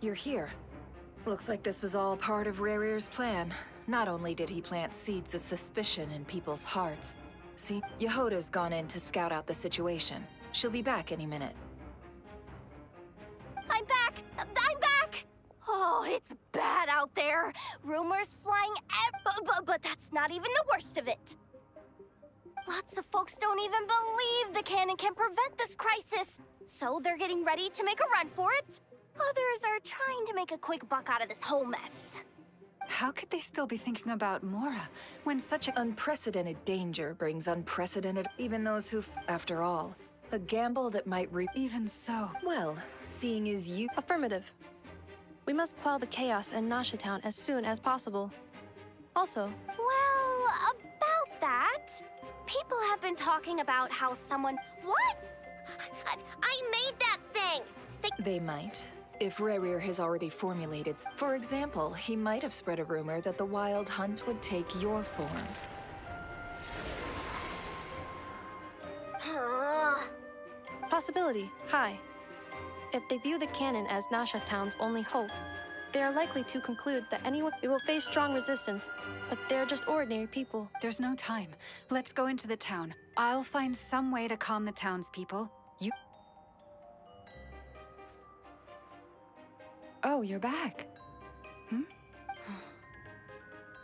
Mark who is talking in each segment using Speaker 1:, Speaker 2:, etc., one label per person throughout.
Speaker 1: You're here. Looks like this was all part of Rarir's plan. Not only did he plant seeds of suspicion in people's hearts. See, Yehoda's gone in to scout out the situation. She'll be back any minute.
Speaker 2: I'm back! I'm back! Oh, it's bad out there. Rumors flying but that's not even the worst of it. Lots of folks don't even believe the cannon can prevent this crisis. So they're getting ready to make a run for it. Others are trying to make a quick buck out of this whole mess.
Speaker 3: How could they still be thinking about Mora when such a...
Speaker 1: Unprecedented danger brings unprecedented... Even those who... After all, a gamble that might
Speaker 3: Even so...
Speaker 1: Well, seeing as you...
Speaker 4: Affirmative. We must quell the chaos in Nasha Town as soon as possible. Also...
Speaker 2: Well, about that... People have been talking about how someone... What? I made that thing!
Speaker 1: They might. If Rarir has already formulated... For example, he might have spread a rumor that the Wild Hunt would take your form.
Speaker 4: Possibility, high. If they view the cannon as Nasha Town's only hope, they are likely to conclude that anyone will face strong resistance, but they're just ordinary people.
Speaker 3: There's no time. Let's go into the town. I'll find some way to calm the townspeople. You... Oh, you're back.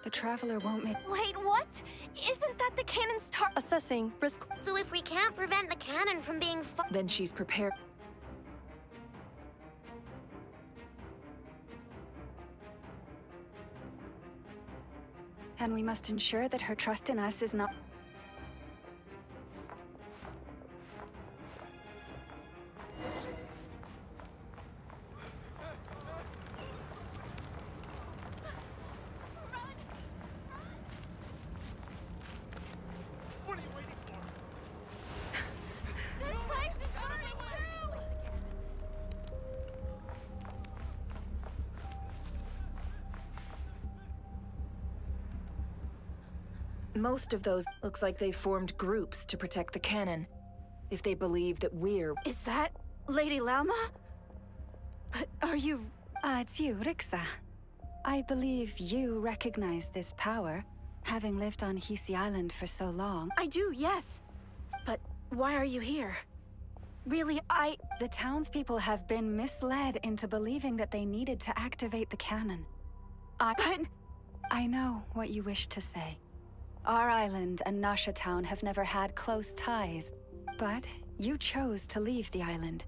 Speaker 3: The Traveler won't make...
Speaker 2: Wait, what? Isn't that the cannon's
Speaker 4: Assessing risk...
Speaker 2: So if we can't prevent the cannon from being
Speaker 1: Then she's prepared...
Speaker 3: And we must ensure that her trust in us is not...
Speaker 5: What are you waiting for?
Speaker 2: This place is burning too!
Speaker 1: Most of those looks like they formed groups to protect the cannon. If they believe that we're...
Speaker 6: Is that Lady Lauma? But are you...
Speaker 3: it's you, Rixa. I believe you recognize this power, having lived on Hisi Island for so long.
Speaker 6: I do, yes. But why are you here? Really,
Speaker 3: The townspeople have been misled into believing that they needed to activate the cannon.
Speaker 6: But...
Speaker 3: I know what you wish to say. Our island and Nasha Town have never had close ties, but you chose to leave the island.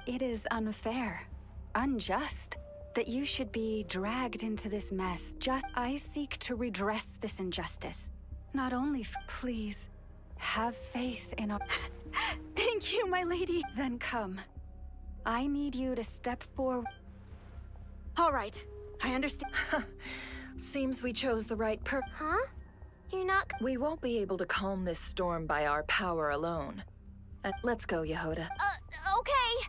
Speaker 3: It is unfair, unjust, that you should be dragged into this mess. I seek to redress this injustice. Not only please, have faith in our...
Speaker 6: Thank you, my lady.
Speaker 3: Then come. I need you to step forward.
Speaker 6: All right, I understand.
Speaker 1: Seems we chose the right
Speaker 2: Huh? You're not...
Speaker 1: We won't be able to calm this storm by our power alone. Let's go, Yehoda.
Speaker 2: Okay.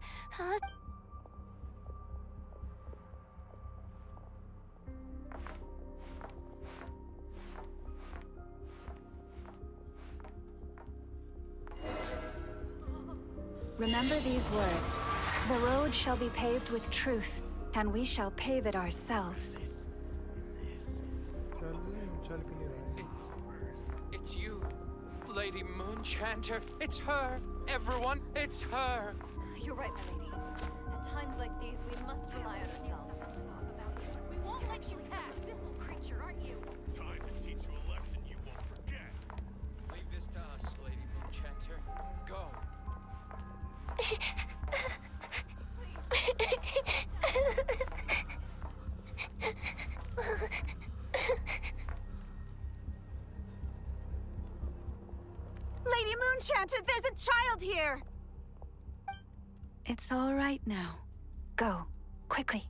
Speaker 3: Remember these words. The road shall be paved with truth, and we shall pave it ourselves.
Speaker 5: It's you, Lady Moonchanter. It's her. Everyone, it's her.
Speaker 7: You're right, my lady. At times like these, we must rely on ourselves. We won't let you pass, missile creature, aren't you?
Speaker 5: Time to teach you a lesson you won't forget. Leave this to us, Lady Moonchanter. Go.
Speaker 6: Lady Moonchanter, there's a child here!
Speaker 3: It's all right now. Go, quickly.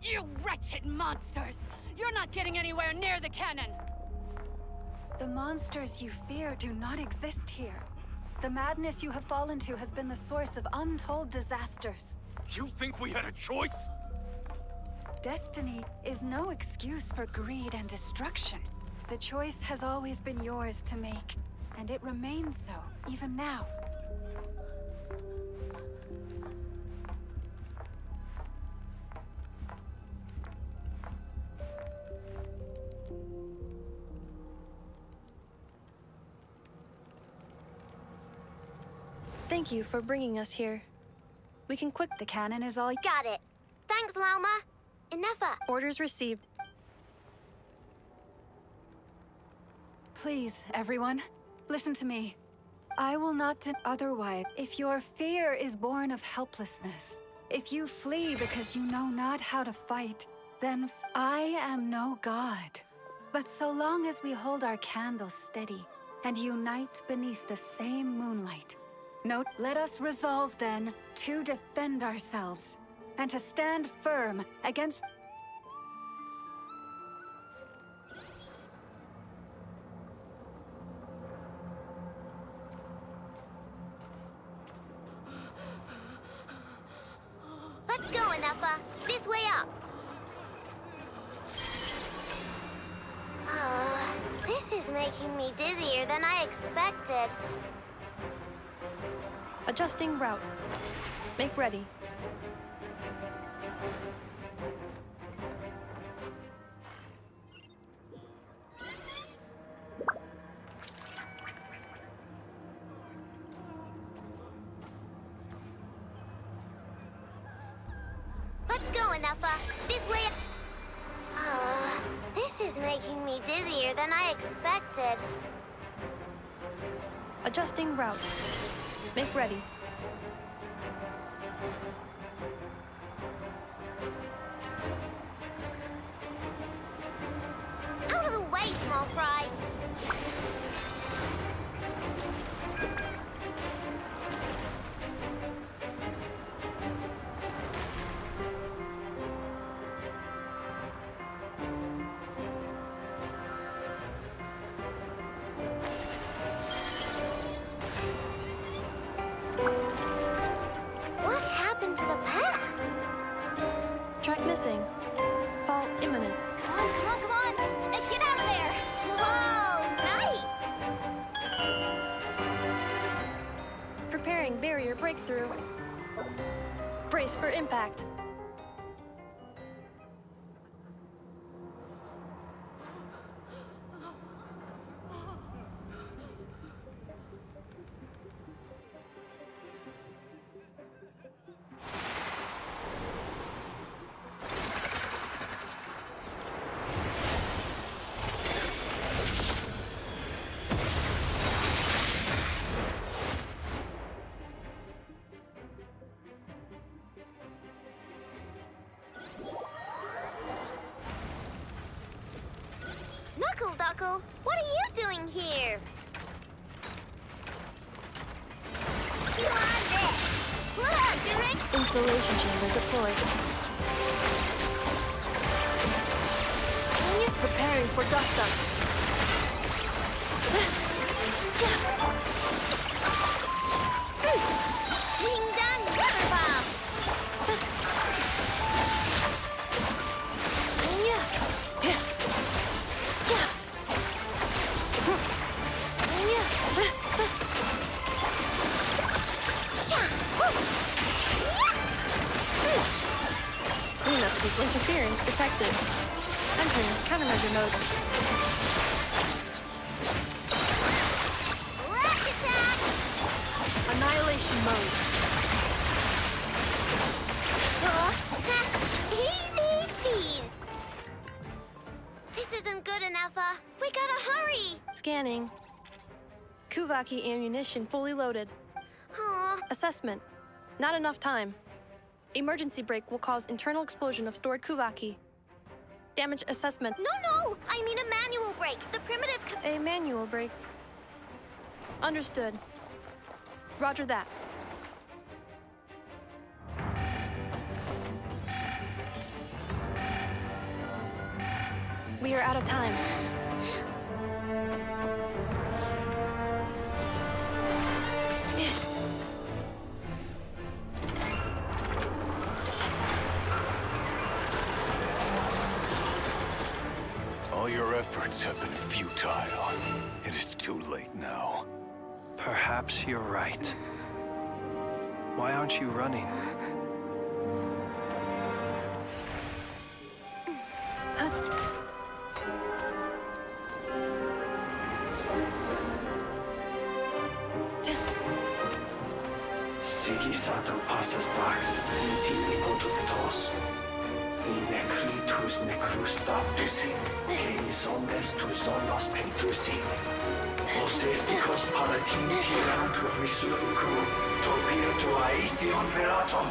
Speaker 7: You wretched monsters! You're not getting anywhere near the cannon!
Speaker 3: The monsters you fear do not exist here. The madness you have fallen to has been the source of untold disasters.
Speaker 5: You think we had a choice?
Speaker 3: Destiny is no excuse for greed and destruction. The choice has always been yours to make, and it remains so, even now.
Speaker 4: Thank you for bringing us here. We can quick.
Speaker 3: The cannon is all.
Speaker 2: Got it. Thanks, Lauma. Enough.
Speaker 4: Orders received.
Speaker 3: Please, everyone, listen to me. I will not do otherwise. If your fear is born of helplessness, if you flee because you know not how to fight, then I am no god. But so long as we hold our candles steady and unite beneath the same moonlight, let us resolve then to defend ourselves and to stand firm against.
Speaker 2: Let's go, Enougha. This way up. This is making me dizzier than I expected.
Speaker 4: Adjusting route. Make ready.
Speaker 2: Let's go, Enougha. This way. This is making me dizzier than I expected.
Speaker 4: Adjusting route. Make ready.
Speaker 2: Out of the way, small fry. What happened to the path?
Speaker 4: Track missing. Fall imminent.
Speaker 2: Come on, come on, come on! Let's get out of there! Whoa, nice!
Speaker 4: Preparing barrier breakthrough. Brace for impact.
Speaker 2: Knuckle, what are you doing here? You on this? Look, direct.
Speaker 4: Installation chamber deployed. Preparing for dust up.
Speaker 2: Ding dong, rubber bomb.
Speaker 4: Cleanup interference detected. Entering countermeasure mode.
Speaker 2: Rush attack.
Speaker 4: Annihilation mode.
Speaker 2: Easy peasy. This isn't good enough. We gotta hurry.
Speaker 4: Scanning. Kuvaki ammunition fully loaded.
Speaker 2: Aw,
Speaker 4: Assessment. Not enough time. Emergency brake will cause internal explosion of stored Kuvaki. Damage assessment.
Speaker 2: no! I mean a manual brake. The primitive.
Speaker 4: A manual brake. Understood. Roger that. We are out of time.
Speaker 8: efforts have been futile. It is too late now.
Speaker 9: Perhaps you're right. Why aren't you running?
Speaker 10: Sigisato passa sax, intimi potutos. In necritus necrus baptisi, canis omnes tu sonos pentusi. Os esticos palatin pirantur resurrecum, topir aetion veratum.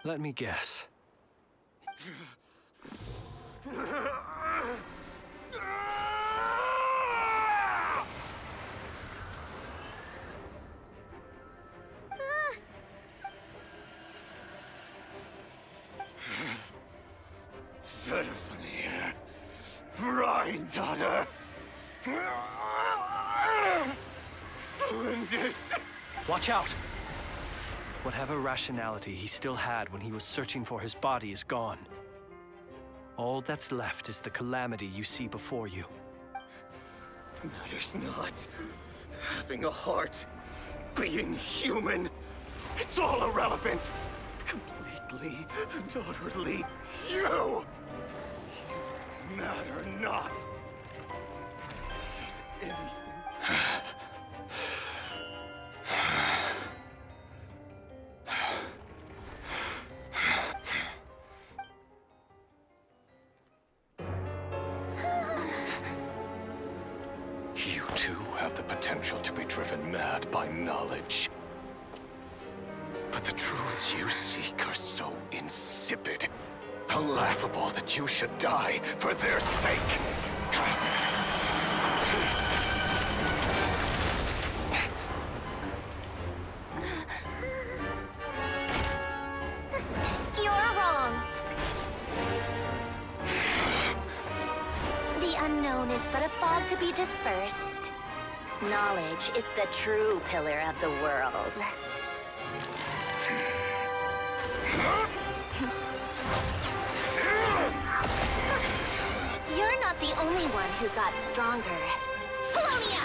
Speaker 9: Let me guess.
Speaker 8: Verfnir. Rheindaughter. Flinders.
Speaker 9: Watch out! Whatever rationality he still had when he was searching for his body is gone. All that's left is the calamity you see before you.
Speaker 8: Matters not. Having a heart. Being human. It's all irrelevant. Completely and utterly you. You matter not. Does anything... You too have the potential to be driven mad by knowledge. But the truths you seek are so insipid. How laughable that you should die for their sake.
Speaker 2: You're wrong. The unknown is but a fog to be dispersed. Knowledge is the true pillar of the world. You're not the only one who got stronger. Polonia!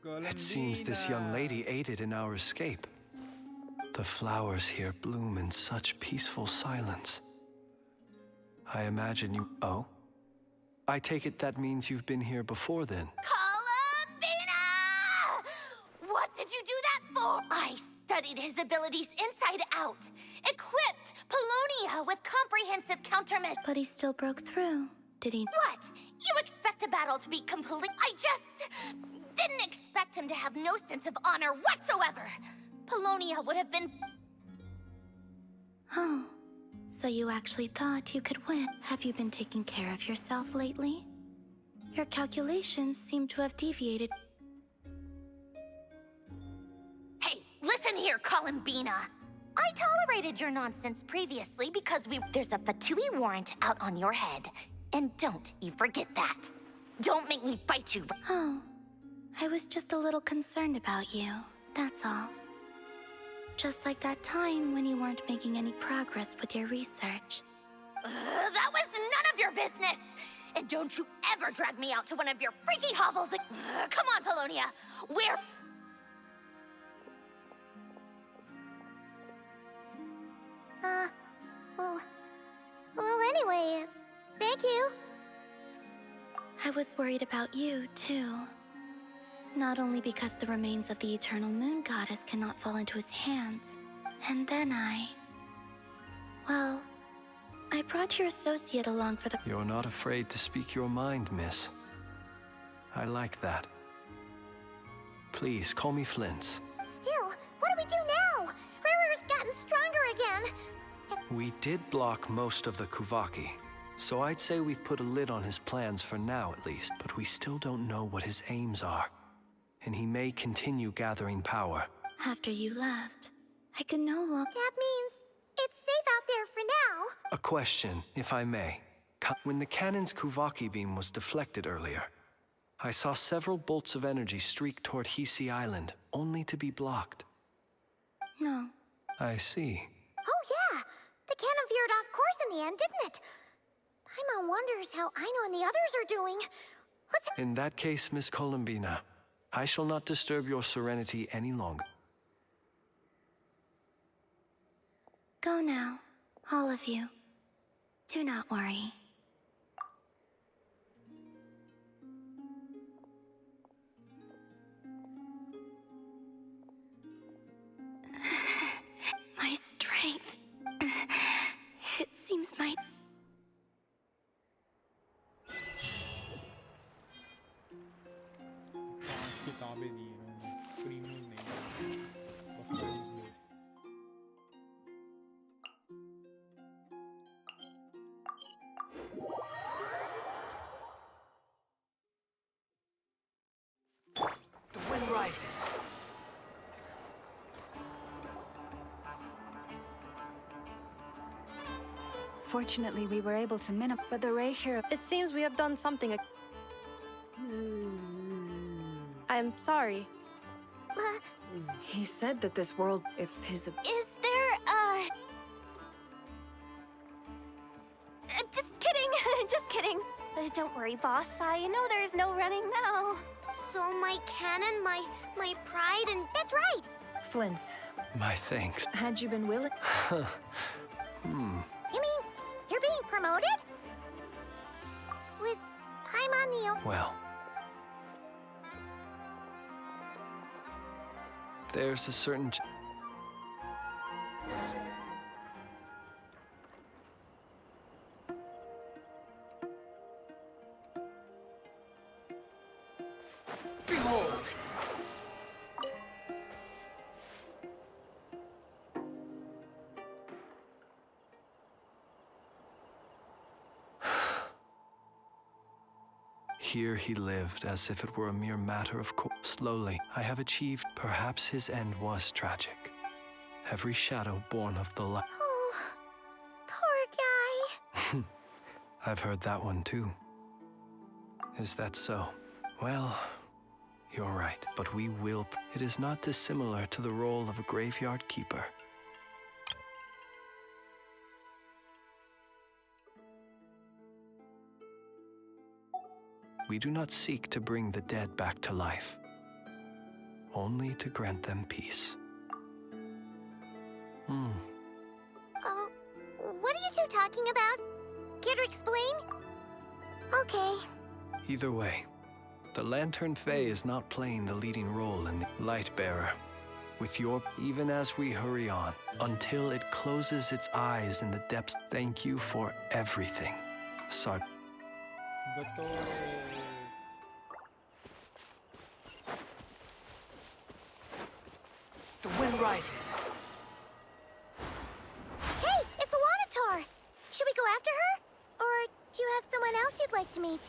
Speaker 9: It seems this young lady aided in our escape. The flowers here bloom in such peaceful silence. I imagine you... Oh? I take it that means you've been here before then.
Speaker 2: Columbina! What did you do that for? I studied his abilities inside out. Equipped Polonia with comprehensive countermeasures.
Speaker 7: But he still broke through, did he?
Speaker 2: What? You expect a battle to be complete? I just didn't expect him to have no sense of honor whatsoever. Polonia would have been...
Speaker 7: Oh, so you actually thought you could win. Have you been taking care of yourself lately? Your calculations seem to have deviated.
Speaker 2: Hey, listen here, Columbina. I tolerated your nonsense previously because there's a Fatui warrant out on your head. And don't you forget that. Don't make me fight you.
Speaker 7: Oh, I was just a little concerned about you, that's all. Just like that time when you weren't making any progress with your research.
Speaker 2: That was none of your business! And don't you ever drag me out to one of your freaky hovels. Come on, Polonia. Where...
Speaker 7: Well, anyway, thank you. I was worried about you, too. Not only because the remains of the Eternal Moon Goddess cannot fall into his hands, and then well, I brought your associate along for the...
Speaker 9: You're not afraid to speak your mind, miss. I like that. Please, call me Flint's.
Speaker 2: Still, what do we do now? Rara's gotten stronger again.
Speaker 9: We did block most of the Kuvaki, so I'd say we've put a lid on his plans for now at least, but we still don't know what his aims are. And he may continue gathering power.
Speaker 7: After you left, I could no longer...
Speaker 2: That means it's safe out there for now.
Speaker 9: A question, if I may. When the cannon's Kuvaki beam was deflected earlier, I saw several bolts of energy streak toward Hisi Island, only to be blocked.
Speaker 7: No.
Speaker 9: I see.
Speaker 2: Oh yeah, the cannon veered off course in the end, didn't it? Paimon wonders how Aino and the others are doing.
Speaker 9: In that case, Miss Columbina, I shall not disturb your serenity any longer.
Speaker 7: Go now, all of you. Do not worry. My strength. It seems my...
Speaker 11: किताबें दी इन्होंने premium नहीं
Speaker 12: The wind rises.
Speaker 3: Fortunately, we were able to minimize, but the ray here...
Speaker 4: It seems we have done something. I'm sorry.
Speaker 1: He said that this world, if his...
Speaker 2: Is there, just kidding, just kidding. Don't worry, boss. I know there's no running now. So my cannon, my pride, and... That's right!
Speaker 1: Flint's.
Speaker 9: My thanks.
Speaker 1: Had you been willing...
Speaker 2: You mean, you're being promoted? Was Paimon the...
Speaker 9: Well... There's a certain...
Speaker 12: Behold!
Speaker 9: Here he lived as if it were a mere matter of course. Slowly, I have achieved. Perhaps his end was tragic. Every shadow born of the light.
Speaker 2: Oh, poor guy.
Speaker 9: I've heard that one too. Is that so? Well, you're right. But we will. It is not dissimilar to the role of a graveyard keeper. We do not seek to bring the dead back to life. only to grant them peace.
Speaker 7: Oh, what are you two talking about? Care to explain? Okay.
Speaker 9: Either way, the Lantern Fae is not playing the leading role in the Light Bearer. With your, even as we hurry on, until it closes its eyes in the depths. Thank you for everything, Sard.
Speaker 12: The wind rises.
Speaker 7: Hey, it's the Wanator! Should we go after her? Or do you have someone else you'd like to meet?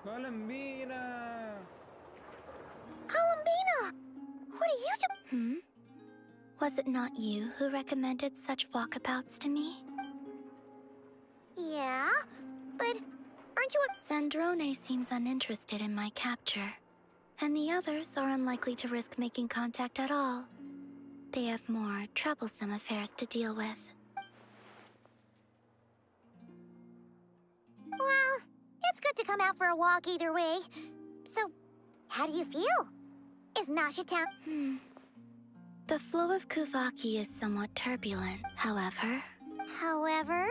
Speaker 11: Columbina!
Speaker 7: Columbina! What are you doing? Was it not you who recommended such walkabouts to me? Yeah, but aren't you a— Zandrone seems uninterested in my capture, and the others are unlikely to risk making contact at all. They have more troublesome affairs to deal with. Well, it's good to come out for a walk either way. So, how do you feel? Is Nasha Town— The flow of Kuvaki is somewhat turbulent, however. However?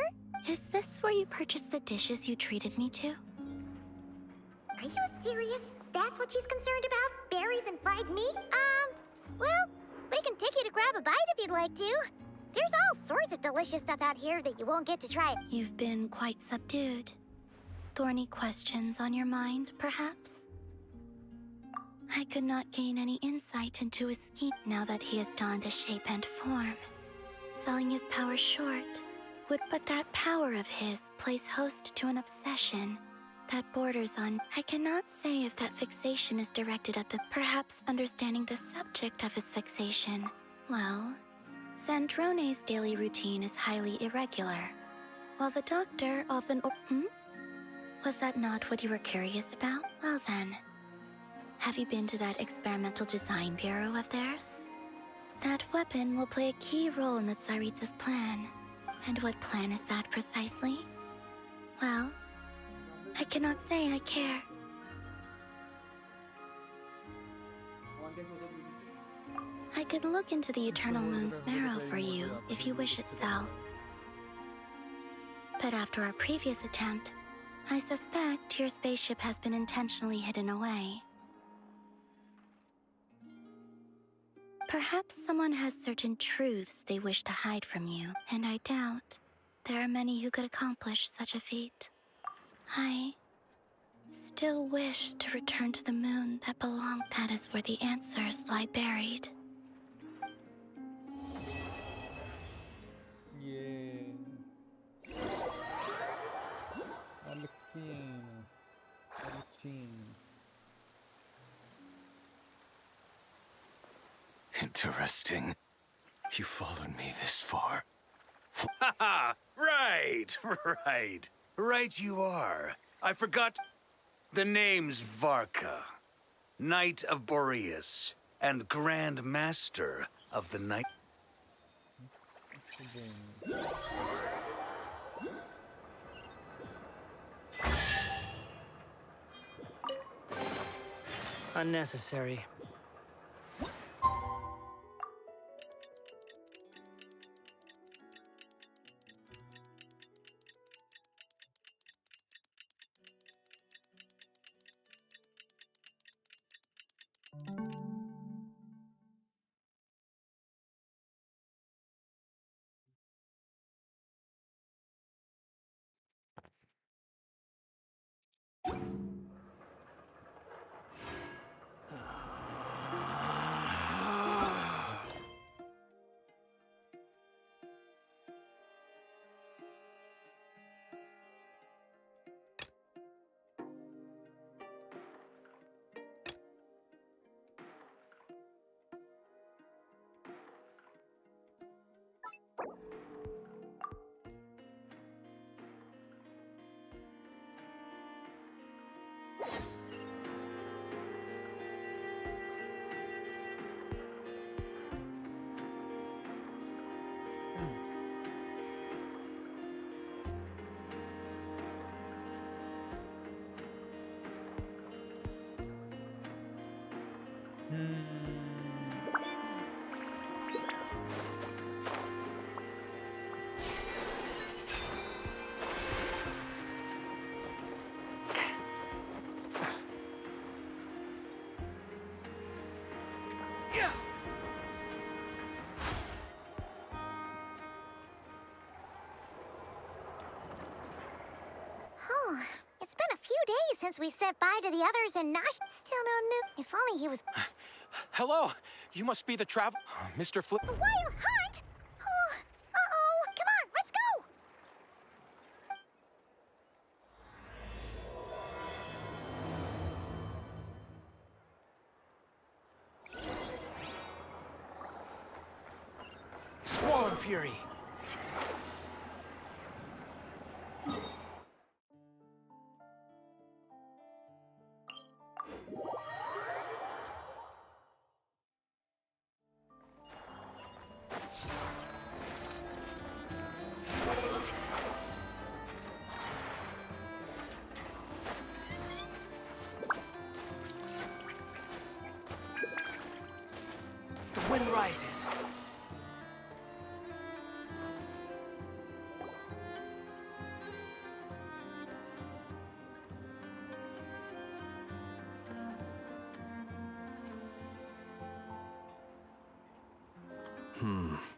Speaker 7: Is this where you purchased the dishes you treated me to? Are you serious? That's what she's concerned about? Berries and fried meat? Well, we can take you to grab a bite if you'd like to. There's all sorts of delicious stuff out here that you won't get to try. You've been quite subdued. Thorny questions on your mind, perhaps? I could not gain any insight into his scheme now that he has donned a shape and form. Selling his power short would but that power of his plays host to an obsession that borders on— I cannot say if that fixation is directed at the— perhaps understanding the subject of his fixation. Well, Zandrone's daily routine is highly irregular, while the doctor often— Was that not what you were curious about? Well then, have you been to that experimental design bureau of theirs? That weapon will play a key role in the Tsaritsa's plan. And what plan is that precisely? Well, I cannot say I care. I could look into the Eternal Moon's marrow for you if you wish it so. But after our previous attempt, I suspect your spaceship has been intentionally hidden away. Perhaps someone has certain truths they wish to hide from you, and I doubt there are many who could accomplish such a feat. I still wish to return to the moon that belonged. That is where the answers lie buried.
Speaker 11: Yeah. Alexine.
Speaker 8: Interesting. You followed me this far.
Speaker 13: Haha! Right, right. Right you are. I forgot. The name's Varka, Knight of Boreas, and Grand Master of the Night.
Speaker 12: Unnecessary.
Speaker 7: few days since we said bye to the others and Nash still no new. If only he was...
Speaker 14: Hello! You must be the Mr.
Speaker 7: The Wild Hunt? Oh, uh-oh. Come on, let's go!
Speaker 12: Squall and Fury. The wind rises.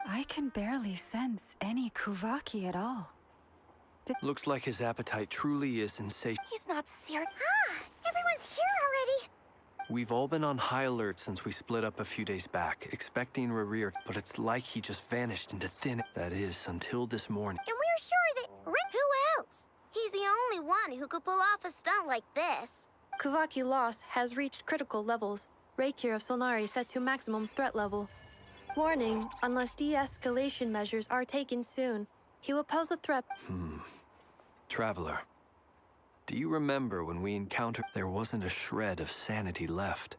Speaker 3: I can barely sense any Kuvaki at all.
Speaker 9: Looks like his appetite truly is insatiable.
Speaker 2: He's not serious.
Speaker 7: Ah, everyone's here already.
Speaker 9: We've all been on high alert since we split up a few days back, expecting Rerir, but it's like he just vanished into thin. That is, until this morning.
Speaker 7: And we're sure that who else? He's the only one who could pull off a stunt like this.
Speaker 4: Kuvaki loss has reached critical levels. Reikir of Solnari set to maximum threat level. Warning, unless de-escalation measures are taken soon, he will pose a threat.
Speaker 9: Traveler, do you remember when we encountered there wasn't a shred of sanity left?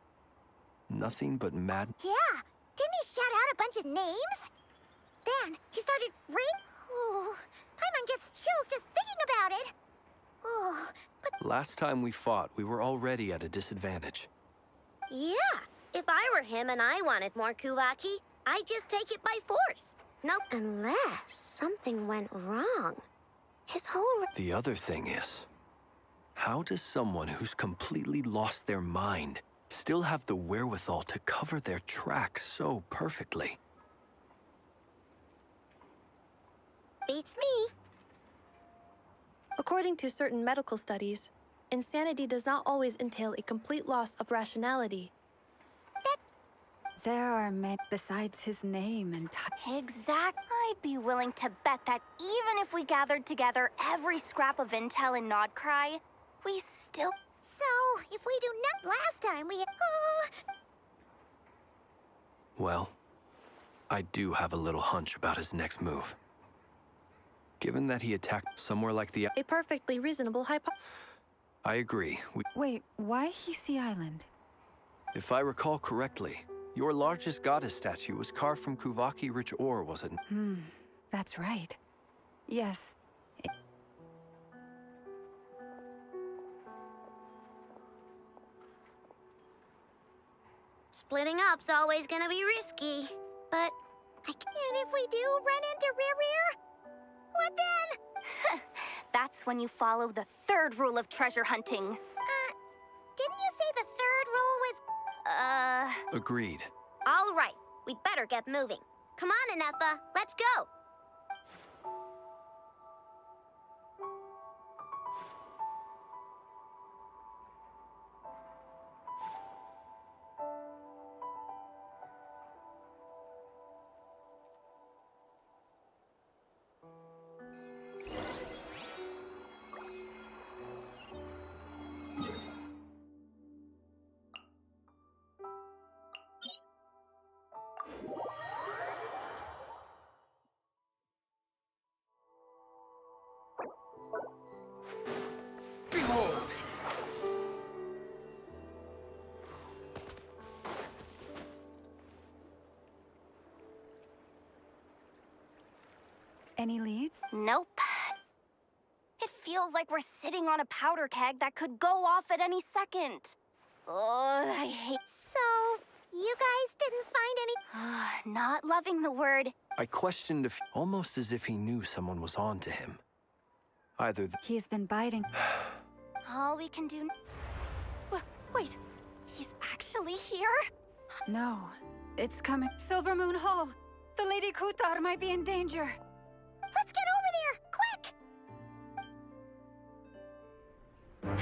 Speaker 9: Nothing but mad...
Speaker 7: Yeah, didn't he shout out a bunch of names? Then he started Oh, Paimon gets chills just thinking about it. Oh, but...
Speaker 9: Last time we fought, we were already at a disadvantage.
Speaker 7: Yeah, if I were him and I wanted more Kuvaki, I'd just take it by force. Nope, unless something went wrong. His whole...
Speaker 9: The other thing is, how does someone who's completely lost their mind still have the wherewithal to cover their tracks so perfectly?
Speaker 7: Beats me.
Speaker 4: According to certain medical studies, insanity does not always entail a complete loss of rationality.
Speaker 3: There are men besides his name and
Speaker 2: Exact. I'd be willing to bet that even if we gathered together every scrap of intel in Nodcry, we still...
Speaker 7: So, if we do not last time, we...
Speaker 9: Well, I do have a little hunch about his next move. Given that he attacked somewhere like the...
Speaker 4: A perfectly reasonable
Speaker 9: I agree.
Speaker 3: Wait, why Hisi Island?
Speaker 9: If I recall correctly, your largest goddess statue was carved from Kuvaki-rich ore, was it?
Speaker 3: That's right. Yes.
Speaker 7: Splitting up's always gonna be risky, but... And if we do run into Rerir? What then?
Speaker 2: That's when you follow the third rule of treasure hunting.
Speaker 7: Didn't you say the third rule was...
Speaker 9: Agreed.
Speaker 7: All right, we'd better get moving. Come on, Anefa, let's go.
Speaker 12: Behold!
Speaker 3: Any leads?
Speaker 2: Nope. It feels like we're sitting on a powder keg that could go off at any second. Oh, I hate...
Speaker 7: So, you guys didn't find any...
Speaker 2: Not loving the word.
Speaker 9: I questioned if... almost as if he knew someone was on to him. Either
Speaker 3: He's been biting.
Speaker 2: All we can do... Wait, he's actually here?
Speaker 3: No, it's coming. Silver Moon Hall! The Lady Kuthar might be in danger.
Speaker 7: Let's get over there, quick!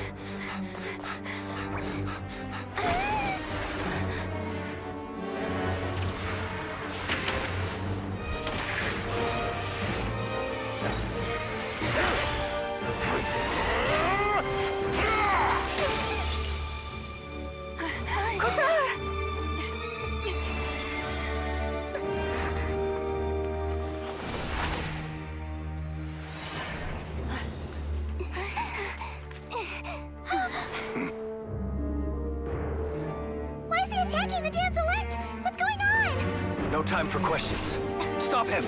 Speaker 2: Why is he attacking the damsel elect? What's going on?
Speaker 9: No time for questions. Stop him!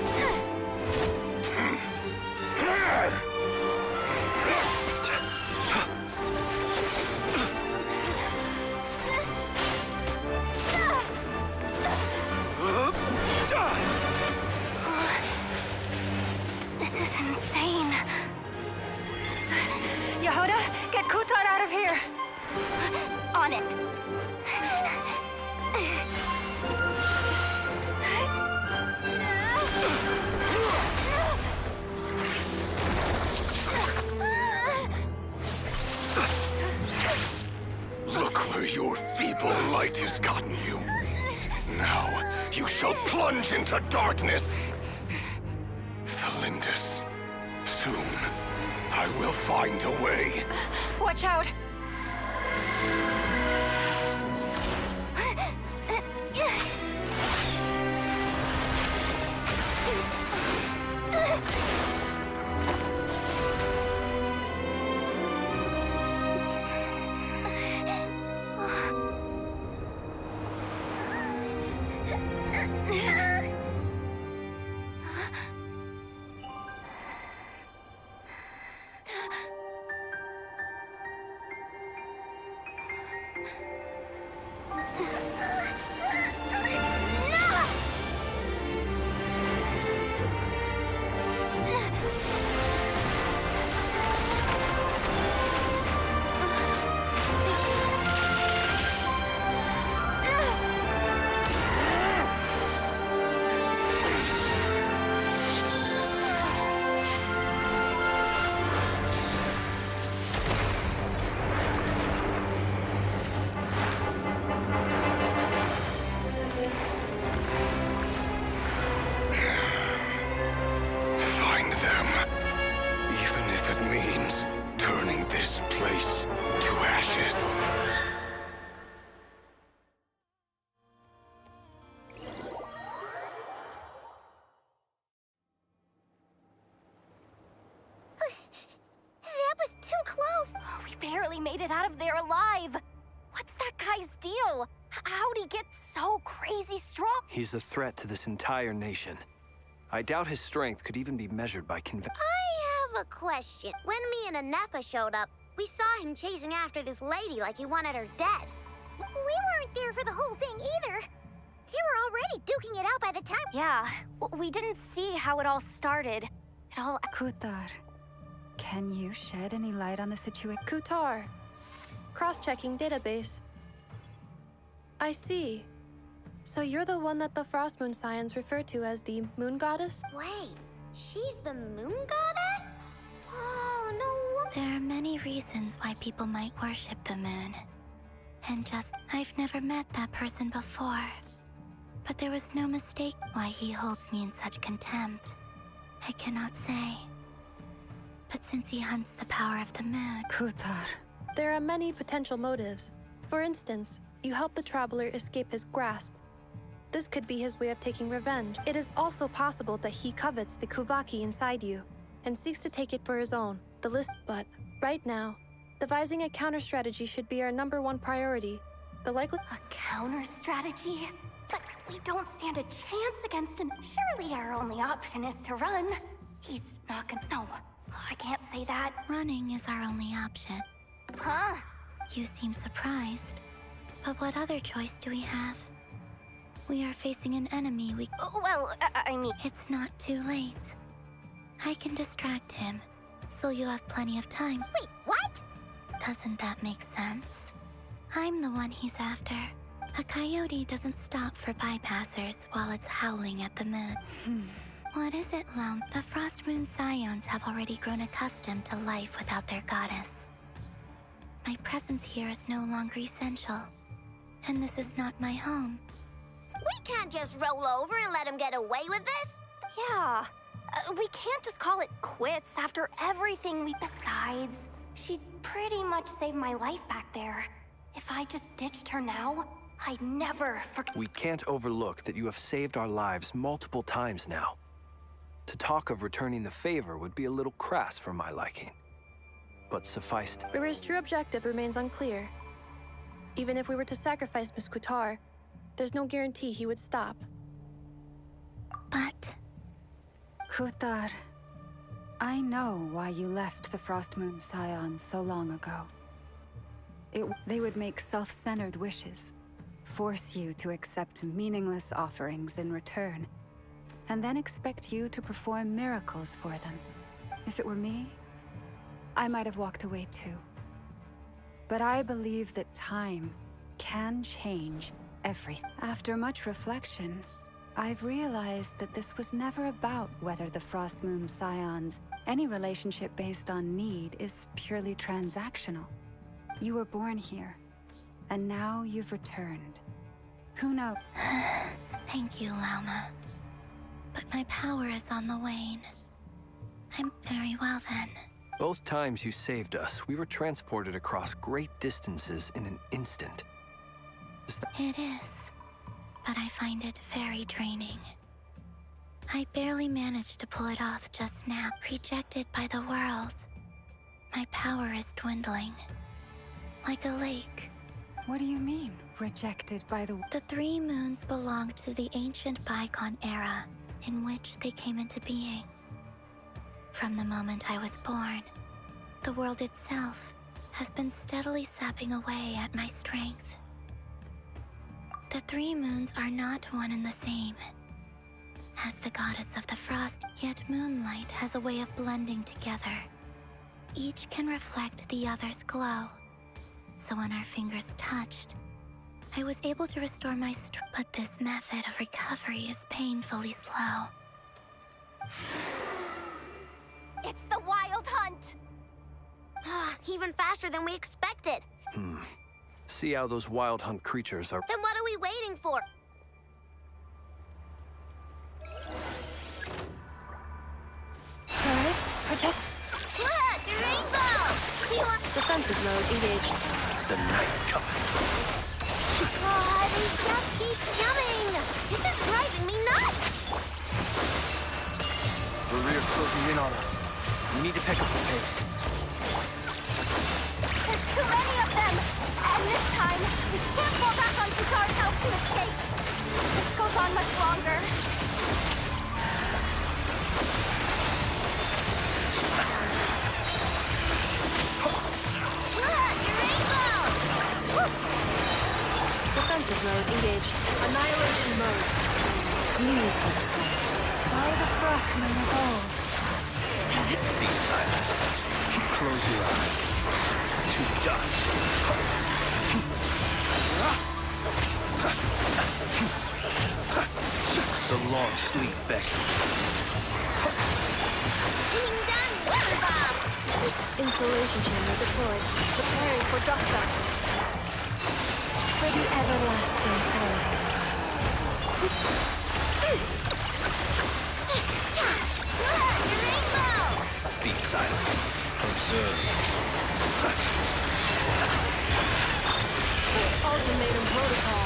Speaker 2: This is insane.
Speaker 3: Yehoda, get Kutar out of here!
Speaker 2: On it.
Speaker 8: Look where your feeble light has gotten you. Now, you shall plunge into darkness. Thalindus, soon, I will find a way.
Speaker 3: Watch out!
Speaker 8: Find them. Even if it means turning this place to ashes.
Speaker 2: That was too close. We barely made it out of there alive. What's that guy's deal? How'd he get so crazy strong?
Speaker 9: He's a threat to this entire nation. I doubt his strength could even be measured by
Speaker 7: I have a question. When me and Anefa showed up, we saw him chasing after this lady like he wanted her dead. We weren't there for the whole thing either. They were already duking it out by the time.
Speaker 2: Yeah, we didn't see how it all started. It all...
Speaker 3: Kutar, can you shed any light on the situation?
Speaker 4: Kutar. Cross-checking database. I see. So you're the one that the Frost Moon Scions refer to as the Moon Goddess?
Speaker 7: Wait, she's the moon goddess? Oh, no wonder.
Speaker 15: There are many reasons why people might worship the moon. And I've never met that person before. But there was no mistake why he holds me in such contempt. I cannot say. But since he hunts the power of the moon...
Speaker 3: Kutar.
Speaker 4: There are many potential motives. For instance, you help the Traveler escape his grasp. This could be his way of taking revenge. It is also possible that he covets the Kuvaki inside you and seeks to take it for his own. But right now, devising a counter-strategy should be our #1 priority.
Speaker 2: A counter-strategy? But we don't stand a chance against him. Surely our only option is to run. He's not gonna... No, I can't say that.
Speaker 15: Running is our only option.
Speaker 2: Huh?
Speaker 15: You seem surprised. But what other choice do we have? We are facing an enemy we...
Speaker 2: Well, I mean...
Speaker 15: It's not too late. I can distract him, so you have plenty of time.
Speaker 7: Wait, what?
Speaker 15: Doesn't that make sense? I'm the one he's after. A coyote doesn't stop for bypassers while it's howling at the moon. What is it, Lum? The Frost Moon Scions have already grown accustomed to life without their goddess. My presence here is no longer essential. And this is not my home.
Speaker 2: We can't just roll over and let him get away with this.
Speaker 4: Yeah. We can't just call it quits after everything we... Besides, she'd pretty much saved my life back there. If I just ditched her now, I'd never forget.
Speaker 9: We can't overlook that you have saved our lives multiple times now. To talk of returning the favor would be a little crass for my liking. But suffice to...
Speaker 4: River's true objective remains unclear. Even if we were to sacrifice Miss Kutar, there's no guarantee he would stop.
Speaker 15: But...
Speaker 3: Kutar, I know why you left the Frost Moon Scions so long ago. They would make self-centered wishes, force you to accept meaningless offerings in return, and then expect you to perform miracles for them. If it were me, I might have walked away too. But I believe that time can change everything. After much reflection, I've realized that this was never about whether the Frost Moon Scions, any relationship based on need, is purely transactional. You were born here, and now you've returned. Who knows?
Speaker 15: Thank you, Lauma. But my power is on the wane. I'm very well then.
Speaker 9: Both times you saved us, we were transported across great distances in an instant. Is that...
Speaker 15: It is, but I find it very draining. I barely managed to pull it off just now. Rejected by the world. My power is dwindling. Like a lake.
Speaker 3: What do you mean, rejected by the...
Speaker 15: The three moons belonged to the ancient bygone era in which they came into being. From the moment I was born, the world itself has been steadily sapping away at my strength. The three moons are not one and the same. As the goddess of the frost, yet moonlight has a way of blending together. Each can reflect the other's glow. So when our fingers touched, I was able to restore my strength. But this method of recovery is painfully slow.
Speaker 2: It's the Wild Hunt! Even faster than we expected.
Speaker 9: See how those Wild Hunt creatures are...
Speaker 2: Then what are we waiting for?
Speaker 3: Paris, protect...
Speaker 2: Look! A rainbow! She wants...
Speaker 4: Defensive mode engaged.
Speaker 9: The night coming.
Speaker 2: They just keep coming! This is driving me nuts!
Speaker 9: The rear's closing in on us. We need to pick up the pace.
Speaker 2: There's too many of them! And this time, we can't fall back on Kutar's help to escape! This goes on much longer. Look! A rainbow!
Speaker 4: Defensive mode engaged. Annihilation mode.
Speaker 3: Leave this place. By the Frost Moon of old.
Speaker 9: Be silent. Close your eyes. To dust. The long sleep beckons.
Speaker 2: Ding-dong, weather bomb!
Speaker 4: Insulation chamber deployed. Preparing for dust up.
Speaker 3: For the everlasting place.
Speaker 2: Look! A rainbow!
Speaker 9: Be silent. Observe.
Speaker 4: Ultimatum protocol.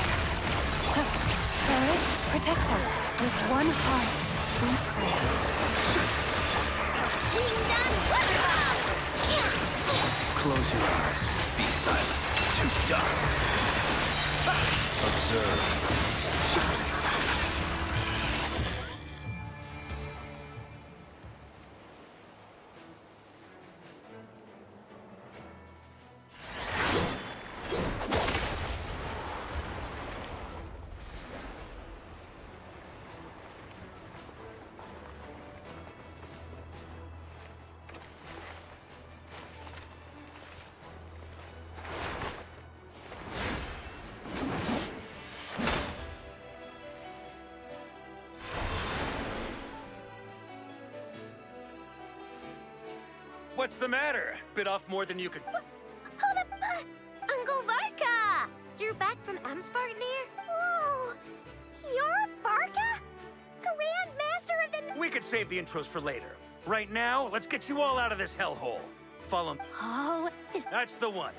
Speaker 3: Paris, protect us. With one heart, we pray.
Speaker 2: Ding-dong, weather bomb!
Speaker 9: Close your eyes. Be silent. To dust. Observe.
Speaker 13: What's the matter? Bit off more than you could...
Speaker 2: Hold up! from Amsvartnir? Whoa! You're Varka? Grand Master of the...
Speaker 13: We could save the intros for later. Right now, let's get you all out of this hellhole. Follow me.
Speaker 2: Oh, is...
Speaker 13: That's the one.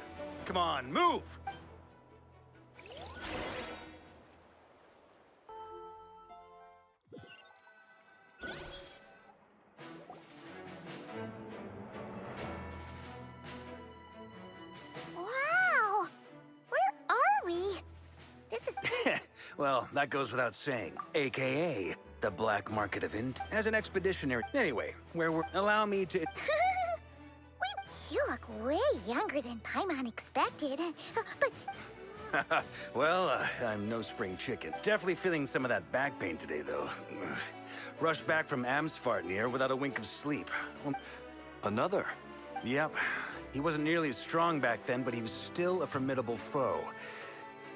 Speaker 13: Come on, move!
Speaker 2: Wow! Where are we? This is...
Speaker 13: Well, that goes without saying. AKA, the black market of int. As an expeditionary... Anyway, where we're... Allow me to...
Speaker 2: Wait, you look way younger than Paimon expected. But...
Speaker 13: Well, I'm no spring chicken. Definitely feeling some of that back pain today, though. Rushed back from Amsvartnir without a wink of sleep.
Speaker 9: Another?
Speaker 13: Yep. He wasn't nearly as strong back then, but he was still a formidable foe.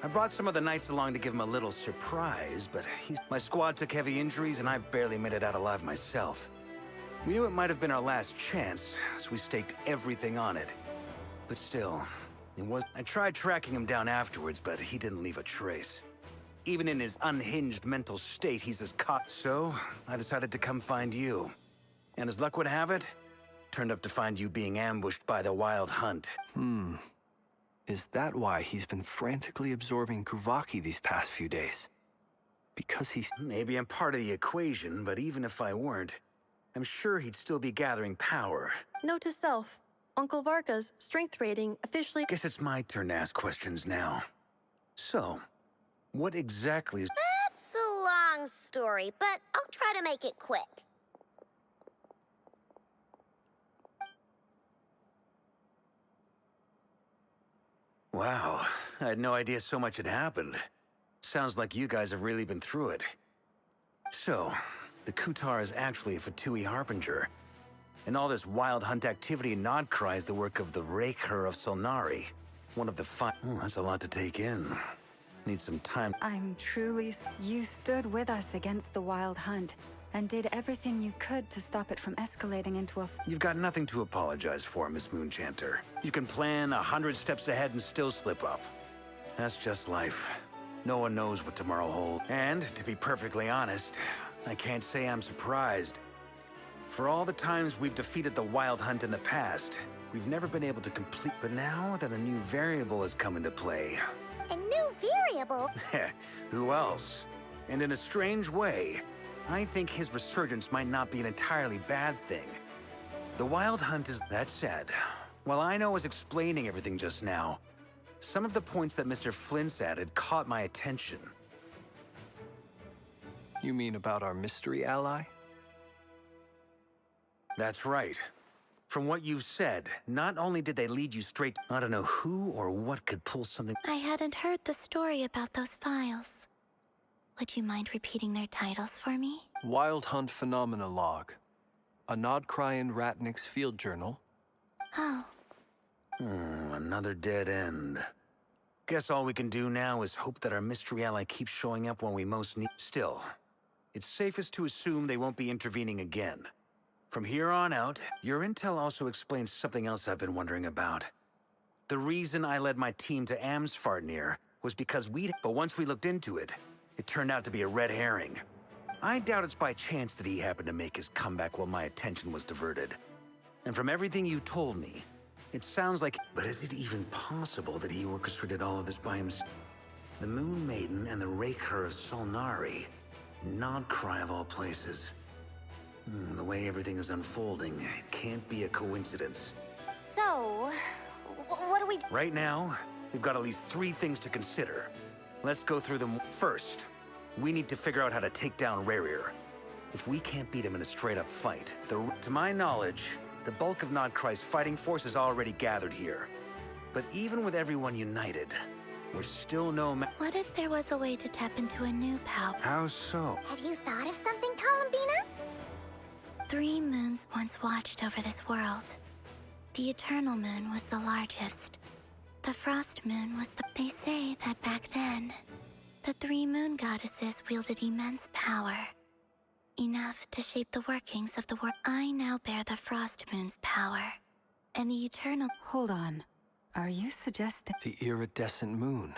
Speaker 13: I brought some of the knights along to give him a little surprise, but my squad took heavy injuries and I barely made it out alive myself. We knew it might have been our last chance, so we staked everything on it. But still, it was... I tried tracking him down afterwards, but he didn't leave a trace. Even in his unhinged mental state, he's as caught. So, I decided to come find you. And as luck would have it, turned up to find you being ambushed by the Wild Hunt.
Speaker 9: Is that why he's been frantically absorbing Kuvaki these past few days? Because he's...
Speaker 13: Maybe I'm part of the equation, but even if I weren't, I'm sure he'd still be gathering power.
Speaker 4: Note to self, Uncle Varka's strength rating officially...
Speaker 13: Guess it's my turn to ask questions now. So, what exactly is...
Speaker 2: That's a long story, but I'll try to make it quick.
Speaker 13: Wow, I had no idea so much had happened. Sounds like you guys have really been through it. So, the Kutar is actually a Fatui Harbinger. And all this Wild Hunt activity in Nodcry is the work of the Raker of Solnari. One of the that's a lot to take in. Need some time.
Speaker 3: I'm truly... You stood with us against the Wild Hunt, and did everything you could to stop it from escalating into a...
Speaker 13: You've got nothing to apologize for, Miss Moonchanter. You can plan 100 steps ahead and still slip up. That's just life. No one knows what tomorrow holds. And, to be perfectly honest, I can't say I'm surprised. For all the times we've defeated the Wild Hunt in the past, we've never been able to complete... But now that a new variable has come into play...
Speaker 2: A new variable?
Speaker 13: Who else? And in a strange way, I think his resurgence might not be an entirely bad thing. The Wild Hunt is... That said, while I was explaining everything just now, some of the points that Mr. Flint's added caught my attention.
Speaker 9: You mean about our mystery ally?
Speaker 13: That's right. From what you've said, not only did they lead you straight... I don't know who or what could pull something...
Speaker 15: I hadn't heard the story about those files. Would you mind repeating their titles for me?
Speaker 9: Wild Hunt Phenomena Log. A Nodcryan Ratnik's Field Journal.
Speaker 15: Oh.
Speaker 13: Another dead end. Guess all we can do now is hope that our mystery ally keeps showing up when we most need... Still, it's safest to assume they won't be intervening again. From here on out, your intel also explains something else I've been wondering about. The reason I led my team to Amsvartnir was because but once we looked into it, it turned out to be a red herring. I doubt it's by chance that he happened to make his comeback while my attention was diverted. And from everything you told me, it sounds like... But is it even possible that he orchestrated all of this by himself? The Moon Maiden and the Raker of Solnari. Nodcry of all places. The way everything is unfolding, it can't be a coincidence.
Speaker 2: So, what do we do?
Speaker 13: Right now, we've got at least 3 things to consider. Let's go through them. First, we need to figure out how to take down Rarir. If we can't beat him in a straight-up fight, to my knowledge, the bulk of Nodcry's fighting force is already gathered here. But even with everyone united, we're still no
Speaker 15: What if there was a way to tap into a new power?
Speaker 13: How so?
Speaker 2: Have you thought of something, Columbina?
Speaker 15: 3 moons once watched over this world. The Eternal Moon was the largest. The Frost Moon was the... They say that back then, the 3 moon goddesses wielded immense power. Enough to shape the workings of the world. I now bear the Frost Moon's power. And the Eternal...
Speaker 3: Hold on. Are you suggesting...
Speaker 9: The iridescent moon.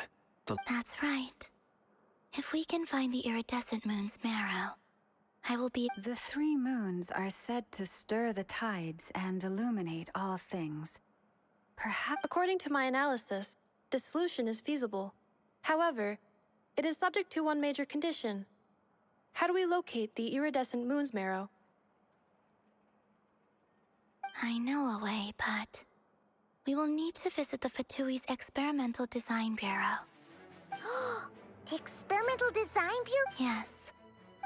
Speaker 15: That's right. If we can find the iridescent moon's marrow, I will be...
Speaker 3: The 3 moons are said to stir the tides and illuminate all things. Perhaps...
Speaker 4: According to my analysis, this solution is feasible. However, it is subject to one major condition. How do we locate the iridescent moon's marrow?
Speaker 15: I know a way, but... we will need to visit the Fatui's Experimental Design Bureau.
Speaker 2: The Experimental Design Bureau?
Speaker 15: Yes.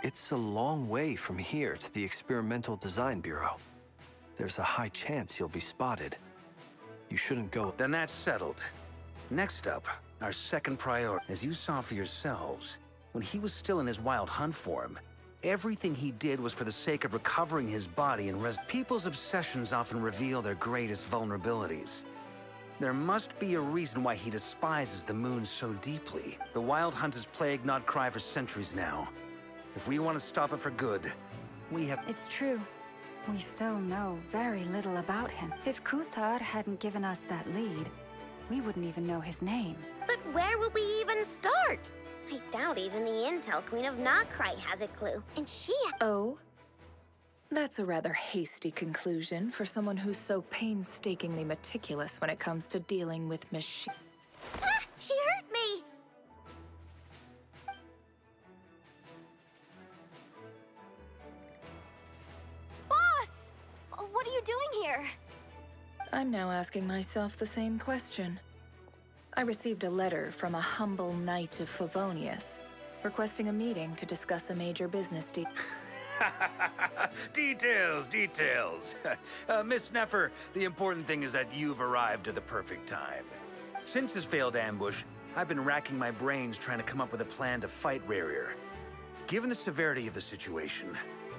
Speaker 9: It's a long way from here to the Experimental Design Bureau. There's a high chance you'll be spotted. You shouldn't go.
Speaker 13: Then that's settled. Next up, our second priority. As you saw for yourselves, when he was still in his wild hunt form, everything he did was for the sake of recovering his body and People's obsessions often reveal their greatest vulnerabilities. There must be a reason why he despises the moon so deeply. The Wild Hunt has plagued Notcry for centuries now. If we want to stop it for good, we have...
Speaker 3: It's true. We still know very little about him. If Kuthar hadn't given us that lead, we wouldn't even know his name.
Speaker 2: But where would we even start? I doubt even the Intel Queen of Notcry has a clue. And she...
Speaker 1: Oh? That's a rather hasty conclusion for someone who's so painstakingly meticulous when it comes to dealing with machine.
Speaker 2: Ah! She hurt me! Boss! What are you doing here?
Speaker 1: I'm now asking myself the same question. I received a letter from a humble knight of Favonius, requesting a meeting to discuss a major business deal.
Speaker 13: Details. Miss Neffer, the important thing is that you've arrived at the perfect time. Since his failed ambush, I've been racking my brains trying to come up with a plan to fight Rarier. Given the severity of the situation,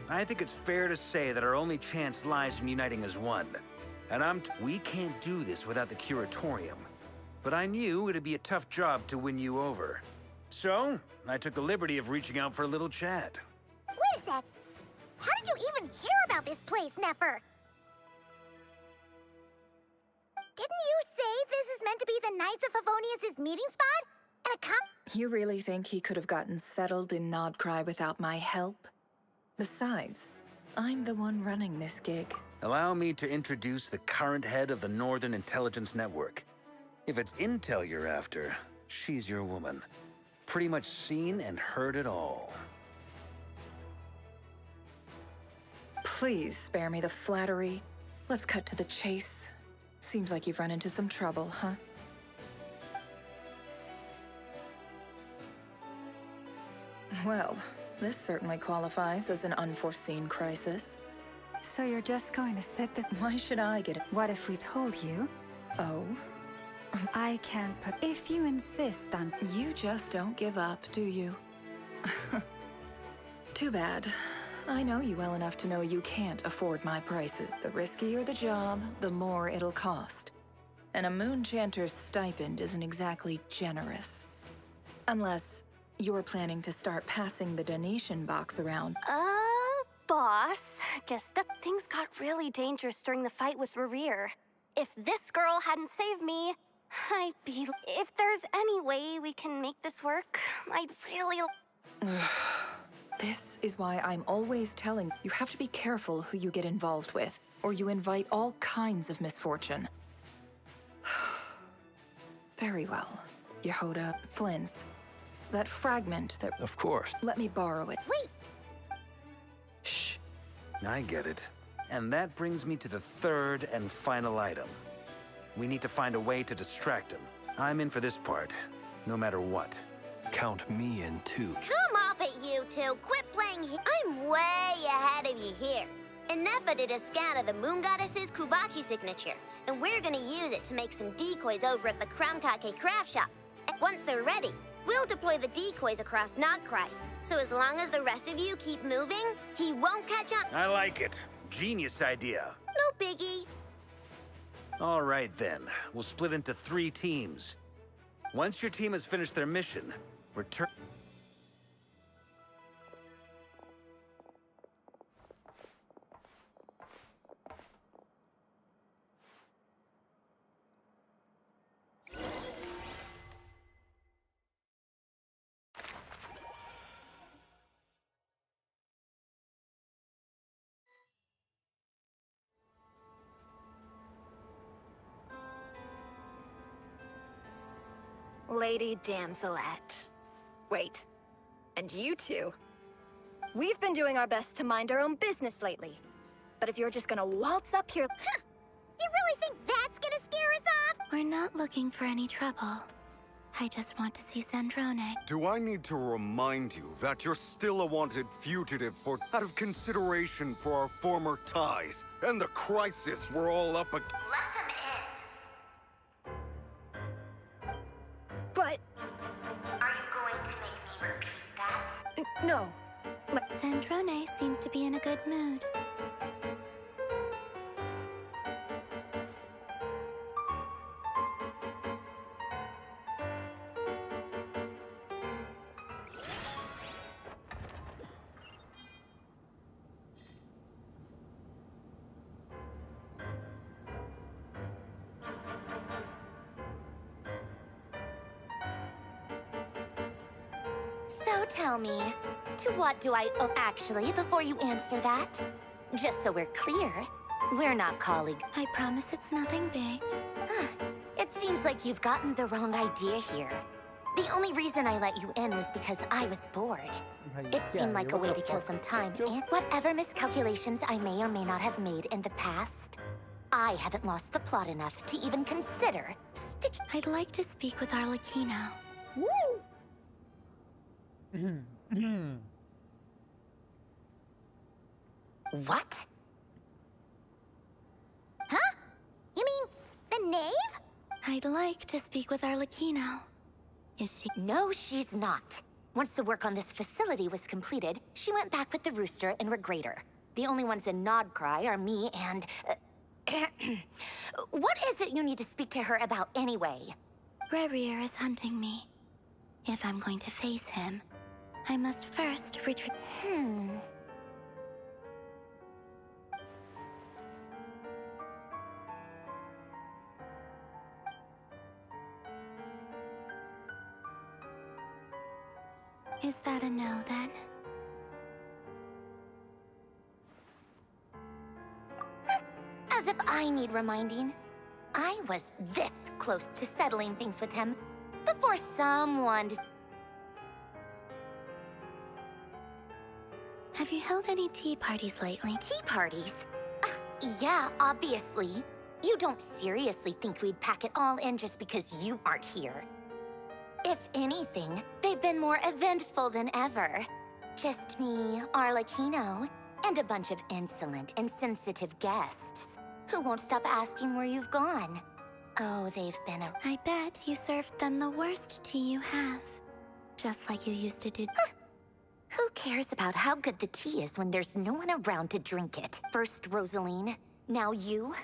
Speaker 13: I think it's fair to say that our only chance lies in uniting as one. And we can't do this without the Curatorium. But I knew it'd be a tough job to win you over. So, I took the liberty of reaching out for a little chat.
Speaker 2: Wait a sec. How did you even hear about this place, Neffer? Didn't you say this is meant to be the Knights of Favonius' meeting spot? And
Speaker 1: You really think he could have gotten settled in Nodcry without my help? Besides, I'm the one running this gig.
Speaker 13: Allow me to introduce the current head of the Northern Intelligence Network. If it's intel you're after, she's your woman. Pretty much seen and heard it all.
Speaker 1: Please spare me the flattery. Let's cut to the chase. Seems like you've run into some trouble, huh? Well, this certainly qualifies as an unforeseen crisis.
Speaker 3: So you're just going to sit the...
Speaker 1: Why should I get it?
Speaker 3: What if we told you?
Speaker 1: Oh?
Speaker 3: I can't put... If you insist on...
Speaker 1: You just don't give up, do you? Too bad. I know you well enough to know you can't afford my prices. The riskier the job, the more it'll cost. And a Moonchanter's stipend isn't exactly generous. Unless you're planning to start passing the donation box around.
Speaker 2: Boss, things got really dangerous during the fight with Rarier. If this girl hadn't saved me, I'd be... If there's any way we can make this work, I'd really...
Speaker 1: This is why I'm always telling you have to be careful who you get involved with, or you invite all kinds of misfortune. Very well. Yehoda, Flynn's. That fragment that...
Speaker 9: Of course.
Speaker 1: Let me borrow it.
Speaker 2: Wait!
Speaker 1: Shh.
Speaker 13: I get it. And that brings me to the third and final item. We need to find a way to distract him. I'm in for this part, no matter what.
Speaker 9: Count me in too.
Speaker 2: Come off it, you two! Quit playing I'm way ahead of you here. And Neffa did a scan of the Moon Goddess's Kuvaki signature, and we're gonna use it to make some decoys over at the Krumkake craft shop. And once they're ready, we'll deploy the decoys across Notcry. So as long as the rest of you keep moving, he won't catch up.
Speaker 13: I like it. Genius idea.
Speaker 2: No biggie.
Speaker 13: All right then, we'll split into 3 teams. Once your team has finished their mission, return...
Speaker 16: Lady Damselette. Wait, and you two? We've been doing our best to mind our own business lately. But if you're just gonna waltz up here...
Speaker 7: You really think that's gonna scare us off?
Speaker 15: We're not looking for any trouble. I just want to see Zandrone.
Speaker 17: Do I need to remind you that you're still a wanted fugitive out of consideration for our former ties and the crisis we're all up against?
Speaker 7: Let them in.
Speaker 16: But...
Speaker 7: Are you going to make me repeat that?
Speaker 16: No.
Speaker 15: Zandrone seems to be in a good mood.
Speaker 2: So tell me, to what do I owe? Actually, before you answer that, just so we're clear, we're not colleagues.
Speaker 15: I promise it's nothing big.
Speaker 2: It seems like you've gotten the wrong idea here. The only reason I let you in was because I was bored. It seemed like a way to kill some time, and whatever miscalculations I may or may not have made in the past, I haven't lost the plot enough to even consider sticking.
Speaker 15: I'd like to speak with Arlecchino.
Speaker 2: What?
Speaker 7: Huh? You mean the knave?
Speaker 15: I'd like to speak with Arlecchino. Is she?
Speaker 2: No, she's not. Once the work on this facility was completed, she went back with the rooster and Regrator. The only ones in Nodcry are me and... What is it you need to speak to her about anyway?
Speaker 15: Rerir is hunting me. If I'm going to face him, I must first retrieve... Is that a no, then?
Speaker 2: As if I need reminding. I was this close to settling things with him before someone...
Speaker 15: Have you held any tea parties lately?
Speaker 2: Tea parties? Yeah, obviously. You don't seriously think we'd pack it all in just because you aren't here. If anything, they've been more eventful than ever. Just me, Arlecchino, and a bunch of insolent and sensitive guests who won't stop asking where you've gone. Oh, they've been a...
Speaker 15: I bet you served them the worst tea you have. Just like you used to do.
Speaker 2: Who cares about how good the tea is when there's no one around to drink it? First Rosaline, now you?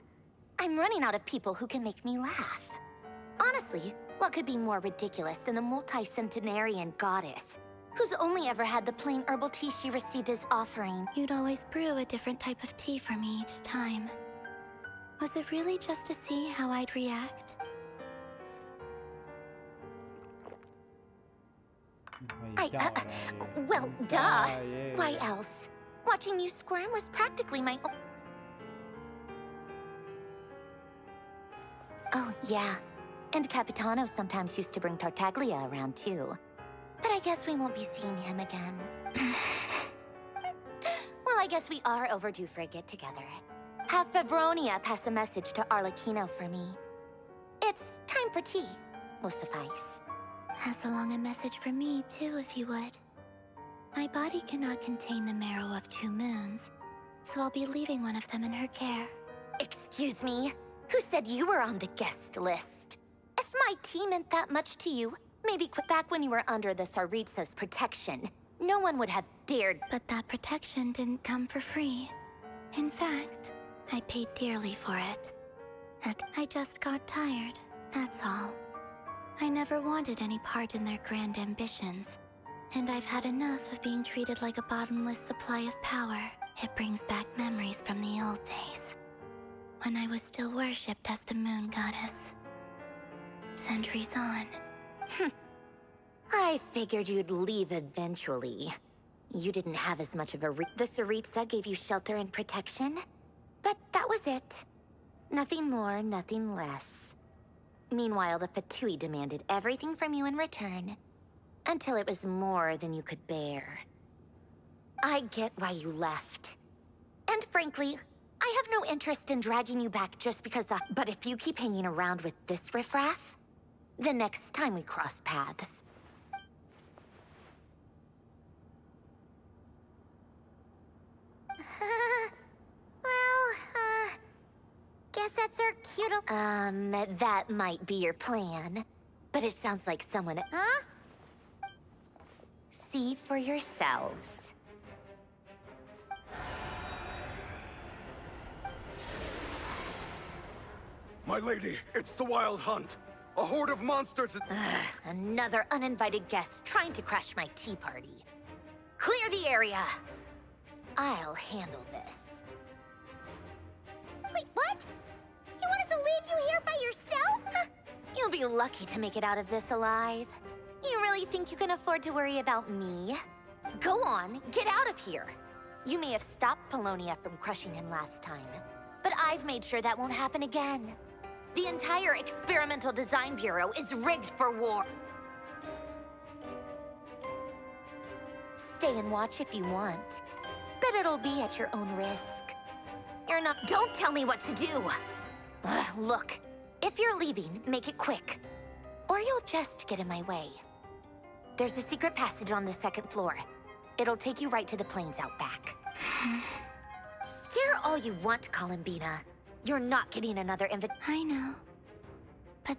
Speaker 2: I'm running out of people who can make me laugh. Honestly, what could be more ridiculous than the multi-centenarian goddess, who's only ever had the plain herbal tea she received as offering?
Speaker 15: You'd always brew a different type of tea for me each time. Was it really just to see how I'd react?
Speaker 2: Well, duh. Why else? Watching you squirm was practically my own... Oh, yeah. And Capitano sometimes used to bring Tartaglia around, too. But I guess we won't be seeing him again. Well, I guess we are overdue for a get-together. Have Febronia pass a message to Arlecchino for me. It's time for tea. Will suffice.
Speaker 15: Pass along a message for me, too, if you would. My body cannot contain the marrow of 2 moons, so I'll be leaving one of them in her care.
Speaker 2: Excuse me? Who said you were on the guest list? If my tea meant that much to you, maybe back when you were under the Tsaritsa's protection, no one would have dared.
Speaker 15: But that protection didn't come for free. In fact, I paid dearly for it. I just got tired, that's all. I never wanted any part in their grand ambitions, and I've had enough of being treated like a bottomless supply of power. It brings back memories from the old days, when I was still worshipped as the moon goddess. Centuries on.
Speaker 2: I figured you'd leave eventually. You didn't have as much of a The Tsaritsa gave you shelter and protection, but that was it. Nothing more, nothing less.
Speaker 15: Meanwhile, the Fatui demanded everything from you in return, until it was more than you could bear. I get why you left. And frankly, I have no interest in dragging you back just because but if you keep hanging around with this riffraff, the next time we cross paths...
Speaker 7: Guess that's our cute...
Speaker 15: that might be your plan. But it sounds like someone...
Speaker 7: Huh?
Speaker 15: See for yourselves.
Speaker 17: My lady, it's the Wild Hunt. A horde of monsters is...
Speaker 15: Another uninvited guest trying to crash my tea party. Clear the area. I'll handle this.
Speaker 7: Wait, what? You want us to leave you here by yourself?
Speaker 15: You'll be lucky to make it out of this alive. You really think you can afford to worry about me? Go on, get out of here. You may have stopped Polonia from crushing him last time, but I've made sure that won't happen again. The entire Experimental Design Bureau is rigged for war. Stay and watch if you want, but it'll be at your own risk. You're not... Don't tell me what to do! Look, if you're leaving, make it quick. Or you'll just get in my way. There's a secret passage on the second floor. It'll take you right to the plains out back. Stare all you want, Columbina. You're not getting another
Speaker 7: I know. But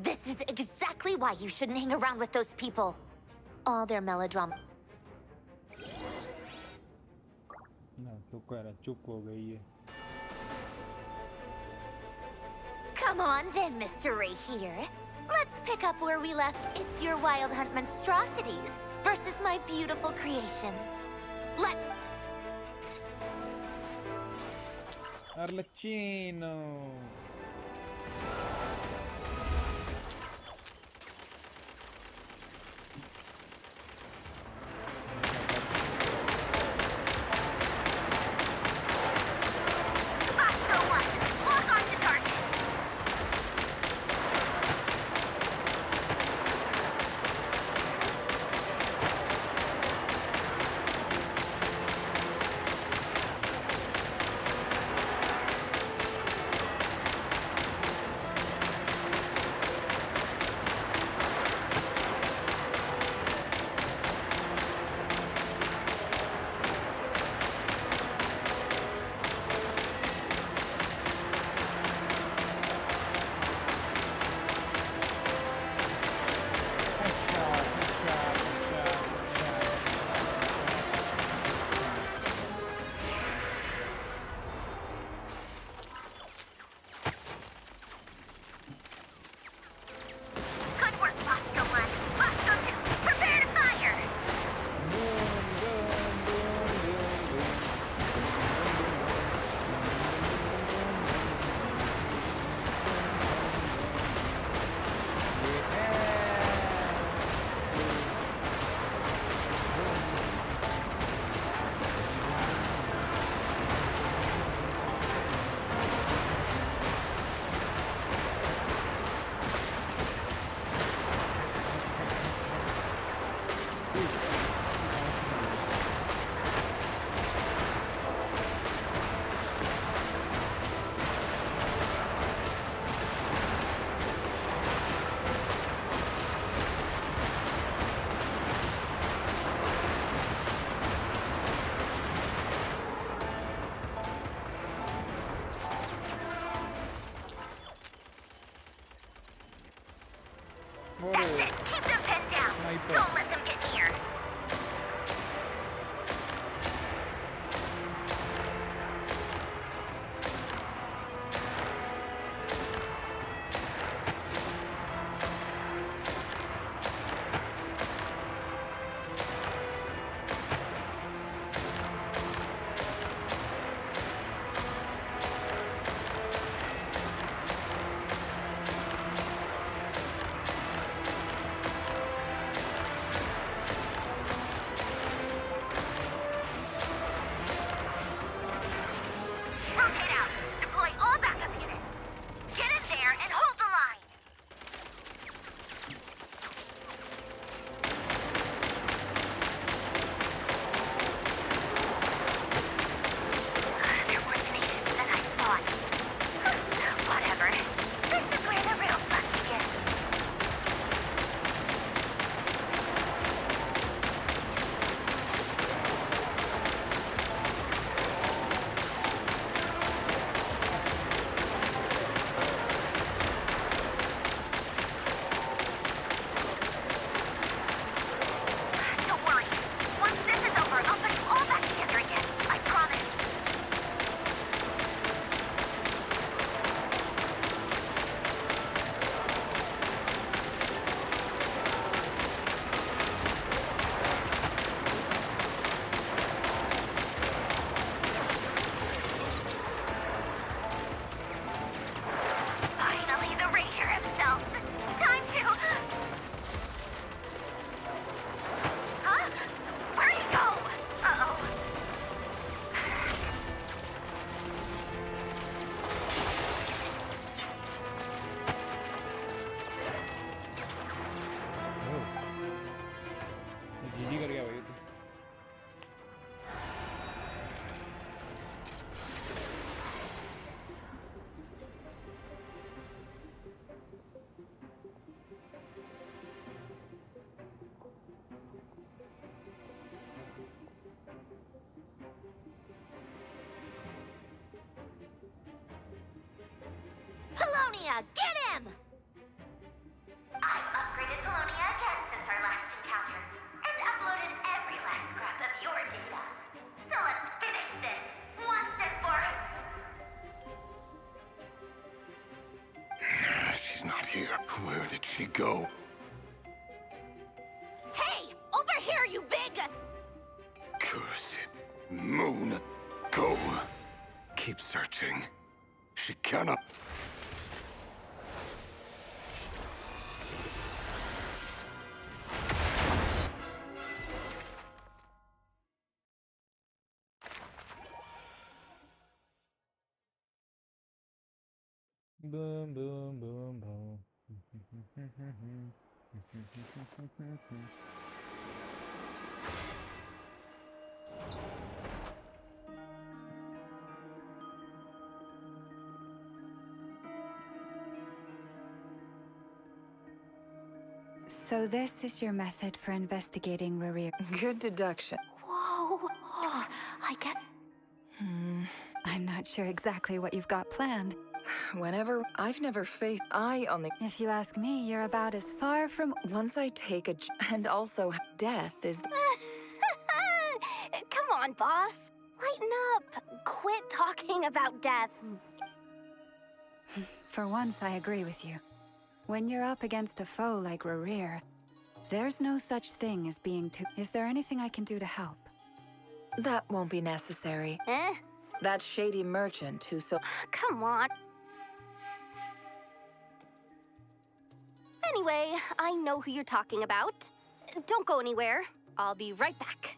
Speaker 15: this is exactly why you shouldn't hang around with those people. All their melodrama. Come on then, Mr. Ray here. Let's pick up where we left It's Your Wild Hunt monstrosities versus my beautiful creations. Let's...
Speaker 11: Arlecchino.
Speaker 2: That's it! Keep them pinned down!
Speaker 11: Sniper.
Speaker 2: Don't let them get near! Polonia, get him!
Speaker 18: I've upgraded Polonia again since our last encounter, and uploaded every last scrap of your data. So let's finish this, once and for all.
Speaker 8: She's not here. Where did she go?
Speaker 2: Hey! Over here, you big...
Speaker 8: Curse it. Moon, go. Keep searching. She cannot...
Speaker 11: Boom, boom, boom, boom.
Speaker 3: So this is your method for investigating Rerir.
Speaker 1: Good deduction.
Speaker 3: Whoa! Oh, I get... I'm not sure exactly what you've got planned.
Speaker 1: Whenever I've never faced,
Speaker 3: If you ask me, you're about as far from...
Speaker 1: Once I take and also death is
Speaker 2: Come on, boss. Lighten up. Quit talking about death.
Speaker 3: For once, I agree with you. When you're up against a foe like Rerir, there's no such thing as being too... Is there anything I can do to help?
Speaker 1: That won't be necessary.
Speaker 2: Eh?
Speaker 1: That shady merchant who so...
Speaker 2: Come on. Anyway, I know who you're talking about. Don't go anywhere. I'll be right back.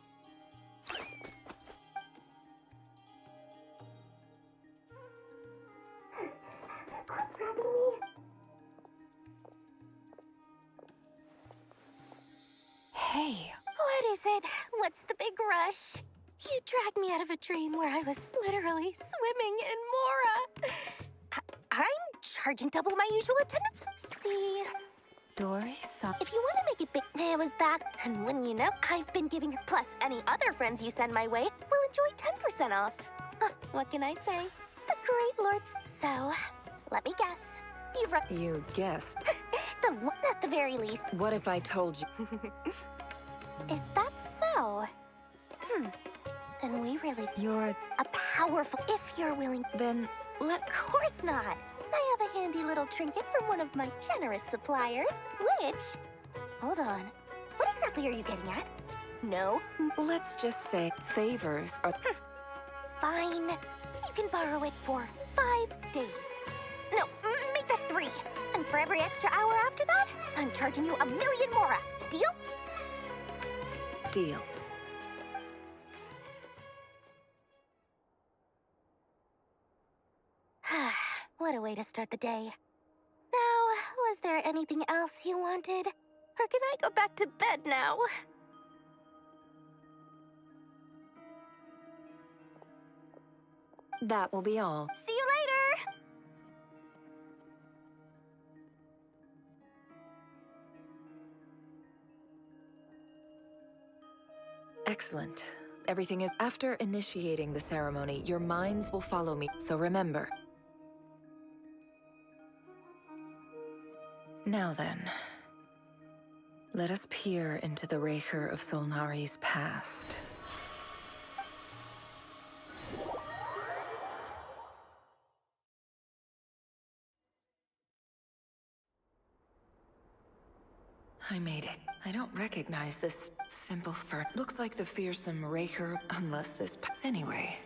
Speaker 3: Hey.
Speaker 2: What is it? What's the big rush? You dragged me out of a dream where I was literally swimming in Mora. I'm charging double my usual attendance. See?
Speaker 3: Dory,
Speaker 2: If you want to make it big, it was that. And when you know, I've been giving plus any other friends you send my way will enjoy 10% off. What can I say? The great lords. So, let me guess.
Speaker 1: You guessed.
Speaker 2: The one at the very least.
Speaker 1: What if I told you?
Speaker 2: Is that so? Then we really...
Speaker 3: You're...
Speaker 2: a powerful... If you're willing...
Speaker 1: Then
Speaker 2: Of course not. I have a handy little trinket from one of my generous suppliers, which... Hold on. What exactly are you getting at? No?
Speaker 1: Let's just say favors are...
Speaker 2: Fine. You can borrow it for 5 days. No, make that 3. And for every extra hour after that, I'm charging you 1,000,000 Mora. Deal?
Speaker 1: Deal.
Speaker 2: What a way to start the day. Now, was there anything else you wanted? Or can I go back to bed now?
Speaker 1: That will be all.
Speaker 2: See you later!
Speaker 1: Excellent. Everything is... After initiating the ceremony, your minds will follow me, so remember. Now then, let us peer into the Raker of Solnari's past. I made it. I don't recognize this simple fern. Looks like the fearsome Raker, unless this... Anyway.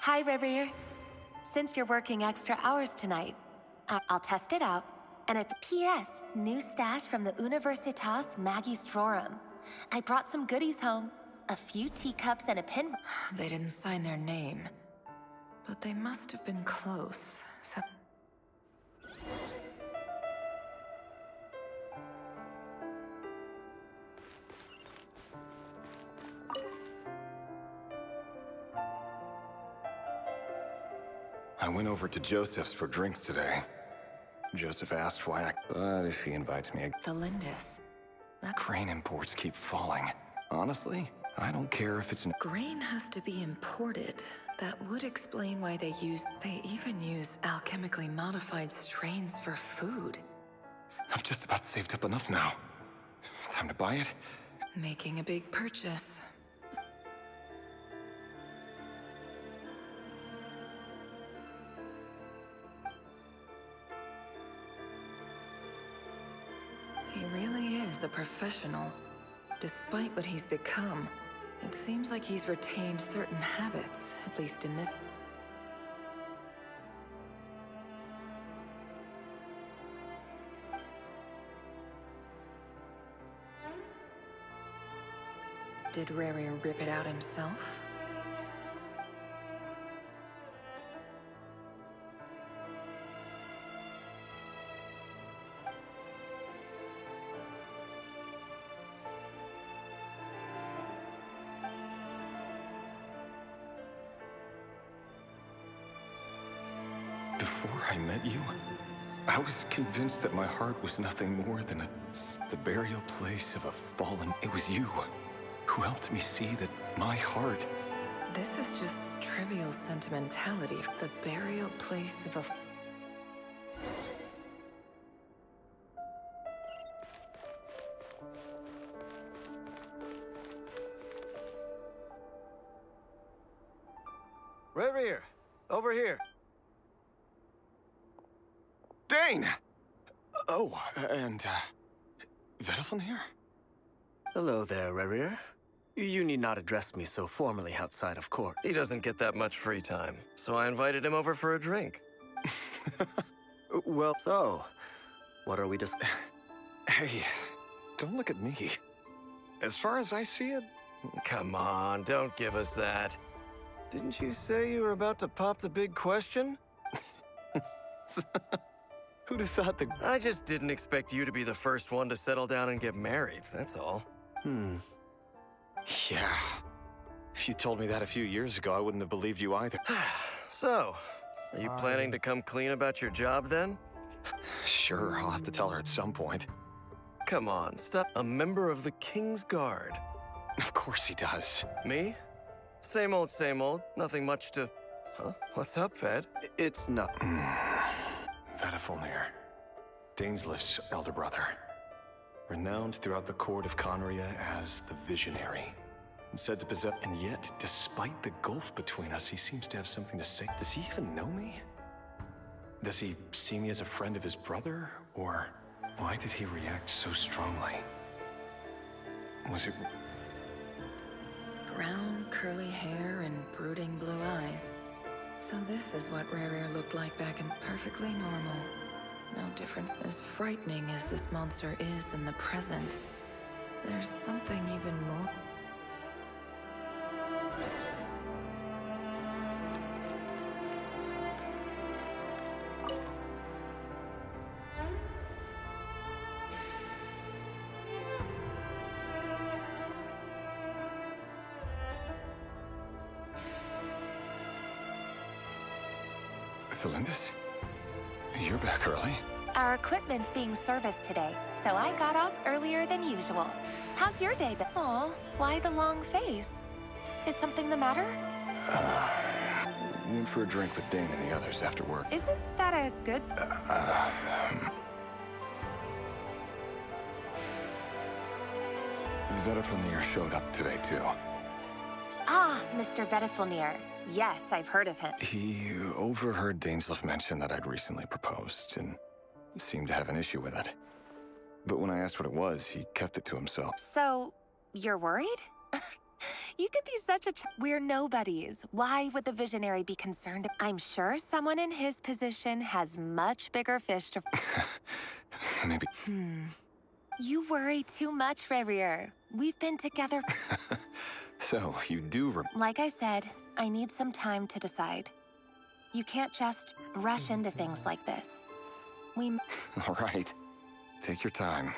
Speaker 19: Hi, Rerir. Since you're working extra hours tonight, I'll test it out. And if P.S. New stash from the Universitas Magistrorum. I brought some goodies home. A few teacups and a pin.
Speaker 1: They didn't sign their name. But they must have been close, so...
Speaker 8: I went over to Joseph's for drinks today. Joseph asked why I... But if he invites me...
Speaker 1: The Lindis.
Speaker 8: Grain imports keep falling. Honestly, I don't care if it's an...
Speaker 1: Grain has to be imported. That would explain why they even use alchemically modified strains for food.
Speaker 8: I've just about saved up enough now. Time to buy it?
Speaker 1: Making a big purchase. He really is a professional. Despite what he's become, it seems like he's retained certain habits, at least in this. Did Rary rip it out himself?
Speaker 8: Before I met you, I was convinced that my heart was nothing more than the burial place of a fallen... It was you who helped me see that my heart...
Speaker 1: This is just trivial sentimentality. The burial place of a...
Speaker 20: Revere, over here.
Speaker 8: Dane! Oh, and, Vediflin here?
Speaker 20: Hello there, Revere. You need not address me so formally outside of court. He doesn't get that much free time, so I invited him over for a drink. Well, so, what are we just...
Speaker 8: Hey, don't look at me. As far as I see it...
Speaker 20: Come on, don't give us that. Didn't you say you were about to pop the big question?
Speaker 8: Who'd have thought that...
Speaker 20: I just didn't expect you to be the first one to settle down and get married, that's all.
Speaker 8: Yeah. If you told me that a few years ago, I wouldn't have believed you either.
Speaker 20: So, are you planning to come clean about your job then?
Speaker 8: Sure, I'll have to tell her at some point.
Speaker 20: Come on, stop. A member of the King's Guard.
Speaker 8: Of course he does.
Speaker 20: Me? Same old, same old. Nothing much to... Huh? What's up, Ved? It's nothing.
Speaker 8: Vediflin, Dainslift's elder brother. Renowned throughout the court of Conria as the Visionary. And said to possess... And yet, despite the gulf between us, he seems to have something to say. Does he even know me? Does he see me as a friend of his brother? Or why did he react so strongly? Was it...
Speaker 1: Brown, curly hair and brooding blue eyes. So this is what Rare looked like back in... Perfectly normal. No different. As frightening as this monster is in the present, there's something even more...
Speaker 8: Felindis? You're back early?
Speaker 19: Our equipment's being serviced today, so I got off earlier than usual. How's your day been? Aw, why the long face? Is something the matter?
Speaker 8: Went for a drink with Dane and the others after work.
Speaker 19: Isn't that a good...
Speaker 8: Vediflin showed up today, too.
Speaker 19: Ah, Mr. Vediflin. Yes, I've heard of him.
Speaker 8: He overheard Dainslift mention that I'd recently proposed, and seemed to have an issue with it. But when I asked what it was, he kept it to himself.
Speaker 19: So, you're worried? You could be such a We're nobodies. Why would the Visionary be concerned? I'm sure someone in his position has much bigger fish to...
Speaker 8: Maybe...
Speaker 19: You worry too much, Rarier. We've been together...
Speaker 8: So, you do...
Speaker 19: Like I said, I need some time to decide. You can't just rush into things like this.
Speaker 8: All right. Take your time.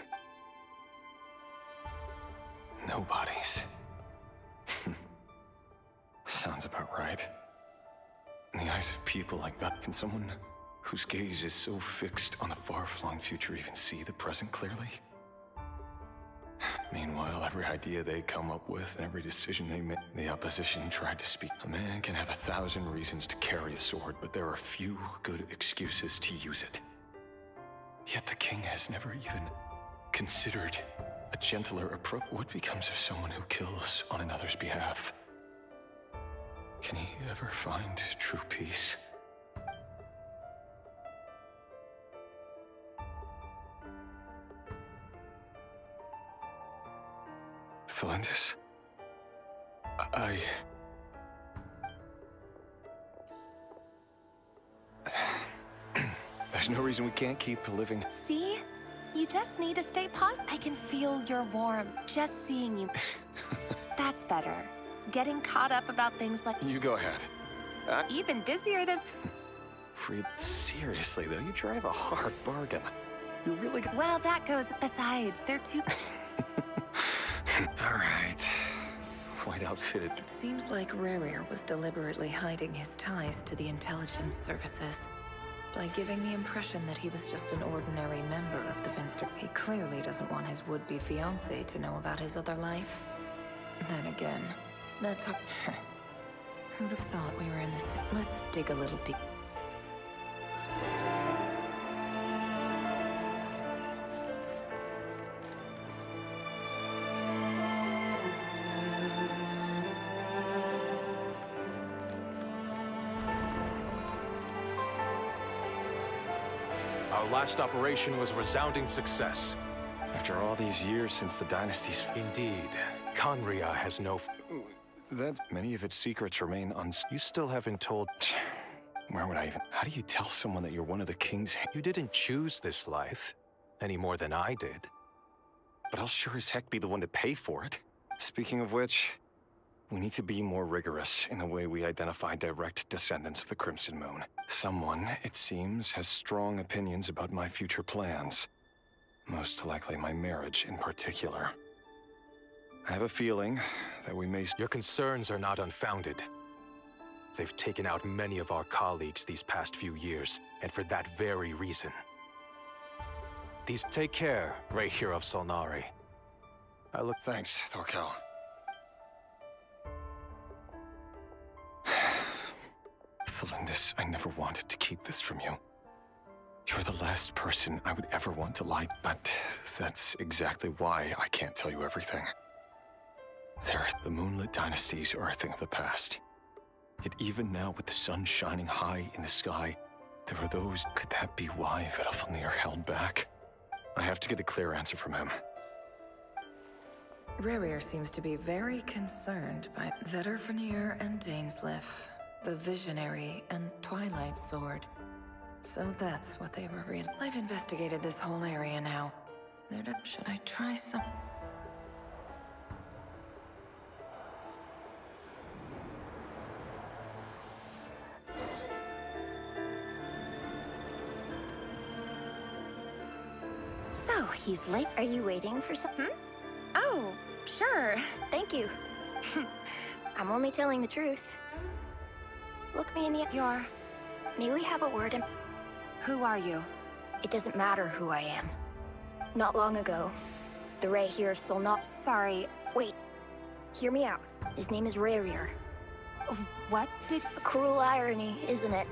Speaker 8: Nobodies. Sounds about right. In the eyes of people like that, can someone whose gaze is so fixed on a far-flung future even see the present clearly? Meanwhile, every idea they come up with and every decision they make, the opposition tried to speak. A man can have 1,000 reasons to carry a sword, but there are few good excuses to use it. Yet the king has never even considered a gentler approach. What becomes of someone who kills on another's behalf? Can he ever find true peace? Thelindis? There's no reason we can't keep living.
Speaker 19: See? You just need to stay positive. I can feel your warmth just seeing you. That's better. Getting caught up about things like...
Speaker 8: You go ahead.
Speaker 19: Even busier than...
Speaker 8: Seriously, though, you drive a hard bargain. You're really...
Speaker 19: Well, that goes... Besides, they're too...
Speaker 8: All right. Quite outfitted.
Speaker 1: It seems like Rerir was deliberately hiding his ties to the intelligence services by giving the impression that he was just an ordinary member of the Finster. He clearly doesn't want his would-be fiancé to know about his other life. Then again, that's how... Who'd have thought we were in this... Let's dig a little deep.
Speaker 14: Our last operation was a resounding success.
Speaker 8: After all these years since the dynasty's...
Speaker 14: Indeed. Conria has no...
Speaker 8: That many of its secrets remain
Speaker 14: You still haven't told...
Speaker 8: Where would I even... How do you tell someone that you're one of the king's...
Speaker 14: You didn't choose this life, any more than I did.
Speaker 8: But I'll sure as heck be the one to pay for it. Speaking of which, we need to be more rigorous in the way we identify direct descendants of the Crimson Moon. Someone, it seems, has strong opinions about my future plans. Most likely my marriage in particular. I have a feeling that we may...
Speaker 14: Your concerns are not unfounded. They've taken out many of our colleagues these past few years, and for that very reason. Take care, Rehir of Solnari.
Speaker 8: Thanks, Thorkel. Thelindis, I never wanted to keep this from you. You're the last person I would ever want to lie, but that's exactly why I can't tell you everything. The Moonlit dynasties are a thing of the past. Yet even now, with the sun shining high in the sky, there are those... Could that be why Vedalfnir held back? I have to get a clear answer from him.
Speaker 1: Rerir seems to be very concerned by Vedalfnir and Dainsleif, the Visionary and Twilight Sword. So that's what they were really... I've investigated this whole area now. Should I try some...
Speaker 2: So, he's late. Are you waiting for something?
Speaker 19: Oh, sure.
Speaker 2: Thank you. I'm only telling the truth. Look me in the... May we have a word in...
Speaker 19: Who are you?
Speaker 2: It doesn't matter who I am. Not long ago, the Rehir of Solnari...
Speaker 19: Sorry.
Speaker 2: Wait. Hear me out. His name is Rerir.
Speaker 19: What did...
Speaker 2: A cruel irony, isn't it?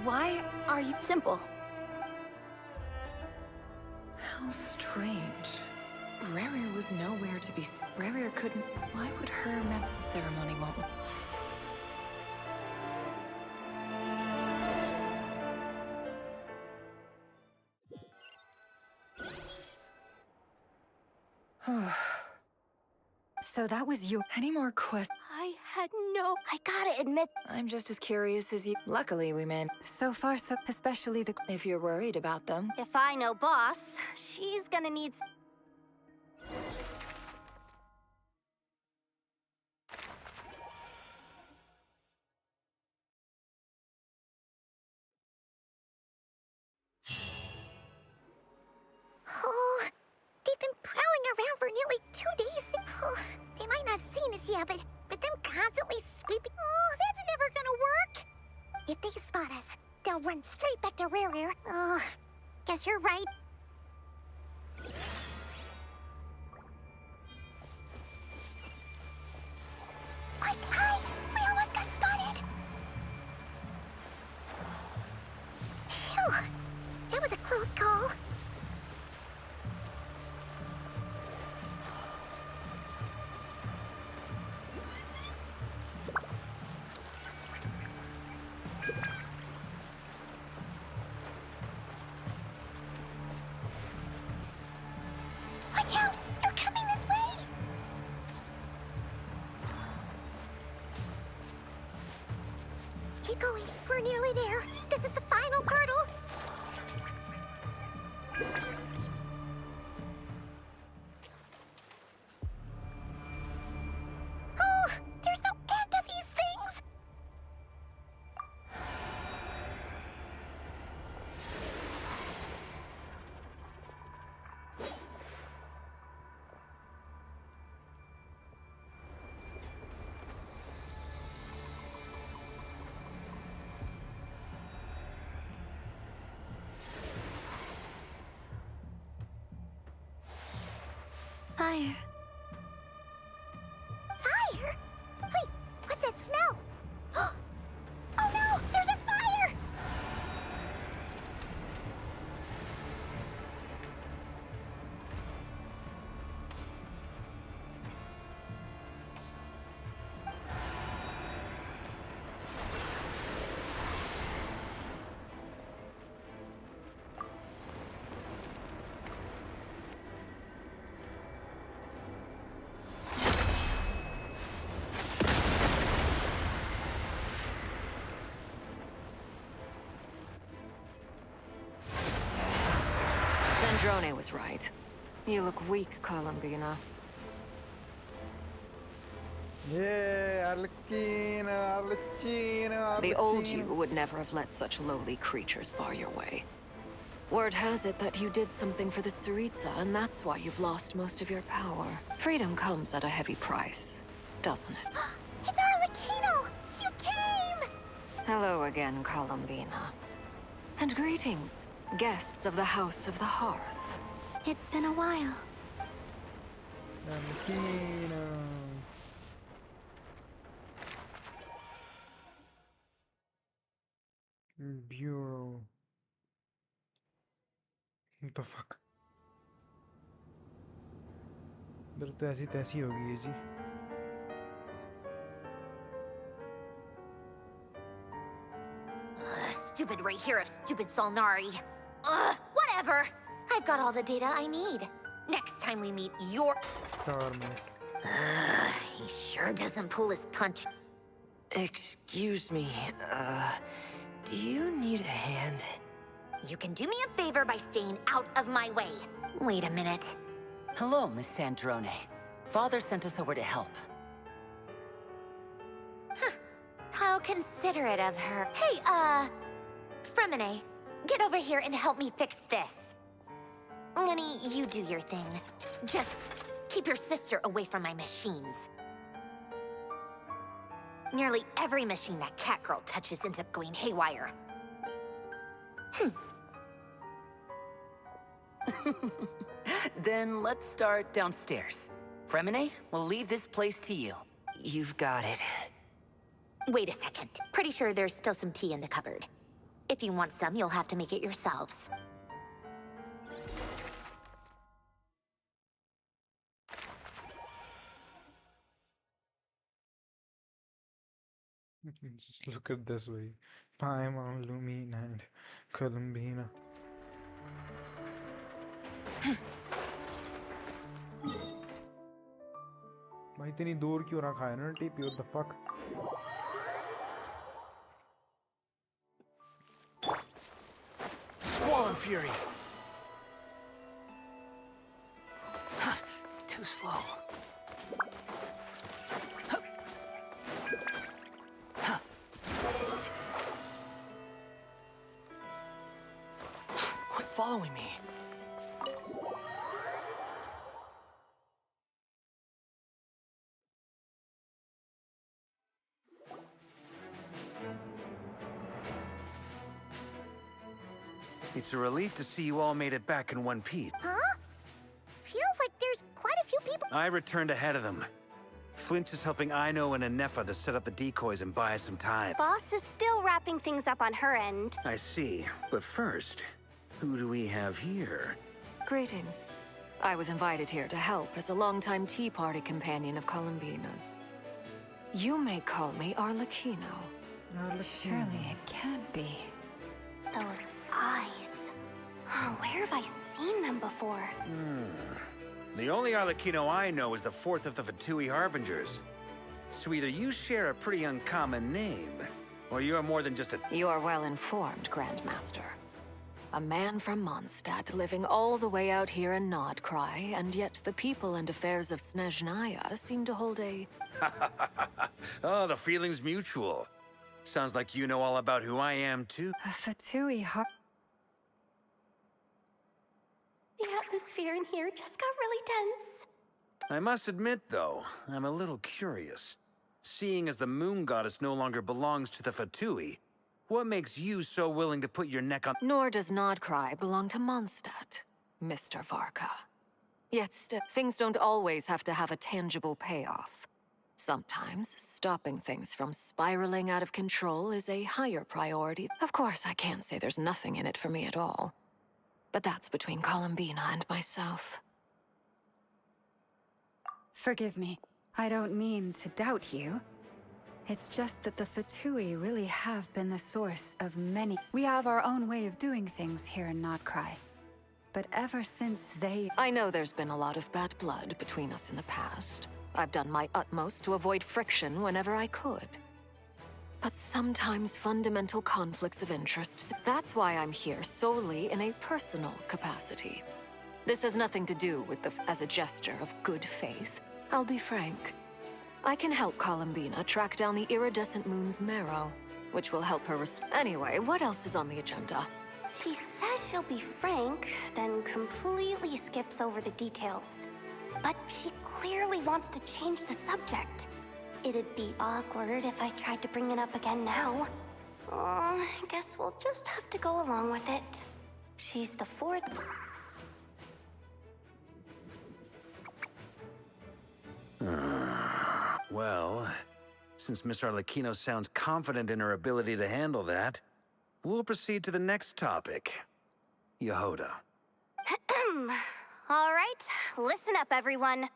Speaker 19: Why are you...
Speaker 2: Simple.
Speaker 1: How strange. Rerir was nowhere to be... Rerir couldn't... Why would her ceremony won't...
Speaker 3: So that was you.
Speaker 1: Any more questions?
Speaker 2: I had no... I gotta admit...
Speaker 1: I'm just as curious as you. Luckily, we man.
Speaker 3: So far, so... Especially the...
Speaker 1: If you're worried about them.
Speaker 2: If I know Boss, she's gonna need...
Speaker 18: Oh, they've been prowling around for nearly 2 days. Oh, they might not have seen us yet, but them constantly sweeping... Oh, that's never gonna work. If they spot us, they'll run straight back to Rerir. Oh, guess you're right. Keep going. We're nearly there. This is the final hurdle. Oh, there's no end to these things.
Speaker 15: Fire.
Speaker 18: Fire? Wait, what's that smell? Oh no, there's a fire!
Speaker 21: Sandrone was right. You look weak, Columbina.
Speaker 11: Yeah, Arlecchino, Arlecchino,
Speaker 21: The old you would never have let such lowly creatures bar your way. Word has it that you did something for the Tsaritsa, and that's why you've lost most of your power. Freedom comes at a heavy price, doesn't it?
Speaker 18: It's Arlecchino! You came!
Speaker 21: Hello again, Columbina. And greetings, guests of the House of the Hearth.
Speaker 15: It's been a while.
Speaker 11: Arlecchino. Bureau. What the fuck? इधर तो ऐसी तैसी होगी ये जी.
Speaker 2: Stupid right here of stupid Solnari. Ugh, whatever. I've got all the data I need. Next time we meet your... he sure doesn't pull his punch.
Speaker 22: Excuse me, do you need a hand?
Speaker 2: You can do me a favor by staying out of my way. Wait a minute.
Speaker 12: Hello, Miss Sandrone. Father sent us over to help.
Speaker 2: How considerate of her. Hey, Fremine, get over here and help me fix this. Lenny, you do your thing. Just keep your sister away from my machines. Nearly every machine that cat girl touches ends up going haywire.
Speaker 12: Then let's start downstairs. Fremine, we'll leave this place to you.
Speaker 22: You've got it.
Speaker 2: Wait a second. Pretty sure there's still some tea in the cupboard. If you want some, you'll have to make it yourselves.
Speaker 11: Just look at this way. Paimon, Lumina, and Columbina. भाई इतनी दूर क्यों रखा है ना TP? What the fuck?
Speaker 12: Swollen Fury. Too slow. Quit following me.
Speaker 13: It's a relief to see you all made it back in one piece.
Speaker 18: Huh? Feels like there's quite a few people.
Speaker 13: I returned ahead of them. Flinch is helping Aino and Anefa to set up the decoys and buy us some time.
Speaker 2: Boss is still wrapping things up on her end.
Speaker 13: I see. But first, who do we have here?
Speaker 21: Greetings. I was invited here to help as a longtime Tea Party companion of Columbina's. You may call me Arlecchino.
Speaker 3: Surely it can't be.
Speaker 2: Those eyes. Oh, where have I seen them before?
Speaker 13: The only Arlecchino I know is the fourth of the Fatui Harbingers. So either you share a pretty uncommon name, Well, you are more than just a...
Speaker 21: You are well informed, Grandmaster. A man from Mondstadt living all the way out here in Nodcry, and yet the people and affairs of Snezhnaya seem to hold a...
Speaker 13: Oh, the feeling's mutual. Sounds like you know all about who I am, too.
Speaker 3: A Fatui heart.
Speaker 7: The atmosphere in here just got really tense.
Speaker 13: I must admit, though, I'm a little curious. Seeing as the moon goddess no longer belongs to the Fatui, what makes you so willing to put your neck on—
Speaker 21: Nor does Nodcry belong to Mondstadt, Mr. Varka. Yet still, things don't always have to have a tangible payoff. Sometimes, stopping things from spiraling out of control is a higher priority. Of course, I can't say there's nothing in it for me at all. But that's between Columbina and myself.
Speaker 3: Forgive me. I don't mean to doubt you. It's just that the Fatui really have been the source of many. We have our own way of doing things here in Nodcry. But ever since they—
Speaker 21: I know there's been a lot of bad blood between us in the past. I've done my utmost to avoid friction whenever I could. But sometimes fundamental conflicts of interest. That's why I'm here solely in a personal capacity. This has nothing to do with as a gesture of good faith. I'll be frank. I can help Columbina track down the iridescent moon's marrow, which will help her Anyway, what else is on the agenda?
Speaker 7: She says she'll be frank, then completely skips over the details. But she clearly wants to change the subject. It'd be awkward if I tried to bring it up again now. I guess we'll just have to go along with it. She's the fourth...
Speaker 13: Well, since Miss Arlecchino sounds confident in her ability to handle that, we'll proceed to the next topic. Yehoda.
Speaker 2: All right, listen up, everyone.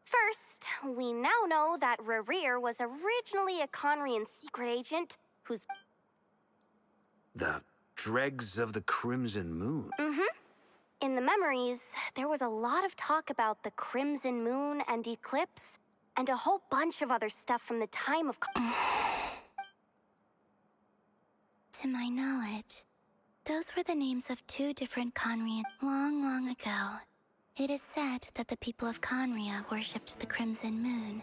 Speaker 2: First, we now know that Rerir was originally a Conrian secret agent whose...
Speaker 13: The dregs of the Crimson Moon.
Speaker 2: In the memories, there was a lot of talk about the Crimson Moon and Eclipse, and a whole bunch of other stuff from the time of...
Speaker 15: To my knowledge, those were the names of two different Conrian long, long ago. It is said that the people of Conria worshipped the Crimson Moon,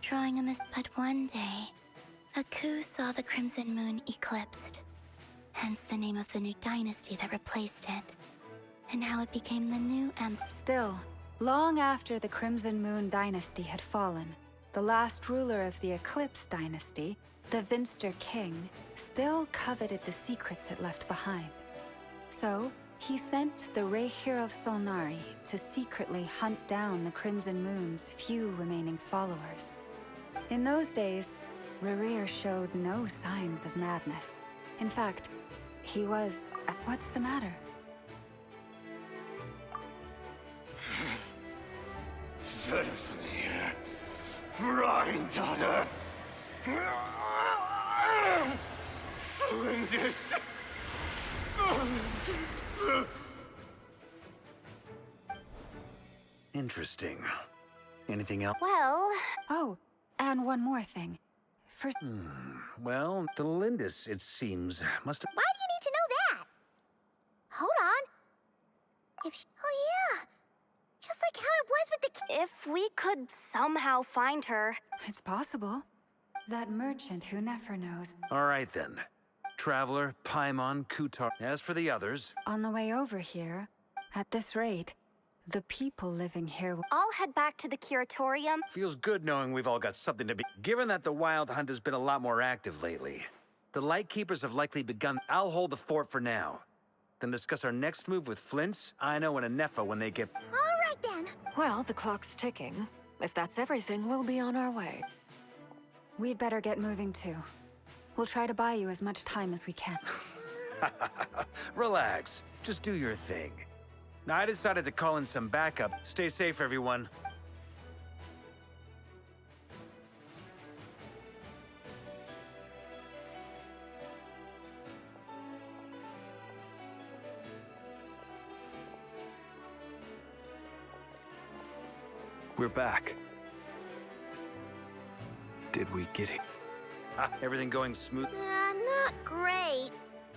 Speaker 15: drawing a mist. But one day, a coup saw the Crimson Moon eclipsed, hence the name of the new dynasty that replaced it, and how it became the new empire.
Speaker 3: Still, long after the Crimson Moon dynasty had fallen, the last ruler of the Eclipse dynasty, the Vinster King, still coveted the secrets it left behind. So, he sent the Rehir of Solnari to secretly hunt down the Crimson Moon's few remaining followers. In those days, Rerir showed no signs of madness. In fact, he was... What's the matter?
Speaker 8: Verfnir, Granddaughter, Flinders.
Speaker 13: Interesting. Anything else?
Speaker 2: Well...
Speaker 3: Oh, and one more thing. First...
Speaker 13: Well, the Lindis, it seems, must have...
Speaker 18: Why do you need to know that? Hold on. Oh yeah. Just like how it was with the...
Speaker 2: If we could somehow find her...
Speaker 3: It's possible. That merchant who Nefer knows.
Speaker 13: All right, then. Traveler, Paimon, Kutar. As for the others...
Speaker 3: On the way over here, at this rate, the people living here...
Speaker 2: I'll head back to the curatorium.
Speaker 13: Feels good knowing we've all got something to be... Given that the Wild Hunt has been a lot more active lately, the Lightkeepers have likely begun... I'll hold the fort for now. Then discuss our next move with Flints, Aino, and Anefa when they get...
Speaker 18: All right, then.
Speaker 21: Well, the clock's ticking. If that's everything, we'll be on our way.
Speaker 3: We'd better get moving, too. We'll try to buy you as much time as we can.
Speaker 13: Relax. Just do your thing. I decided to call in some backup. Stay safe, everyone.
Speaker 9: We're back. Did we get it?
Speaker 13: Everything going smooth?
Speaker 18: Not great.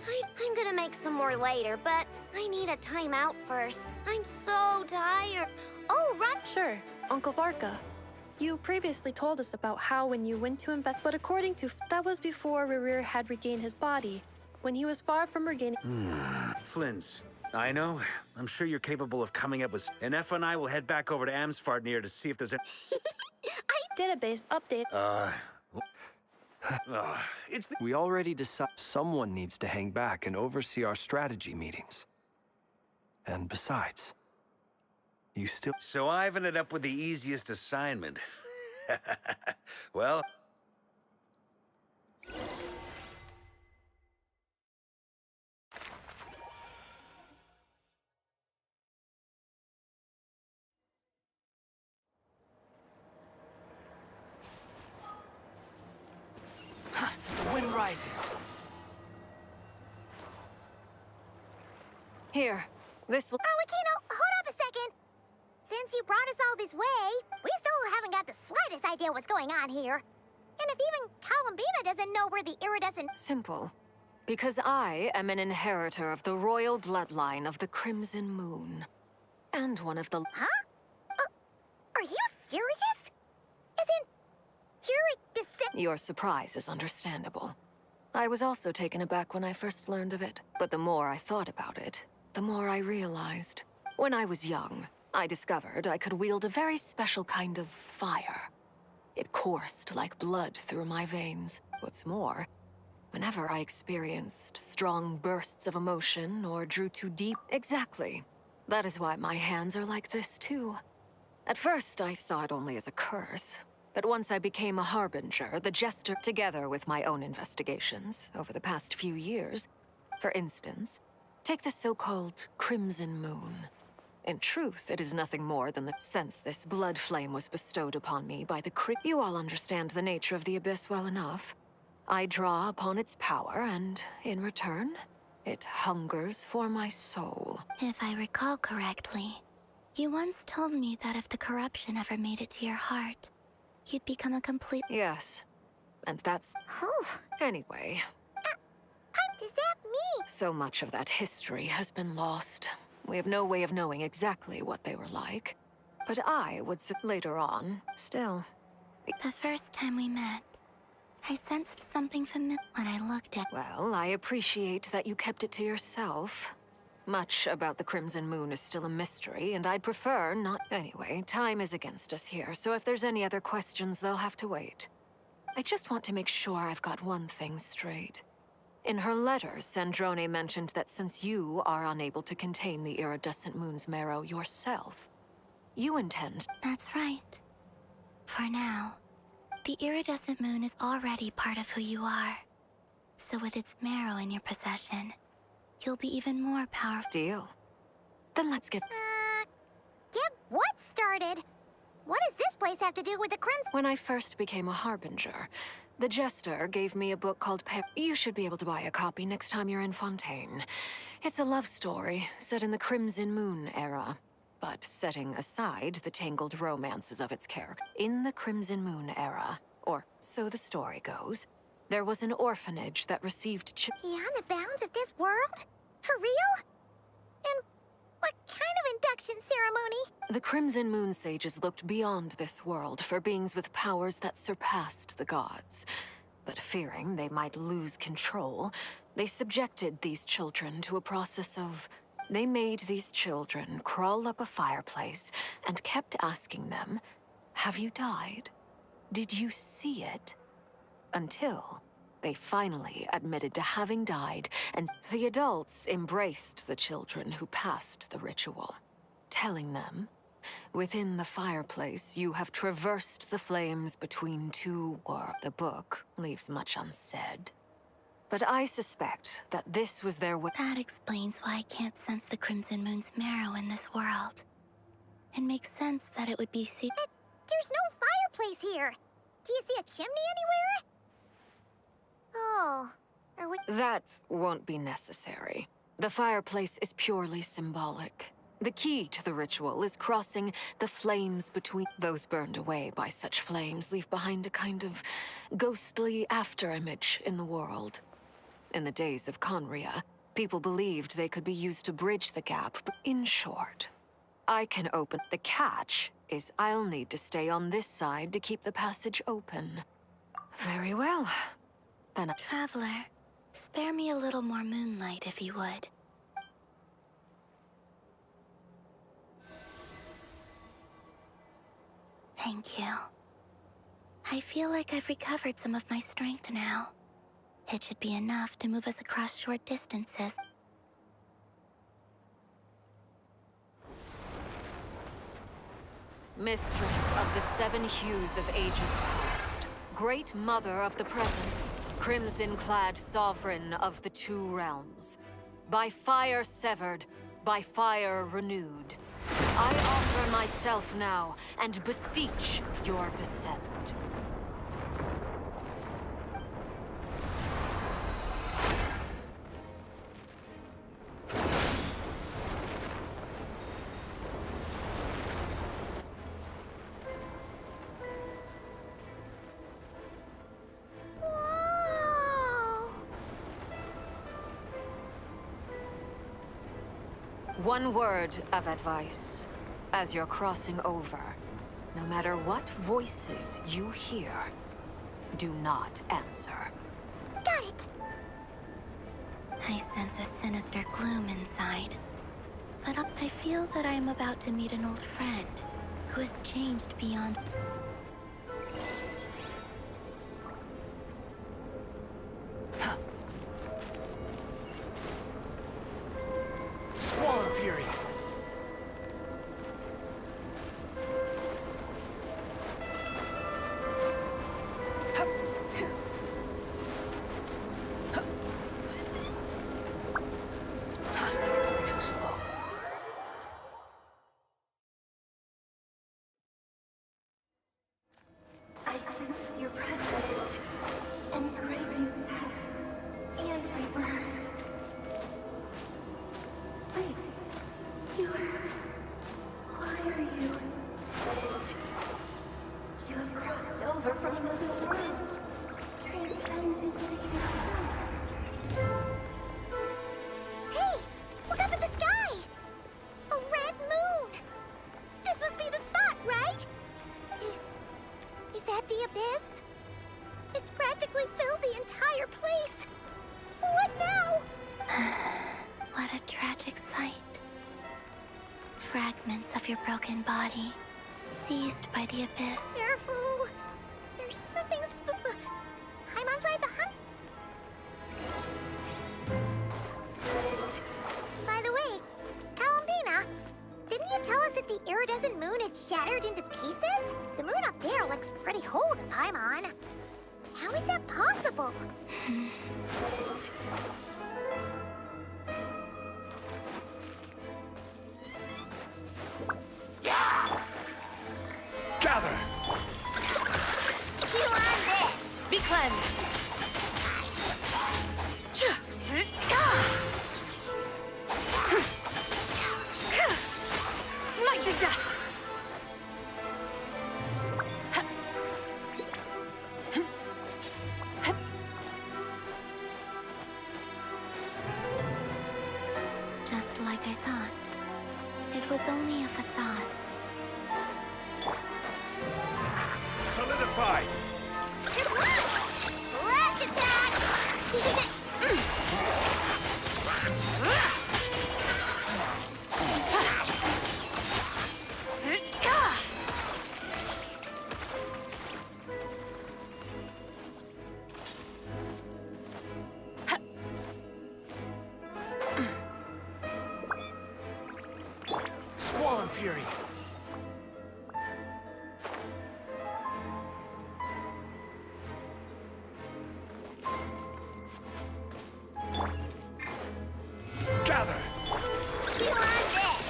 Speaker 18: I'm gonna make some more later, but I need a timeout first. I'm so tired. Oh, right.
Speaker 4: Sure, Uncle Varka. You previously told us about how when you went to invest, but according to that was before Rerir had regained his body, when he was far from regaining.
Speaker 13: Flynn's. I know. I'm sure you're capable of coming up with. And Effa and I will head back over to Amsfarnir to see if there's a.
Speaker 4: Database update.
Speaker 13: It's the.
Speaker 9: We already decided someone needs to hang back and oversee our strategy meetings. And besides, you still...
Speaker 13: So I've ended up with the easiest assignment. Well...
Speaker 12: The wind rises.
Speaker 1: Here, this will...
Speaker 18: Arlecchino, hold up a second. Since you brought us all this way, we still haven't got the slightest idea what's going on here. And if even Columbina doesn't know where the iridescent...
Speaker 1: Simple. Because I am an inheritor of the royal bloodline of the Crimson Moon. And one of the...
Speaker 18: Huh? Are you serious? As in, you're a descendant...
Speaker 1: Your surprise is understandable. I was also taken aback when I first learned of it. But the more I thought about it, the more I realized. When I was young, I discovered I could wield a very special kind of fire. It coursed like blood through my veins. What's more, whenever I experienced strong bursts of emotion or drew too deep... Exactly. That is why my hands are like this, too. At first, I saw it only as a curse. But once I became a harbinger, the jester, together with my own investigations over the past few years, for instance, take the so-called Crimson Moon. In truth, it is nothing more than that since this blood flame was bestowed upon me by the You all understand the nature of the Abyss well enough. I draw upon its power, and in return, it hungers for my soul.
Speaker 15: If I recall correctly, you once told me that if the corruption ever made it to your heart, you'd become a complete...
Speaker 1: Yes. And that's... Anyway.
Speaker 18: What does that mean?
Speaker 1: So much of that history has been lost. We have no way of knowing exactly what they were like. But I would say later on, still.
Speaker 15: The first time we met, I sensed something familiar when I looked at...
Speaker 1: Well, I appreciate that you kept it to yourself. Much about the Crimson Moon is still a mystery, and I'd prefer not... Anyway, time is against us here, so if there's any other questions, they'll have to wait. I just want to make sure I've got one thing straight. In her letters, Sandrone mentioned that since you are unable to contain the iridescent moon's marrow yourself, you intend...
Speaker 15: That's right. For now, the iridescent moon is already part of who you are. So with its marrow in your possession, you'll be even more powerful.
Speaker 1: Deal. Then let's get...
Speaker 18: Get what started? What does this place have to do with the Crimson...
Speaker 1: When I first became a harbinger, the jester gave me a book called You should be able to buy a copy next time you're in Fontaine. It's a love story set in the Crimson Moon era, but setting aside the tangled romances of its character. In the Crimson Moon era, or so the story goes, there was an orphanage that received
Speaker 18: Beyond the bounds of this world? For real? And what kind of induction ceremony?
Speaker 1: The Crimson Moon sages looked beyond this world for beings with powers that surpassed the gods. But fearing they might lose control, they subjected these children to a process of... They made these children crawl up a fireplace and kept asking them, "Have you died? Did you see it?" Until they finally admitted to having died, and the adults embraced the children who passed the ritual, telling them, "Within the fireplace, you have traversed the flames between two worlds." The book leaves much unsaid. But I suspect that this was their way.
Speaker 15: That explains why I can't sense the Crimson Moon's marrow in this world. It makes sense that it would be
Speaker 18: But there's no fireplace here. Do you see a chimney anywhere? Oh, are we...
Speaker 1: That won't be necessary. The fireplace is purely symbolic.
Speaker 21: The key to the ritual is crossing the flames between... Those burned away by such flames leave behind a kind of ghostly afterimage in the world. In the days of Conria, people believed they could be used to bridge the gap, but in short, I can open... The catch is I'll need to stay on this side to keep the passage open. Very well. Then
Speaker 15: Traveler, spare me a little more moonlight if you would. Thank you. I feel like I've recovered some of my strength now. It should be enough to move us across short distances.
Speaker 21: Mistress of the seven hues of ages past, great mother of the present, crimson-clad sovereign of the two realms, by fire severed, by fire renewed, I offer myself now and beseech your descent. One word of advice. As you're crossing over, no matter what voices you hear, do not answer.
Speaker 18: Got it!
Speaker 15: I sense a sinister gloom inside. But I feel that I am about to meet an old friend who has changed beyond...
Speaker 8: Squall Fury!
Speaker 12: Too slow.
Speaker 7: I sense your presence and crave you death and rebirth. Wait, why are you? You have crossed over from another world, transcended yourself.
Speaker 18: Hey! Look up at the sky! A red moon! This must be the spot, right? Is that the abyss? It's practically filled the entire place! What now?
Speaker 15: What a tragic sight. Fragments of your broken body, seized by the abyss.
Speaker 18: Careful! There's something Paimon's right behind. By the way, Columbina, didn't you tell us that the iridescent moon had shattered into pieces? The moon up there looks pretty whole to Paimon. How is that possible?
Speaker 8: Gather!
Speaker 18: Chew on this!
Speaker 21: Be cleansed! Smite the dust!
Speaker 15: Just like I thought. It was only a facade.
Speaker 8: Solidify!
Speaker 18: Good luck! Flash attack!
Speaker 8: Squall Fury! Gather!
Speaker 18: Chew on this!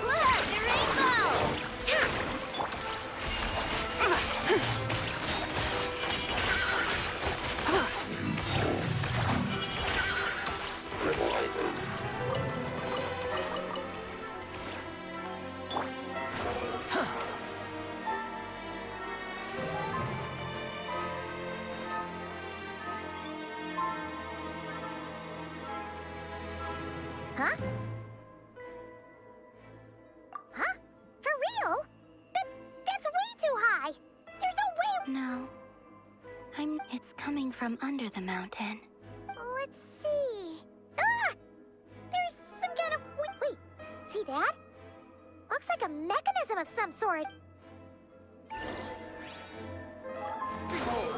Speaker 18: Look, the rainbow! Huh? Huh? For real? That's way too high! There's no way—
Speaker 15: No. It's coming from under the mountain.
Speaker 18: Let's see. Ah! There's some kind of— Wait. See that? Looks like a mechanism of some sort.
Speaker 8: Behold!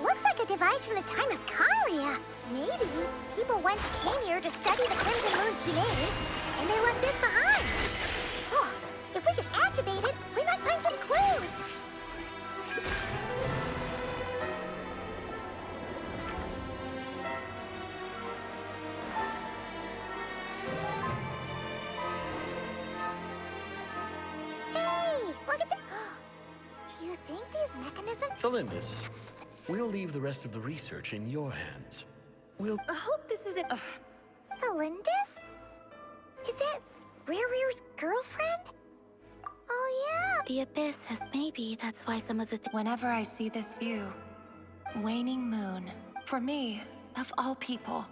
Speaker 18: Looks like a device from the time of Kyria. Maybe people once came here to study the Crimson Moon's domain, and they left this behind. Oh, if we just activate it, we might find some clues. Hey, look at the— Do you think these mechanisms—
Speaker 5: Felindis, we'll leave the rest of the research in your hands. We'll—
Speaker 18: I hope this isn't— Felindis? Is that Rare's girlfriend? Oh, yeah.
Speaker 15: The Abyss has— Maybe that's why some of the—
Speaker 19: Whenever I see this view, waning moon, for me, of all people.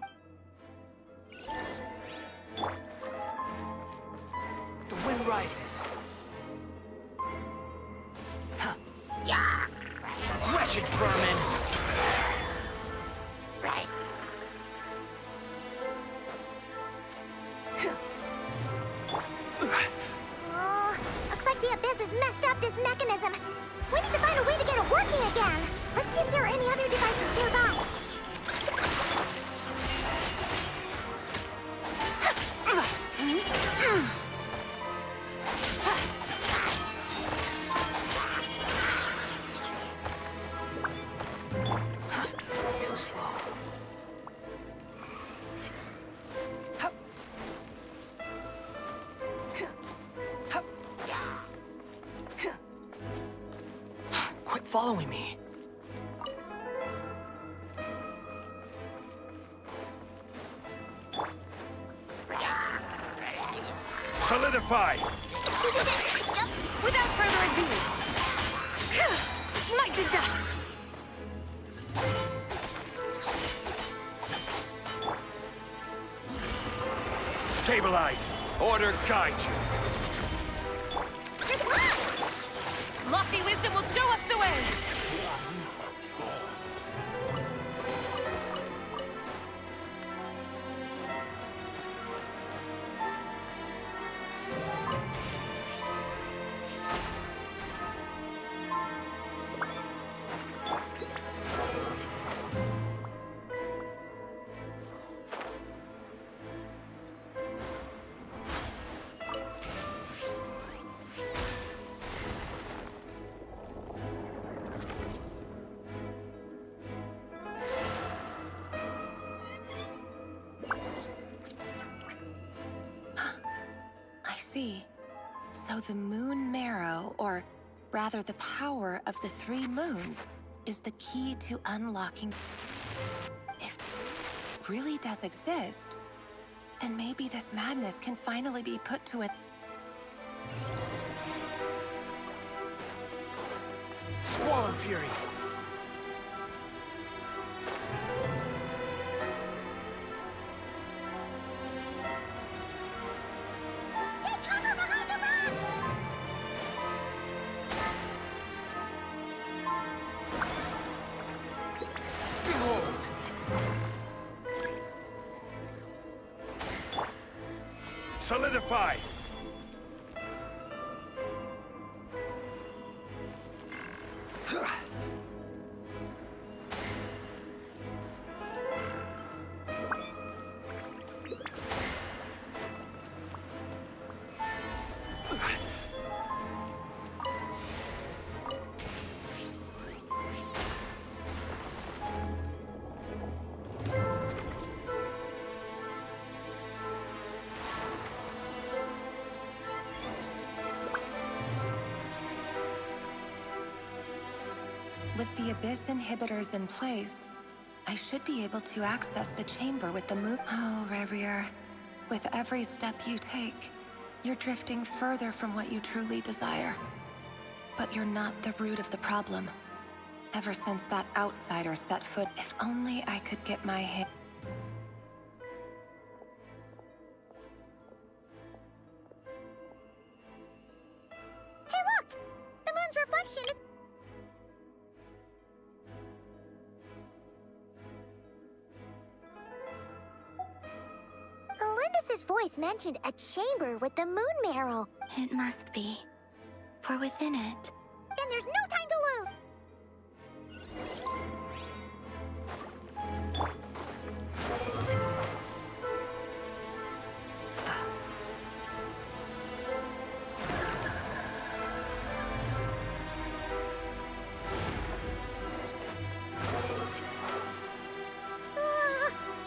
Speaker 12: The wind rises. Huh.
Speaker 18: Yeah.
Speaker 12: Wretched vermin!
Speaker 18: Right. Oh, looks like the Abyss has messed up this mechanism. We need to find a way to get it working again. Let's see if there are any other devices nearby.
Speaker 12: Too slow. Quit following me.
Speaker 13: Solidify!
Speaker 2: Without further ado, smite the dust!
Speaker 13: Stabilize! Order guide you!
Speaker 2: Lofty wisdom will show us the way!
Speaker 19: I see. So the moon marrow, or rather the power of the 3 moons, is the key to unlocking. If it really does exist, then maybe this madness can finally be put to an—
Speaker 12: Squall Fury!
Speaker 13: Solidify!
Speaker 19: With the Abyss inhibitors in place, I should be able to access the chamber with the moon. Oh, Rerir. With every step you take, you're drifting further from what you truly desire. But you're not the root of the problem. Ever since that outsider set foot, if only I could get my hand...
Speaker 18: Hey look! The moon's reflection! Elendis' voice mentioned a chamber with the moon marrow.
Speaker 15: It must be. For within it...
Speaker 18: Then there's no time to lose!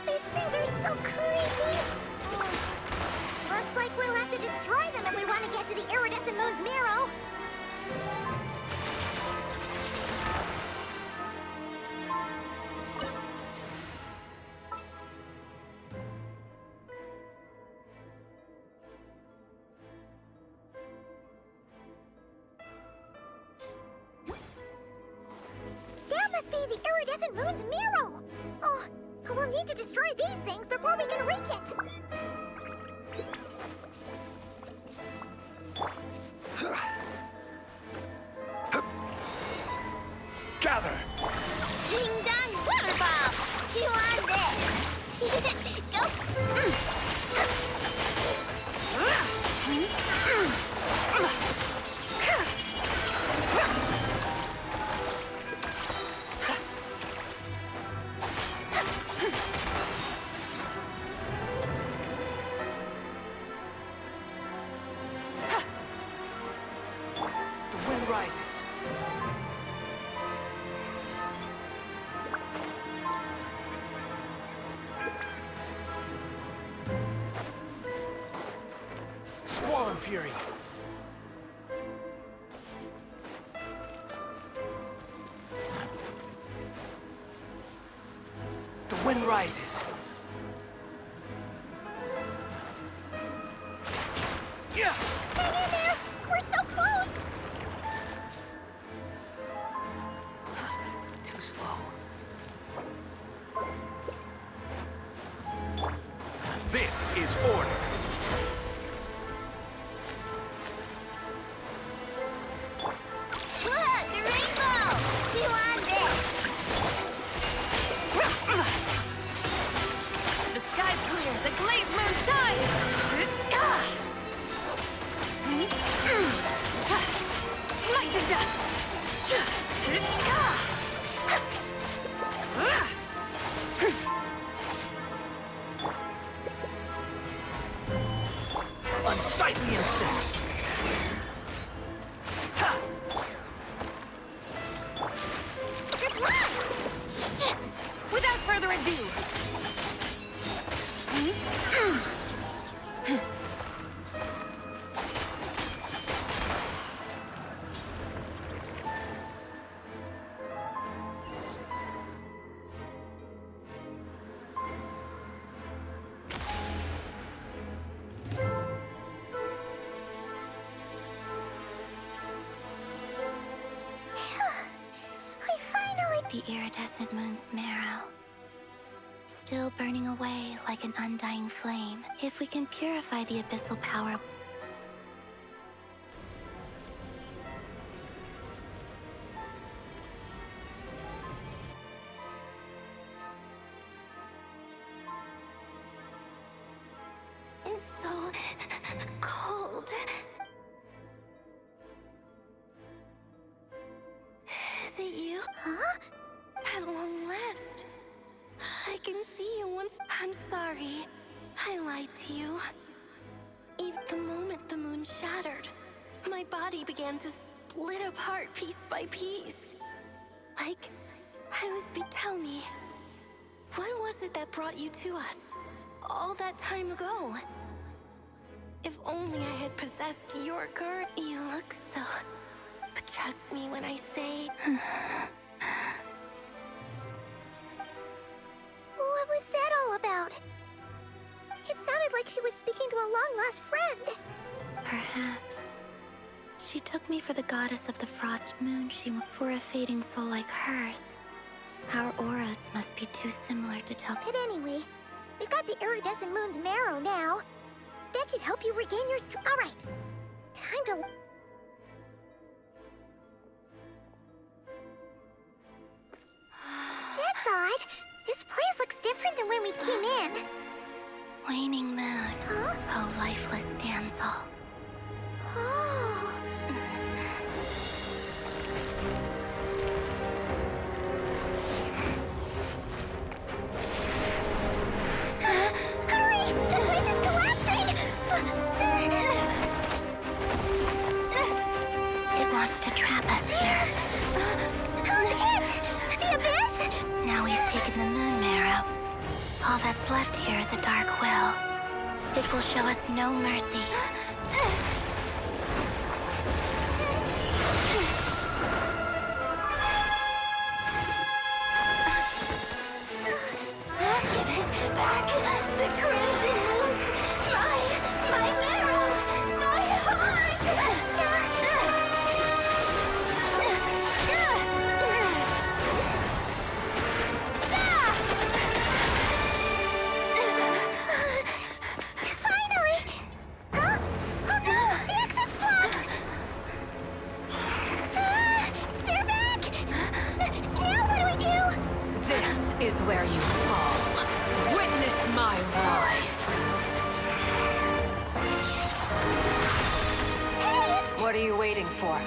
Speaker 18: These things are so creepy! Looks like we'll have to destroy them if we want to get to the iridescent moon's marrow. That must be the iridescent moon's marrow! Oh, we'll need to destroy these things before we can reach it!
Speaker 13: Gather!
Speaker 18: Ding dong water ball! Chew on this! Go!
Speaker 12: The wind rises. Squall Fury. The wind rises. Yeah.
Speaker 18: Hang in there! We're so close!
Speaker 12: Too slow.
Speaker 13: This is order.
Speaker 18: Look! The rainbow! Chew on this!
Speaker 19: The sky's clear! The glazed moon shines! Smite the dust!
Speaker 12: Unsightly insects.
Speaker 18: Good luck!
Speaker 19: Without further ado,
Speaker 18: We finally...
Speaker 15: The iridescent moon's marrow. Still burning away like an undying flame. If we can purify the abyssal power... It's so cold. Is it you?
Speaker 18: Huh?
Speaker 15: At long last. I can see you once. I'm sorry. I lied to you. Even the moment the moon shattered, my body began to split apart piece by piece. Like I was tell me, what was it that brought you to us all that time ago? If only I had possessed your courage. You look so... But trust me when I say...
Speaker 18: What was that all about? It sounded like she was speaking to a long-lost friend.
Speaker 15: Perhaps She took me for the goddess of the frost moon. For a fading soul like hers. Our auras must be too similar to tell.
Speaker 18: But anyway, we've got the iridescent moon's marrow now. That should help you regain your strength. All right, time to... That's odd. This place looks different than when we came in.
Speaker 15: Waning moon.
Speaker 18: Huh?
Speaker 15: Oh, lifeless damsel.
Speaker 18: Oh. Hurry! The place is collapsing!
Speaker 15: It wants to trap us here.
Speaker 18: Who's it? The Abyss?
Speaker 15: Now we've taken the moon marrow. All that's left here is a dark will. It will show us no mercy.
Speaker 18: Give it back! The crimson moons! My marrow! My heart! Finally! Huh? Oh no! The exit's blocked! They're back! Now what do we do?
Speaker 21: This is where you fall. Witness my rise.
Speaker 18: Hey,
Speaker 21: What are you waiting for?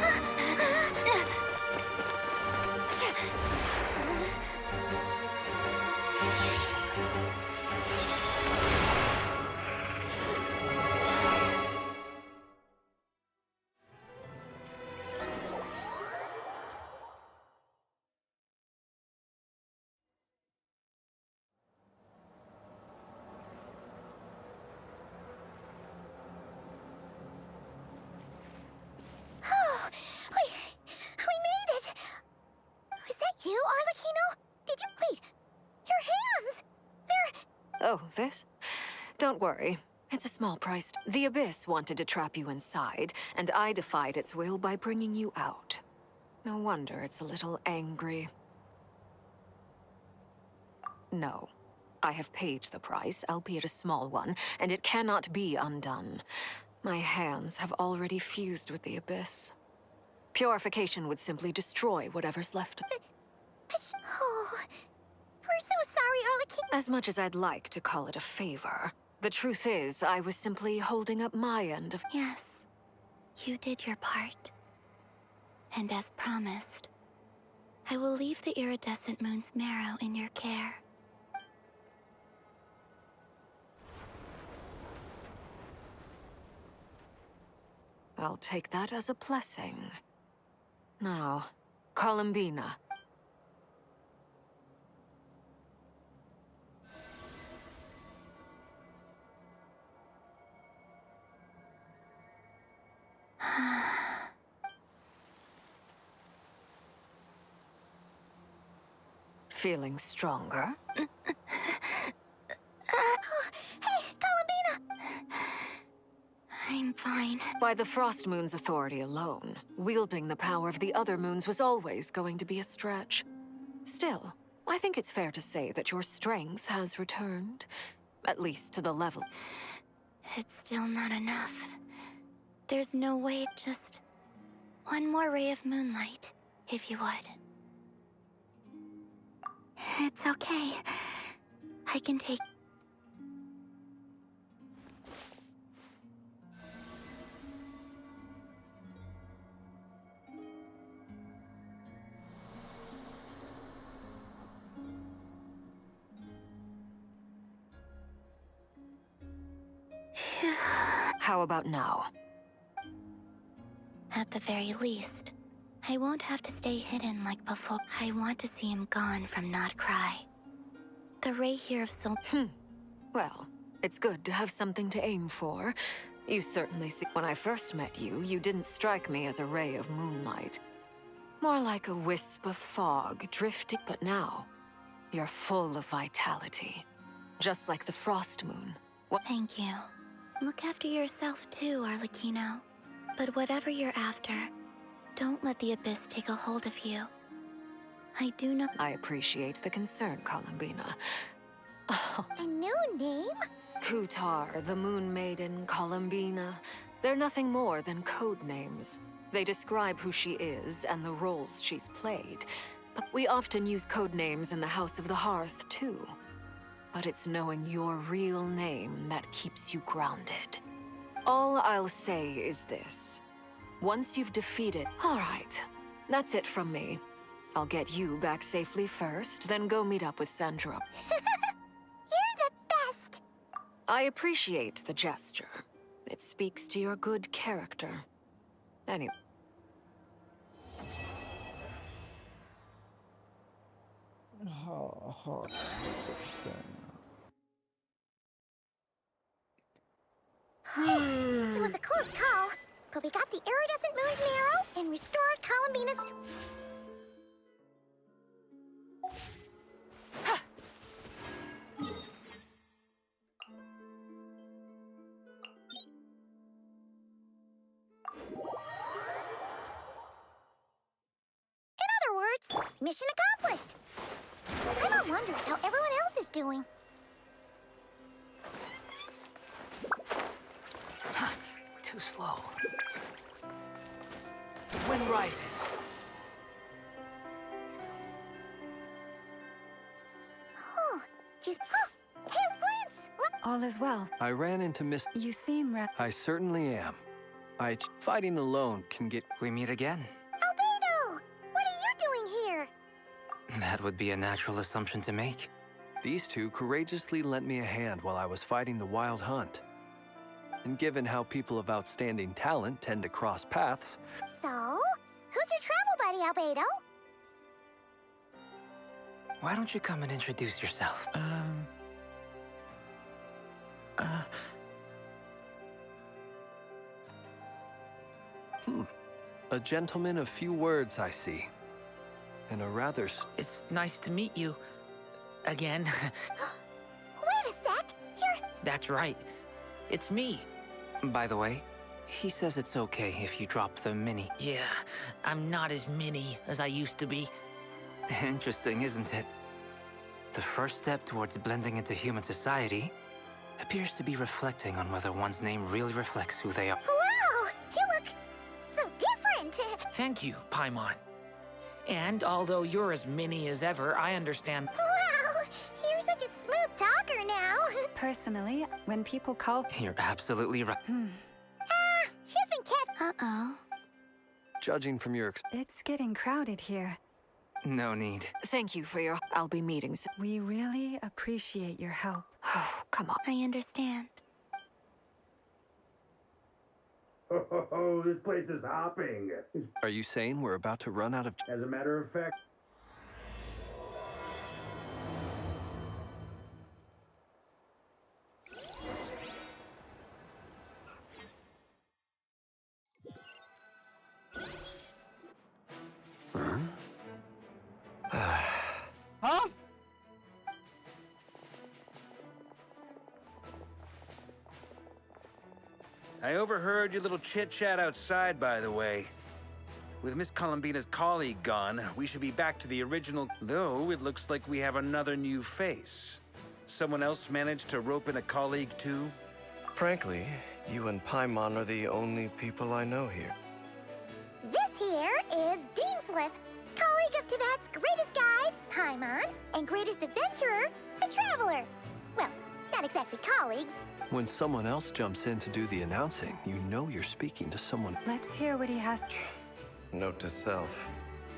Speaker 18: Oh, we made it! Was that you, Arlecchino? Did you... Wait, your hands! They're...
Speaker 21: Oh, this? Don't worry. It's a small price. The Abyss wanted to trap you inside, and I defied its will by bringing you out. No wonder it's a little angry. No. I have paid the price, albeit a small one, and it cannot be undone. My hands have already fused with the Abyss. Purification would simply destroy whatever's left.
Speaker 18: Oh, we're so sorry, Arlecchino.
Speaker 21: As much as I'd like to call it a favor, the truth is, I was simply holding up my end of...
Speaker 15: Yes, you did your part. And as promised, I will leave the iridescent moon's marrow in your care.
Speaker 21: I'll take that as a blessing. Now, Columbina. Feeling stronger?
Speaker 18: Hey, Columbina!
Speaker 15: I'm fine.
Speaker 21: By the Frost Moon's authority alone, wielding the power of the other moons was always going to be a stretch. Still, I think it's fair to say that your strength has returned. At least to the level.
Speaker 15: It's still not enough. There's no way, just one more ray of moonlight, if you would. It's okay. I can take...
Speaker 21: How about now?
Speaker 15: At the very least, I won't have to stay hidden like before. I want to see him gone from Not Cry. The ray here of soul...
Speaker 21: Well, it's good to have something to aim for. You certainly see... When I first met you, you didn't strike me as a ray of moonlight. More like a wisp of fog drifting. But now, you're full of vitality. Just like the Frost Moon.
Speaker 15: Thank you. Look after yourself too, Arlecchino. But whatever you're after, don't let the Abyss take a hold of you. I do not—
Speaker 21: I appreciate the concern, Columbina.
Speaker 18: A new name?
Speaker 21: Kutar, the Moon Maiden, Columbina. They're nothing more than code names. They describe who she is and the roles she's played. But we often use code names in the House of the Hearth, too. But it's knowing your real name that keeps you grounded. All I'll say is this. Once you've defeated— All right, that's it from me. I'll get you back safely first, then go meet up with Sandra.
Speaker 18: You're the best!
Speaker 21: I appreciate the gesture. It speaks to your good character. Anyway.
Speaker 18: It was a close call, but we got the iridescent moon's marrow and restored Columbina's... In other words, mission accomplished. I'm wondering how everyone else is doing.
Speaker 12: Too slow. The wind rises.
Speaker 18: Oh, just... Oh, hey, Lance! What?
Speaker 3: All is well.
Speaker 9: I ran into Miss...
Speaker 3: You seem
Speaker 9: I certainly am. Fighting alone can get...
Speaker 6: We meet again.
Speaker 18: Albedo! What are you doing here?
Speaker 6: That would be a natural assumption to make.
Speaker 9: These two courageously lent me a hand while I was fighting the Wild Hunt. And given how people of outstanding talent tend to cross paths...
Speaker 18: So, who's your travel buddy, Albedo?
Speaker 6: Why don't you come and introduce yourself?
Speaker 9: A gentleman of few words, I see. And a rather...
Speaker 10: It's nice to meet you. Again.
Speaker 18: Wait a sec! You're...
Speaker 10: That's right. It's me.
Speaker 6: By the way, he says it's okay if you drop the mini.
Speaker 10: Yeah, I'm not as mini as I used to be.
Speaker 6: Interesting, isn't it? The first step towards blending into human society appears to be reflecting on whether one's name really reflects who they are.
Speaker 18: Wow! You look so different!
Speaker 10: Thank you, Paimon. And although you're as mini as ever, I understand.
Speaker 18: Wow! You're such a smooth talker now!
Speaker 3: Personally, when people call...
Speaker 6: You're absolutely right.
Speaker 18: She's been catch...
Speaker 3: Uh-oh.
Speaker 9: Judging from your...
Speaker 3: It's getting crowded here.
Speaker 6: No need.
Speaker 21: Thank you for your... I'll be meeting...
Speaker 3: We really appreciate your help.
Speaker 21: Oh, come on.
Speaker 15: I understand.
Speaker 13: Oh, this place is hopping.
Speaker 9: Are you saying we're about to run out of...
Speaker 13: As a matter of fact...
Speaker 11: Huh?
Speaker 13: I overheard your little chit-chat outside, by the way. With Miss Columbina's colleague gone, we should be back to the original, though it looks like we have another new face. Someone else managed to rope in a colleague, too?
Speaker 20: Frankly, you and Paimon are the only people I know here.
Speaker 18: This here is Deansliff, colleague of Tibet's greatest guide, Paimon, and greatest adventurer, the Traveler. Well, not exactly colleagues.
Speaker 9: When someone else jumps in to do the announcing, you know you're speaking to someone...
Speaker 3: Let's hear what he has...
Speaker 20: Note to self.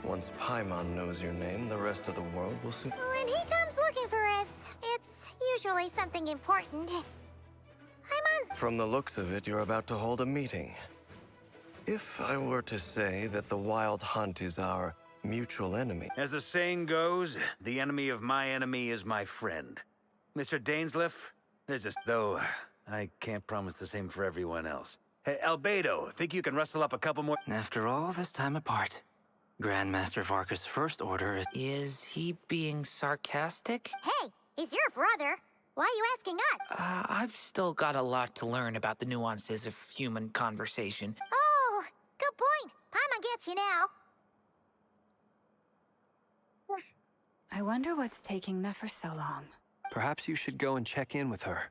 Speaker 20: Once Paimon knows your name, the rest of the world will soon...
Speaker 18: When he comes looking for us, it's usually something important. Paimon's...
Speaker 20: From the looks of it, you're about to hold a meeting. If I were to say that the Wild Hunt is our mutual enemy...
Speaker 13: As the saying goes, the enemy of my enemy is my friend. Mr. Dainsliff, there's just... Though, I can't promise the same for everyone else. Hey, Albedo, think you can rustle up a couple more...
Speaker 6: After all this time apart, Grandmaster Varka's first order is...
Speaker 10: Is he being sarcastic?
Speaker 18: Hey, he's your brother. Why are you asking us?
Speaker 10: I've still got a lot to learn about the nuances of human conversation.
Speaker 18: Oh, Good point. Paimon gets you now.
Speaker 3: I wonder what's taking Nefer so long.
Speaker 9: Perhaps you should go and check in with her.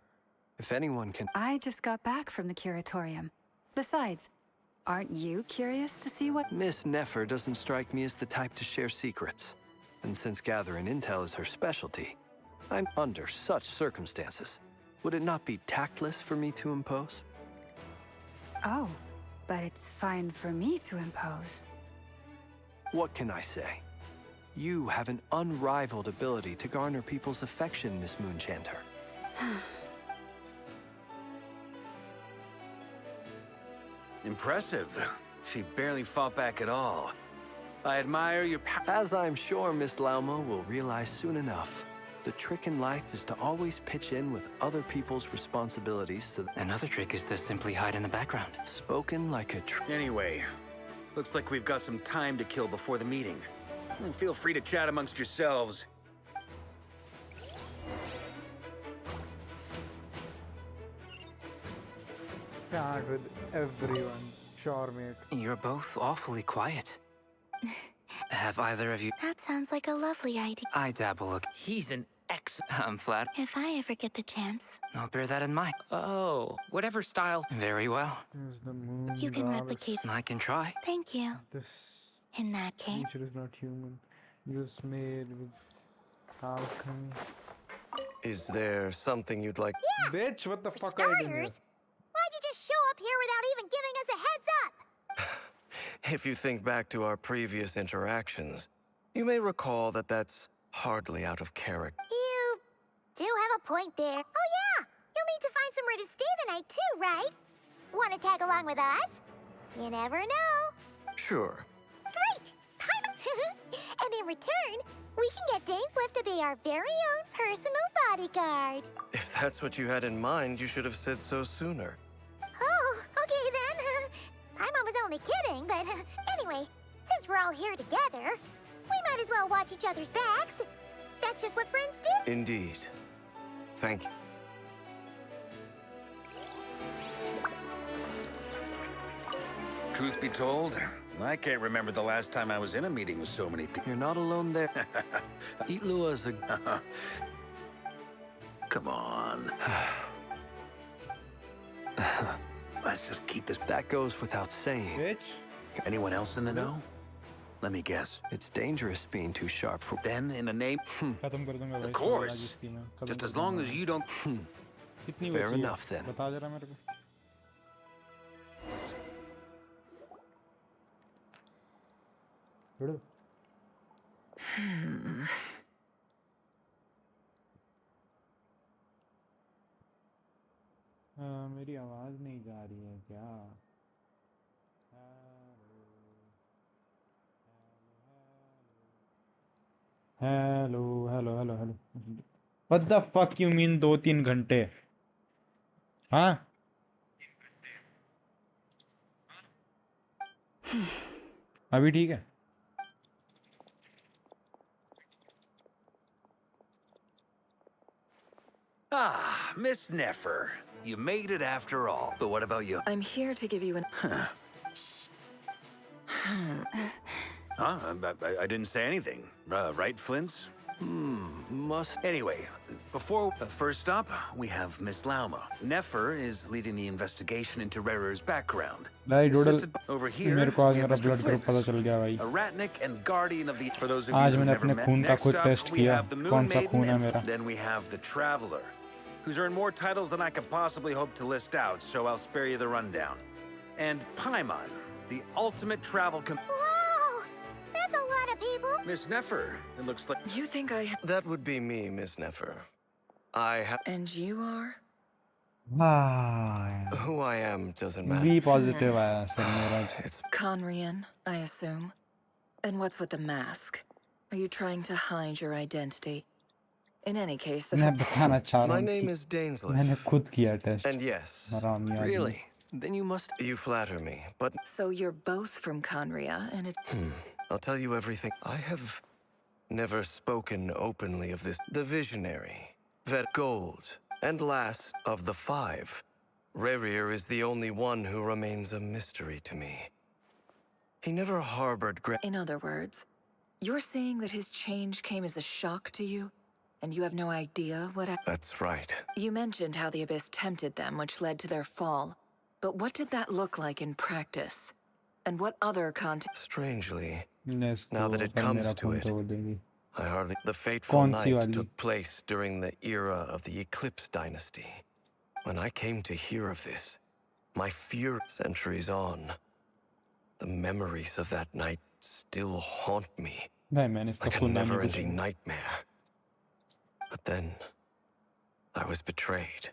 Speaker 9: If anyone can...
Speaker 3: I just got back from the curatorium. Besides, aren't you curious to see what...
Speaker 9: Miss Nefer doesn't strike me as the type to share secrets. And since gathering intel is her specialty, I'm under such circumstances. Would it not be tactless for me to impose?
Speaker 3: Oh, but it's fine for me to impose.
Speaker 9: What can I say? You have an unrivaled ability to garner people's affection, Miss Moonchanter.
Speaker 13: Impressive. She barely fought back at all. I admire your
Speaker 9: As I'm sure Miss Lauma will realize soon enough, the trick in life is to always pitch in with other people's responsibilities so
Speaker 6: Another trick is to simply hide in the background.
Speaker 9: Spoken like a
Speaker 13: Anyway, looks like we've got some time to kill before the meeting. Feel free to chat amongst yourselves.
Speaker 11: Chat with everyone. Sure, mate.
Speaker 6: You're both awfully quiet. Have either of you...
Speaker 15: That sounds like a lovely idea.
Speaker 6: I dabble a...
Speaker 10: He's an ex...
Speaker 6: I'm flat.
Speaker 15: If I ever get the chance.
Speaker 6: I'll bear that in mind.
Speaker 10: Oh, whatever style...
Speaker 6: Very well.
Speaker 15: You can replicate...
Speaker 6: I can try.
Speaker 15: Thank you.
Speaker 11: This
Speaker 15: In that case...
Speaker 11: creature is not human. He was made with alchemy.
Speaker 20: Is there something you'd like?
Speaker 18: Yeah!
Speaker 11: Bitch, what the
Speaker 18: For
Speaker 11: fuck are you doing here?
Speaker 18: starters, why'd you just show up here without even giving us a heads up?
Speaker 20: If you think back to our previous interactions, you may recall that that's hardly out of character.
Speaker 18: You do have a point there. Oh yeah! You'll need to find somewhere to stay the night too, right? Want to tag along with us? You never know.
Speaker 20: Sure.
Speaker 18: Great! And in return, we can get Dainslift to be our very own personal bodyguard.
Speaker 20: If that's what you had in mind, you should have said so sooner.
Speaker 18: Oh, okay then. Paimon was only kidding, but anyway, since we're all here together, we might as well watch each other's backs. That's just what friends do.
Speaker 20: Indeed. Thank you.
Speaker 13: Truth be told, I can't remember the last time I was in a meeting with so many people.
Speaker 9: You're not alone there. Itlua is a...
Speaker 13: Come on. Let's just keep this...
Speaker 9: That goes without saying.
Speaker 11: Bitch.
Speaker 13: Anyone else in the know? Let me guess.
Speaker 9: It's dangerous being too sharp for...
Speaker 13: Then, in the name...
Speaker 11: खत्म कर दूंगा भाई,
Speaker 13: Of course.
Speaker 11: आज इसकी ना, खत्म
Speaker 13: Just
Speaker 11: कर
Speaker 13: as long
Speaker 11: दूंगा।
Speaker 13: as you don't...
Speaker 11: कितनी
Speaker 9: Fair
Speaker 11: बची है?
Speaker 9: enough, then.
Speaker 11: बता जरा मेरे को। छोड़ो। मेरी आवाज नहीं जा रही है क्या? Hello hello hello hello What the fuck you mean 2-3 घंटे? हाँ? अभी ठीक है?
Speaker 13: Ah, Miss Nefer. You made it after all. But what about you?
Speaker 1: I'm here to give you an...
Speaker 13: Huh? I didn't say anything. Right, Flint's?
Speaker 9: Must...
Speaker 13: Anyway, first up, we have Miss Lauma. Nefer is leading the investigation into Rerer's background.
Speaker 11: भाई डोडल
Speaker 13: Assisted over here,
Speaker 11: मेरे को आज
Speaker 13: we have
Speaker 11: मेरा
Speaker 13: Mr.
Speaker 11: Blood group
Speaker 13: Flint's,
Speaker 11: पता चल गया भाई
Speaker 13: a ratnik and guardian of the... For those of you
Speaker 11: आज
Speaker 13: who've
Speaker 11: मैंने
Speaker 13: never
Speaker 11: अपने
Speaker 13: met,
Speaker 11: खून का
Speaker 13: next
Speaker 11: खुद
Speaker 13: up,
Speaker 11: टेस्ट
Speaker 13: we
Speaker 11: किया
Speaker 13: have the Moon
Speaker 11: कौन सा
Speaker 13: Maiden,
Speaker 11: खून है
Speaker 13: and
Speaker 11: मेरा
Speaker 13: then we have the Traveler, who's earned more titles than I could possibly hope to list out, so I'll spare you the rundown. And Paimon, the ultimate travel
Speaker 18: Whoa! That's a lot of people.
Speaker 13: Miss Nefer, it looks like...
Speaker 1: You think I...
Speaker 20: That would be me, Miss Nefer. I have...
Speaker 1: And you are?
Speaker 11: हाँ
Speaker 20: Who I am doesn't matter.
Speaker 11: B positive आया sir मेरा
Speaker 20: It's
Speaker 1: Conrian, I assume. And what's with the mask? Are you trying to hide your identity? In any case, the...
Speaker 11: मैं बताना चाह रहा
Speaker 20: My
Speaker 11: हूँ
Speaker 20: name
Speaker 11: कि
Speaker 20: is Dainsliff.
Speaker 11: मैंने खुद किया टेस्ट
Speaker 20: And yes,
Speaker 11: हरामी आदमी
Speaker 9: Really? Then you must...
Speaker 20: you flatter me, but
Speaker 1: So you're both from Conria, and it's...
Speaker 20: I'll tell you everything. I have never spoken openly of this. The visionary, that gold, and last of the 5. Rerir is the only one who remains a mystery to me. He never harbored
Speaker 1: In other words, you're saying that his change came as a shock to you, and you have no idea what
Speaker 20: That's right.
Speaker 1: You mentioned how the Abyss tempted them, which led to their fall. But what did that look like in practice? And what other
Speaker 20: Strangely,
Speaker 11: इसको
Speaker 20: now that it
Speaker 11: कल
Speaker 20: comes
Speaker 11: मेरा
Speaker 20: to
Speaker 11: phone
Speaker 20: it,
Speaker 11: तोड़ देगी
Speaker 20: I hardly... The fateful
Speaker 11: कौन सी
Speaker 20: night
Speaker 11: वाली
Speaker 20: took place during the era of the Eclipse Dynasty. When I came to hear of this, my fear centuries on, the memories of that night still haunt me
Speaker 11: नहीं मैंने इसका
Speaker 20: like a
Speaker 11: सुना नहीं कुछ
Speaker 20: never-ending nightmare. But then, I was betrayed.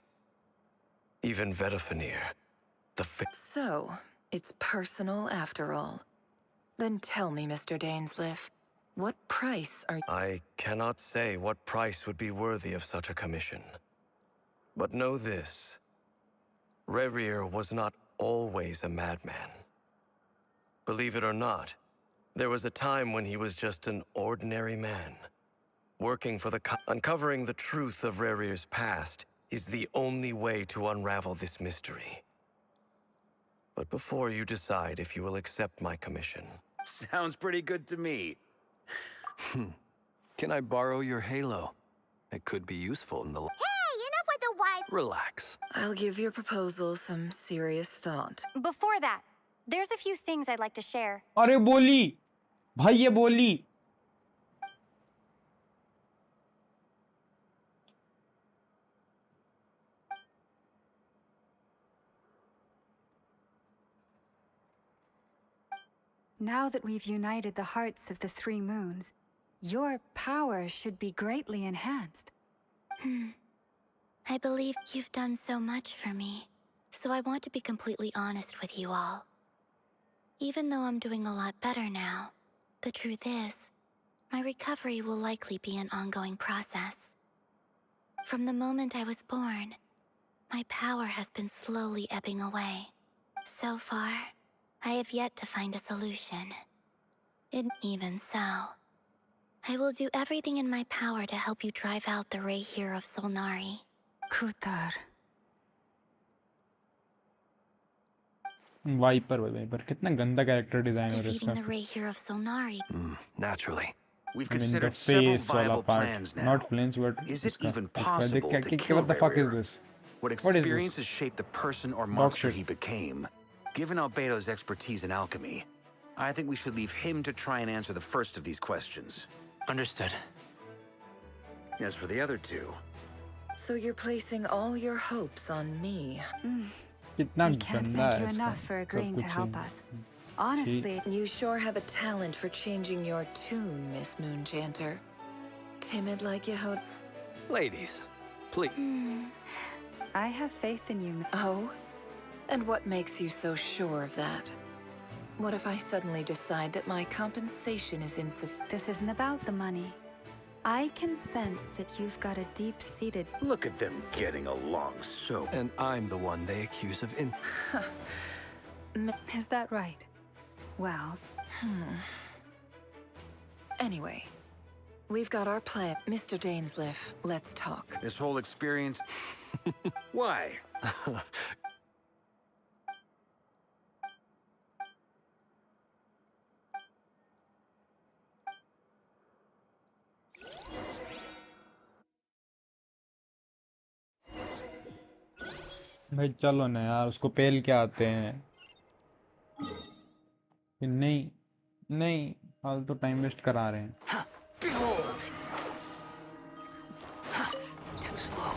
Speaker 20: Even Vedafenir,
Speaker 1: So, it's personal after all. Then tell me, Mr. Dainsliff, what price are
Speaker 20: I cannot say what price would be worthy of such a commission. But know this. Rerir was not always a madman. Believe it or not, there was a time when he was just an ordinary man. Working for the uncovering the truth of Rerir's past is the only way to unravel this mystery. But before you decide if you will accept my commission...
Speaker 13: Sounds pretty good to me.
Speaker 14: Can I borrow your halo? It could be useful in the...
Speaker 18: Hey, enough with the why.
Speaker 14: Relax.
Speaker 1: I'll give your proposal some serious thought.
Speaker 2: Before that, there's a few things I'd like to share.
Speaker 11: अरे बोली भाई ये बोली
Speaker 3: Now that we've united the hearts of the three moons, your power should be greatly enhanced.
Speaker 15: I believe you've done so much for me, so I want to be completely honest with you all. Even though I'm doing a lot better now, the truth is, my recovery will likely be an ongoing process. From the moment I was born, my power has been slowly ebbing away. So far, I have yet to find a solution. Even so, I will do everything in my power to help you drive out the Ray here of Solnari.
Speaker 3: Kutar.
Speaker 11: Wiper कितना गंदा character design हो रहा है
Speaker 15: Defeating the
Speaker 11: इसका
Speaker 15: Ray here of Solnari.
Speaker 14: Naturally.
Speaker 13: We've
Speaker 11: I mean the
Speaker 13: considered several
Speaker 11: face वाला
Speaker 13: viable
Speaker 11: part
Speaker 13: plans now.
Speaker 11: not flames but
Speaker 13: Is it
Speaker 11: इसका
Speaker 13: even
Speaker 11: इसका
Speaker 13: possible
Speaker 11: देख
Speaker 13: to
Speaker 11: क्या
Speaker 13: kill
Speaker 11: what the fuck is
Speaker 13: Rerir?
Speaker 11: this
Speaker 13: What
Speaker 11: what is this
Speaker 13: experiences shaped the person or
Speaker 11: Dog
Speaker 13: monster
Speaker 11: shit.
Speaker 13: he became? Given Albedo's expertise in alchemy, I think we should leave him to try and answer the first of these questions.
Speaker 6: Understood.
Speaker 13: As for the other two...
Speaker 1: So you're placing all your hopes on me.
Speaker 11: कितना
Speaker 3: We can't
Speaker 11: गंदा
Speaker 3: thank
Speaker 11: है
Speaker 3: you
Speaker 11: इसका
Speaker 3: enough for agreeing to
Speaker 11: सब
Speaker 3: help
Speaker 11: कुछ
Speaker 3: us. Honestly,
Speaker 1: You sure have a talent for changing your tune, Miss Moonchanter. Timid like Yehoda.
Speaker 14: Ladies, please.
Speaker 3: I have faith in you.
Speaker 1: Oh? And what makes you so sure of that? What if I suddenly decide that my compensation is insufficient?
Speaker 3: This isn't about the money. I can sense that you've got a deep-seated...
Speaker 13: Look at them getting along so...
Speaker 14: And I'm the one they accuse of
Speaker 3: Is that right? Well...
Speaker 1: Anyway, we've got our plan. Mr. Dainsliff, let's talk.
Speaker 13: This whole experience... Why?
Speaker 11: भाई चलो ना यार उसको पेल के आते हैं कि नहीं नहीं फालतू टाइम वेस्ट करा रहे हैं
Speaker 6: Behold! Too slow.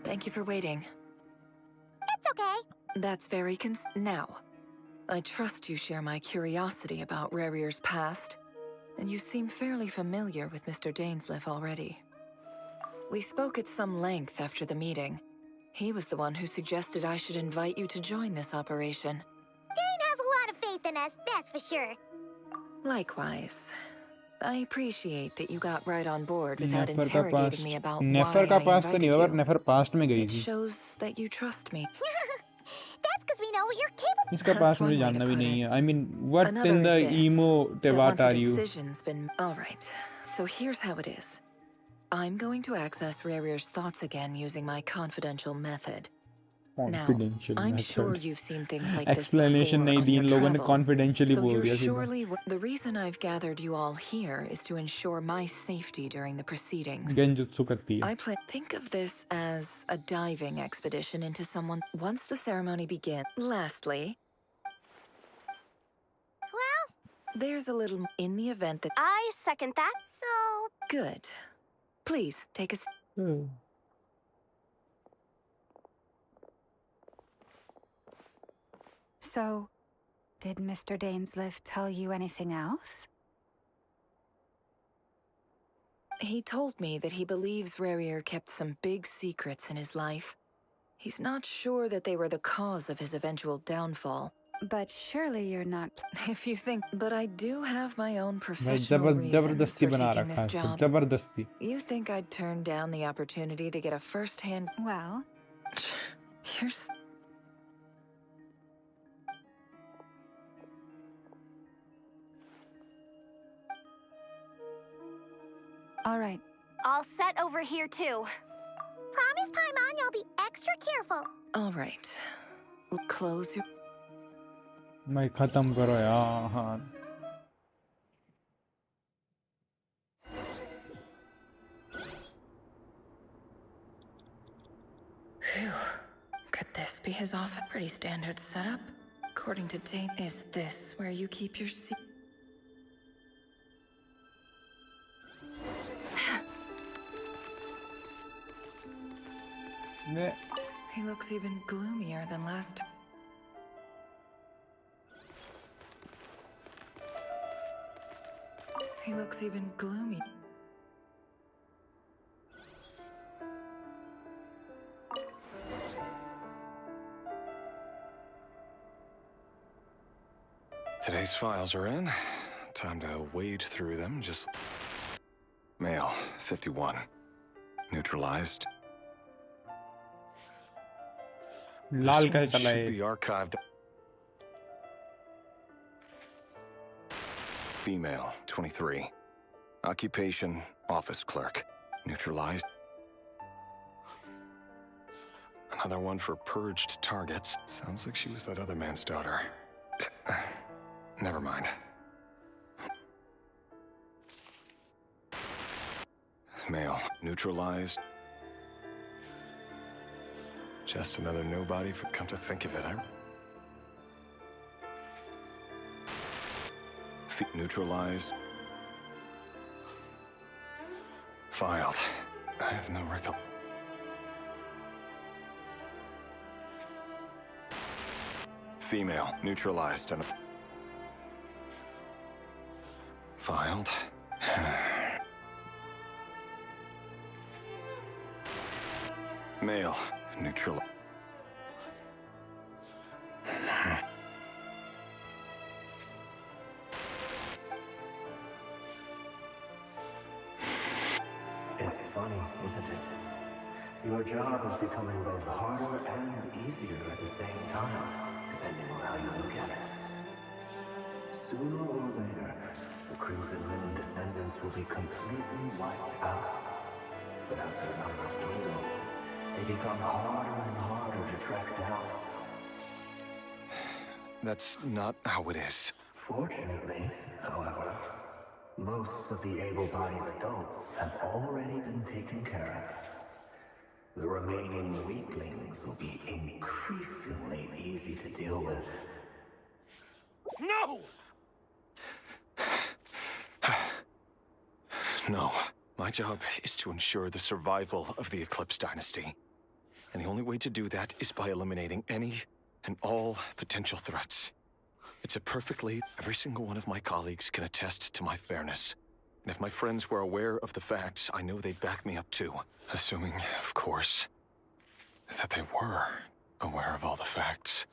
Speaker 1: Thank you for waiting.
Speaker 18: That's okay.
Speaker 1: That's very Now, I trust you share my curiosity about Rerir's past, and you seem fairly familiar with Mr. Dainsliff already. We spoke at some length after the meeting. He was the one who suggested I should invite you to join this operation.
Speaker 18: Dane has a lot of faith in us, that's for sure.
Speaker 1: Likewise. I appreciate that you got right on board without
Speaker 11: नेफर का
Speaker 1: interrogating
Speaker 11: past
Speaker 1: me about why
Speaker 11: नेफर का
Speaker 1: I
Speaker 11: past तो नहीं
Speaker 1: invited
Speaker 11: होगा
Speaker 1: you.
Speaker 11: नेफर past में गई
Speaker 1: It
Speaker 11: थी
Speaker 1: shows that you trust me.
Speaker 18: That's because we know what you're capable.
Speaker 11: इसका
Speaker 1: That's
Speaker 11: past
Speaker 1: one
Speaker 11: मुझे
Speaker 1: way to
Speaker 11: जानना भी
Speaker 1: put
Speaker 11: नहीं
Speaker 1: it.
Speaker 11: है I mean what
Speaker 1: Another
Speaker 11: in the
Speaker 1: is this,
Speaker 11: emo
Speaker 1: that
Speaker 11: te what
Speaker 1: once a
Speaker 11: are you
Speaker 1: decision's been... All right, so here's how it is. I'm going to access Rerir's thoughts again using my confidential method. Now,
Speaker 11: Confidential
Speaker 1: I'm sure
Speaker 11: methods.
Speaker 1: you've seen things like this
Speaker 11: Explanation
Speaker 1: before
Speaker 11: नहीं
Speaker 1: on
Speaker 11: the
Speaker 1: your
Speaker 11: इन लोगों ने
Speaker 1: travels.
Speaker 11: confidentially
Speaker 1: So
Speaker 11: बोल
Speaker 1: you're
Speaker 11: दिया सीधा.
Speaker 1: surely the reason I've gathered you all here is to ensure my safety during the proceedings.
Speaker 11: Genjutsu करती है.
Speaker 1: Think of this as a diving expedition into someone once the ceremony begins. Lastly,
Speaker 18: Well,
Speaker 1: there's a little in the event that
Speaker 2: I second that.
Speaker 18: so
Speaker 1: good. Please take a
Speaker 3: So, did Mr. Dainsliff tell you anything else?
Speaker 1: He told me that he believes Rarier kept some big secrets in his life. He's not sure that they were the cause of his eventual downfall.
Speaker 3: But surely you're not...
Speaker 1: If you think... But I do have my own
Speaker 11: भाई
Speaker 1: professional reasons
Speaker 11: जबरदस्ती
Speaker 1: for
Speaker 11: बना
Speaker 1: taking
Speaker 11: रखा
Speaker 1: this
Speaker 11: है इसको,
Speaker 1: job.
Speaker 11: जबरदस्ती.
Speaker 1: You think I'd turn down the opportunity to get a first-hand...
Speaker 3: Well...
Speaker 1: You're...
Speaker 3: All right.
Speaker 2: All set over here, too.
Speaker 18: promise, Paimon, you'll be extra careful.
Speaker 1: All right. Close your...
Speaker 11: मैं खत्म करो यार.
Speaker 1: Phew. Could this be his office? Pretty standard setup. According to Dane, is this where you keep your seat? He looks even gloomier than last time. He looks even gloomy.
Speaker 14: Today's files are in. Time to wade through them. Just... Male, 51. Neutralized.
Speaker 11: Lal
Speaker 14: This
Speaker 11: का
Speaker 14: one
Speaker 11: चला
Speaker 14: should
Speaker 11: है.
Speaker 14: be archived. Female, 23. Occupation, office clerk. Neutralized. Another one for purged targets. Sounds like she was that other man's daughter. Never mind. Male, neutralized. Just another nobody for come to think of it. Neutralized. Filed. I have no record. Female, neutralized and filed. Male, neutral.
Speaker 16: It's funny, isn't it? Your job is becoming both harder and easier at the same time, depending on how you look at it. Sooner or later, the Crimson Moon descendants will be completely wiped out. But as their numbers dwindle, they become harder and harder to track down.
Speaker 14: That's not how it is.
Speaker 16: Fortunately, however, most of the able-bodied adults have already been taken care of. The remaining weaklings will be increasingly easy to deal with.
Speaker 14: No! No. My job is to ensure the survival of the Eclipse Dynasty. And the only way to do that is by eliminating any and all potential threats. It's a perfectly... Every single one of my colleagues can attest to my fairness. And if my friends were aware of the facts, I know they'd back me up too. Assuming, of course, that they were aware of all the facts.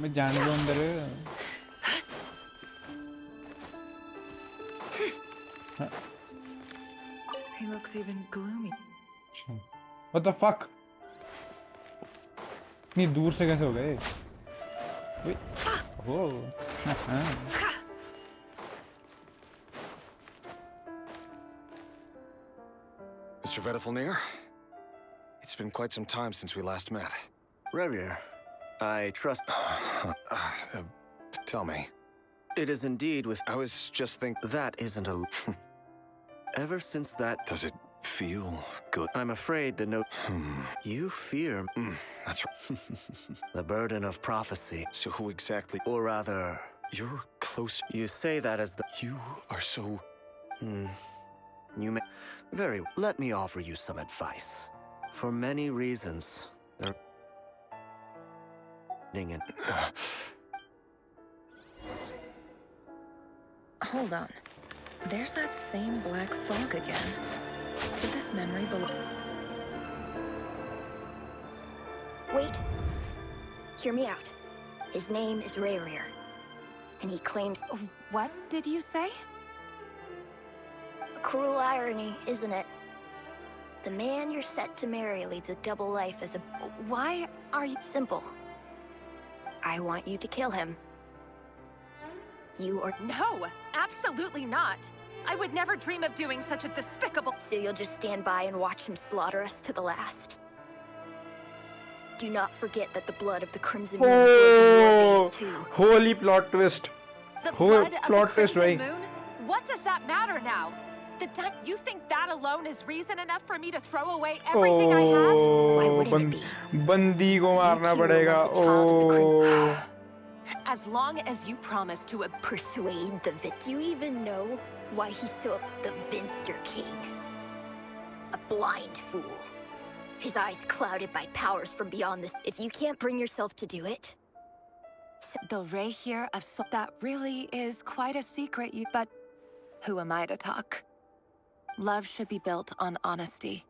Speaker 11: मैं जाने दो अंदर.
Speaker 1: He looks even gloomy.
Speaker 11: What the fuck? इतनी दूर से कैसे हो गए? Oh.
Speaker 14: Mr. Vedifalnir? It's been quite some time since we last met.
Speaker 17: Revier, I trust...
Speaker 14: Tell me.
Speaker 17: It is indeed with...
Speaker 14: I was just thinking...
Speaker 17: That isn't a... Ever since that...
Speaker 14: Does it feel good?
Speaker 17: I'm afraid the note... You fear...
Speaker 14: That's right.
Speaker 17: The burden of prophecy.
Speaker 14: So who exactly...
Speaker 17: Or rather...
Speaker 14: You're close...
Speaker 17: You say that as the...
Speaker 14: You are so...
Speaker 17: You may... Very... Let me offer you some advice. For many reasons, they're...
Speaker 1: Hold on. There's that same black fog again. Did this memory belong?
Speaker 2: Wait. Hear me out. His name is Rayrir. And he claims...
Speaker 1: What did you say?
Speaker 2: A cruel irony, isn't it? The man you're set to marry leads a double life as a...
Speaker 1: Why are you...
Speaker 2: Simple. I want you to kill him. You are...
Speaker 22: No, absolutely not. I would never dream of doing such a despicable...
Speaker 2: So you'll just stand by and watch him slaughter us to the last. Do not forget that the blood of the Crimson Moon flows in your veins too.
Speaker 11: Holy plot twist.
Speaker 22: The
Speaker 11: Whole
Speaker 22: blood of
Speaker 11: plot
Speaker 22: the
Speaker 11: twist,
Speaker 22: Crimson
Speaker 11: right?
Speaker 22: Moon? What does that matter now? You think that alone is reason enough for me to throw away everything I have?
Speaker 11: Why wouldn't it be? बंदी को मारना पड़ेगा. Oh.
Speaker 22: As long as you promise to
Speaker 2: persuade the Do you even know why he's so the Vinster King? A blind fool. His eyes clouded by powers from beyond this. If you can't bring yourself to do it...
Speaker 19: The Rayrir of Soul... That really is quite a secret, but who am I to talk? Love should be built on honesty.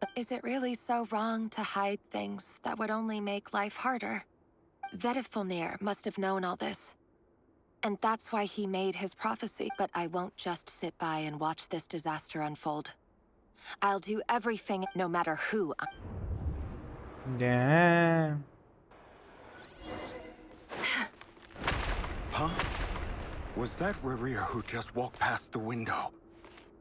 Speaker 19: But is it really so wrong to hide things that would only make life harder? Vedifalnir must have known all this. And that's why he made his prophecy. But I won't just sit by and watch this disaster unfold. I'll do everything, no matter who.
Speaker 11: Damn.
Speaker 8: Huh? Was that Rayrir who just walked past the window?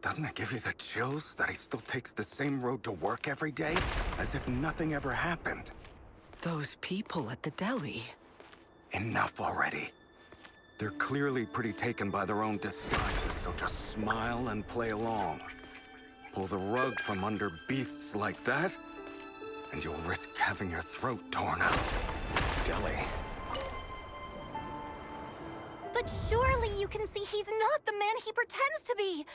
Speaker 8: Doesn't it give you the chills that he still takes the same road to work every day? As if nothing ever happened.
Speaker 6: Those people at the deli.
Speaker 8: Enough already. They're clearly pretty taken by their own disguises, so just smile and play along. Pull the rug from under beasts like that, and you'll risk having your throat torn out. Deli.
Speaker 2: But surely you can see he's not the man he pretends to be.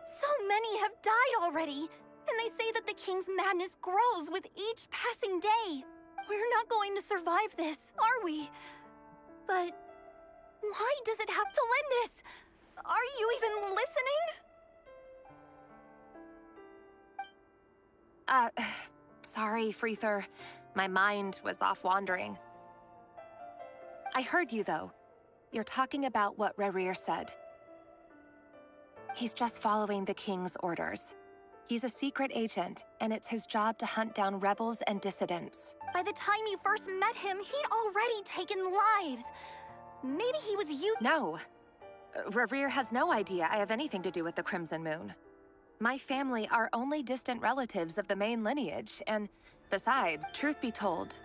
Speaker 2: So many have died already, and they say that the king's madness grows with each passing day. We're not going to survive this, are we? But why does it have Felindis? Are you even listening?
Speaker 19: Sorry, Freether. My mind was off wandering. I heard you, though. You're talking about what Rayrir said. He's just following the king's orders. He's a secret agent, and it's his job to hunt down rebels and dissidents.
Speaker 2: By the time you first met him, he'd already taken lives. Maybe he was you—
Speaker 19: No. Rayrir has no idea I have anything to do with the Crimson Moon. My family are only distant relatives of the main lineage, and besides, truth be told,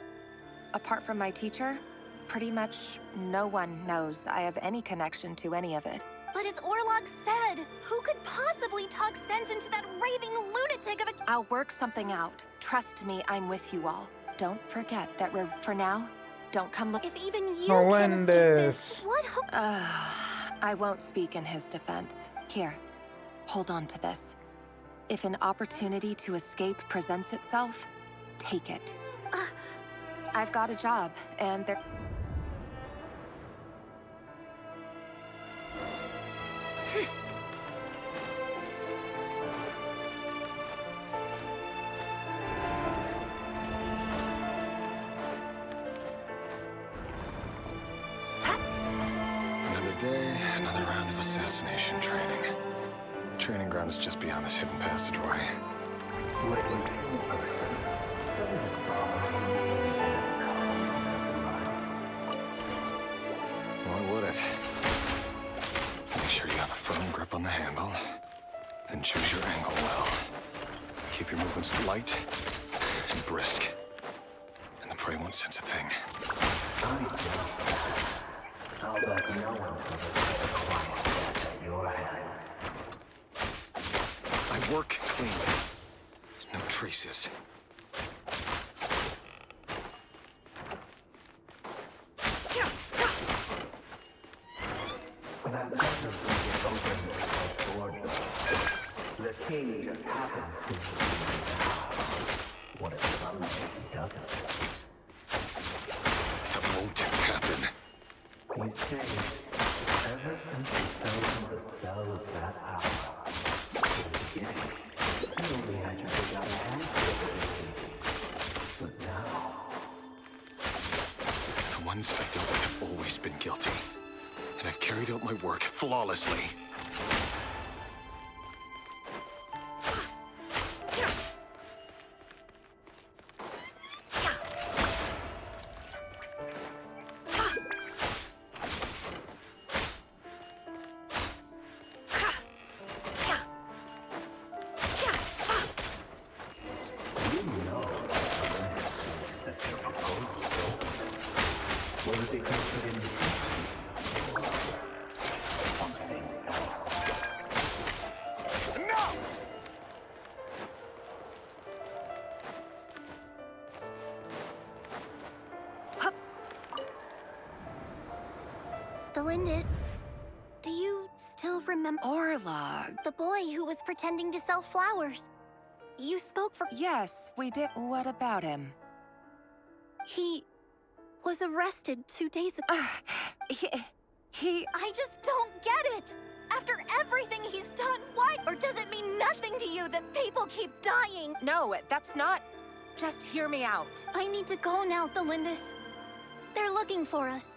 Speaker 19: apart from my teacher, pretty much no one knows I have any connection to any of it.
Speaker 2: But as Orlog said, who could possibly talk sense into that raving lunatic of a—
Speaker 19: I'll work something out. Trust me, I'm with you all. Don't forget that for now, don't come look—
Speaker 2: If even you can escape this, what hope—
Speaker 19: I won't speak in his defense. Here, hold on to this. If an opportunity to escape presents itself, take it. I've got a job, and there—
Speaker 14: Another day, another round of assassination training. The training ground is just beyond this hidden passageway. Why would it? Make sure you have a firm grip on the handle, then choose your angle well. Keep your movements light and brisk. And the prey won't sense a thing.
Speaker 16: I'll bet no one will ever quiet death at your hands.
Speaker 14: I work clean. No traces.
Speaker 16: That doesn't get open the door. The king just happens to be now. What if someday he doesn't?
Speaker 14: That won't happen.
Speaker 16: He's changed ever since he fell under the spell of that hour. In the beginning, he only had to take out a handful of things. But now...
Speaker 14: The ones I dealt with have always been guilty. And I've carried out my work flawlessly.
Speaker 2: Delindis, do you still remember
Speaker 4: Orlog?
Speaker 2: the boy who was pretending to sell flowers? You spoke for...
Speaker 4: Yes, we did. What about him?
Speaker 2: He was arrested 2 days ago.
Speaker 4: He...
Speaker 2: I just don't get it! After everything he's done, why? Or does it mean nothing to you that people keep dying?
Speaker 22: No, that's not... Just hear me out.
Speaker 2: I need to go now, Delindis. They're looking for us.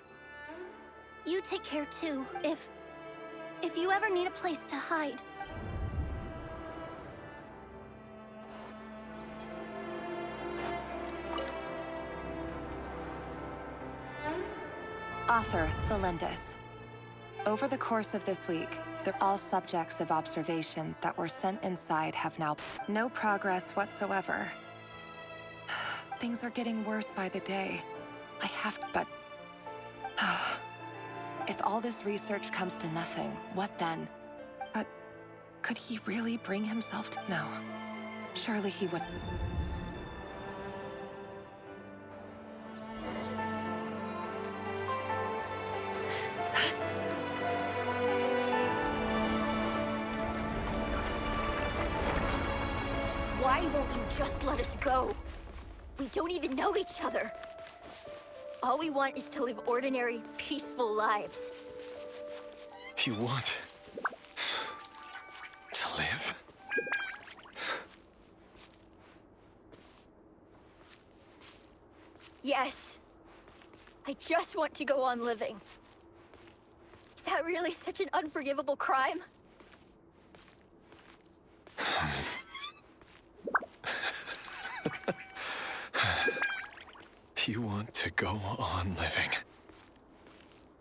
Speaker 2: You take care too, if you ever need a place to hide.
Speaker 4: Author Thelindis. Over the course of this week, they're all subjects of observation that were sent inside have now no progress whatsoever. Things are getting worse by the day. I have to, but... If all this research comes to nothing, what then? But could he really bring himself to... No. Surely he would...
Speaker 2: Why won't you just let us go? We don't even know each other. All we want is to live ordinary, peaceful lives.
Speaker 14: You want... to live?
Speaker 2: Yes. I just want to go on living. Is that really such an unforgivable crime?
Speaker 14: You want to go on living.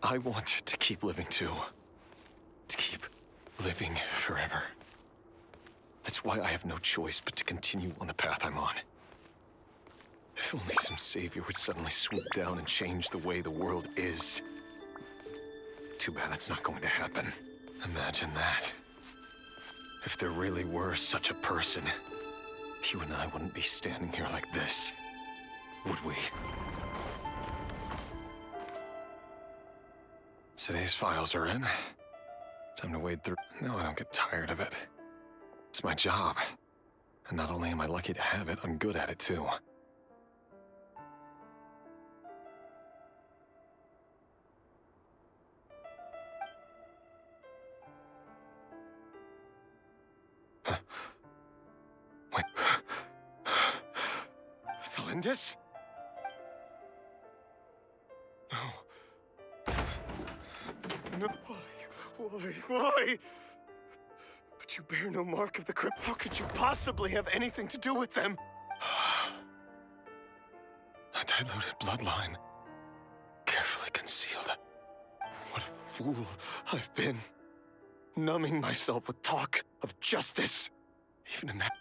Speaker 14: I want to keep living too. To keep living forever. That's why I have no choice but to continue on the path I'm on. If only some savior would suddenly swoop down and change the way the world is. Too bad that's not going to happen. Imagine that. If there really were such a person, you and I wouldn't be standing here like this, would we? Today's files are in. Time to wade through. No, I don't get tired of it. It's my job. And not only am I lucky to have it, I'm good at it too. Wait. Thelindis? No. No, why? But you bear no mark of the crypt. How could you possibly have anything to do with them? A diluted bloodline. Carefully concealed. What a fool I've been. Numbing myself with talk of justice. Even in that...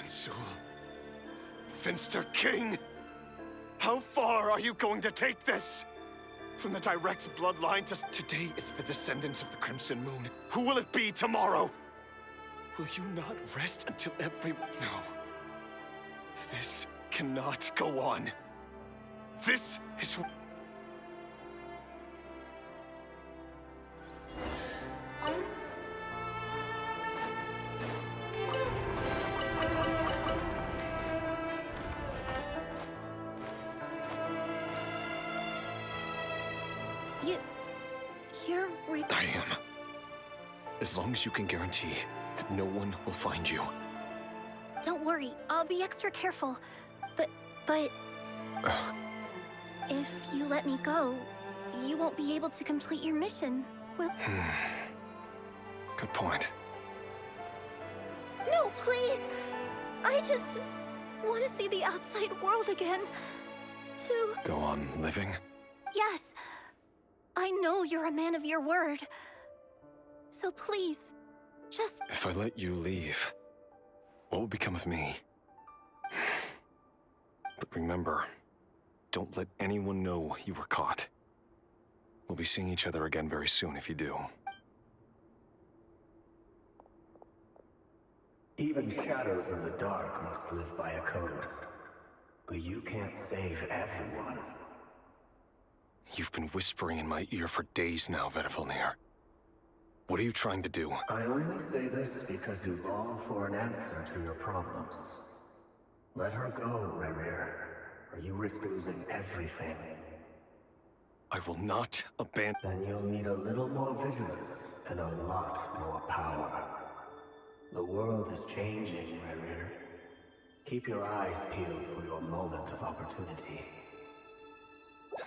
Speaker 14: Sul, Finster King, how far are you going to take this? From the direct bloodline to today, it's the descendants of the Crimson Moon. Who will it be tomorrow? Will you not rest until everyone... No. This cannot go on. This is... I am. As long as you can guarantee that no one will find you.
Speaker 18: Don't worry, I'll be extra careful. But... if you let me go, you won't be able to complete your mission, will...
Speaker 14: Good point.
Speaker 18: No, please! I just want to see the outside world again. To...
Speaker 14: Go on living?
Speaker 18: Yes. I know you're a man of your word. So please, just...
Speaker 14: If I let you leave, what will become of me? But remember, don't let anyone know you were caught. We'll be seeing each other again very soon if you do.
Speaker 16: Even shadows in the dark must live by a code. But you can't save everyone.
Speaker 14: You've been whispering in my ear for days now, Vedifalnir. What are you trying to do?
Speaker 16: I only say this because you long for an answer to your problems. Let her go, Rerir, or you risk losing everything.
Speaker 14: I will not abandon...
Speaker 16: Then you'll need a little more vigilance and a lot more power. The world is changing, Rerir. Keep your eyes peeled for your moment of opportunity.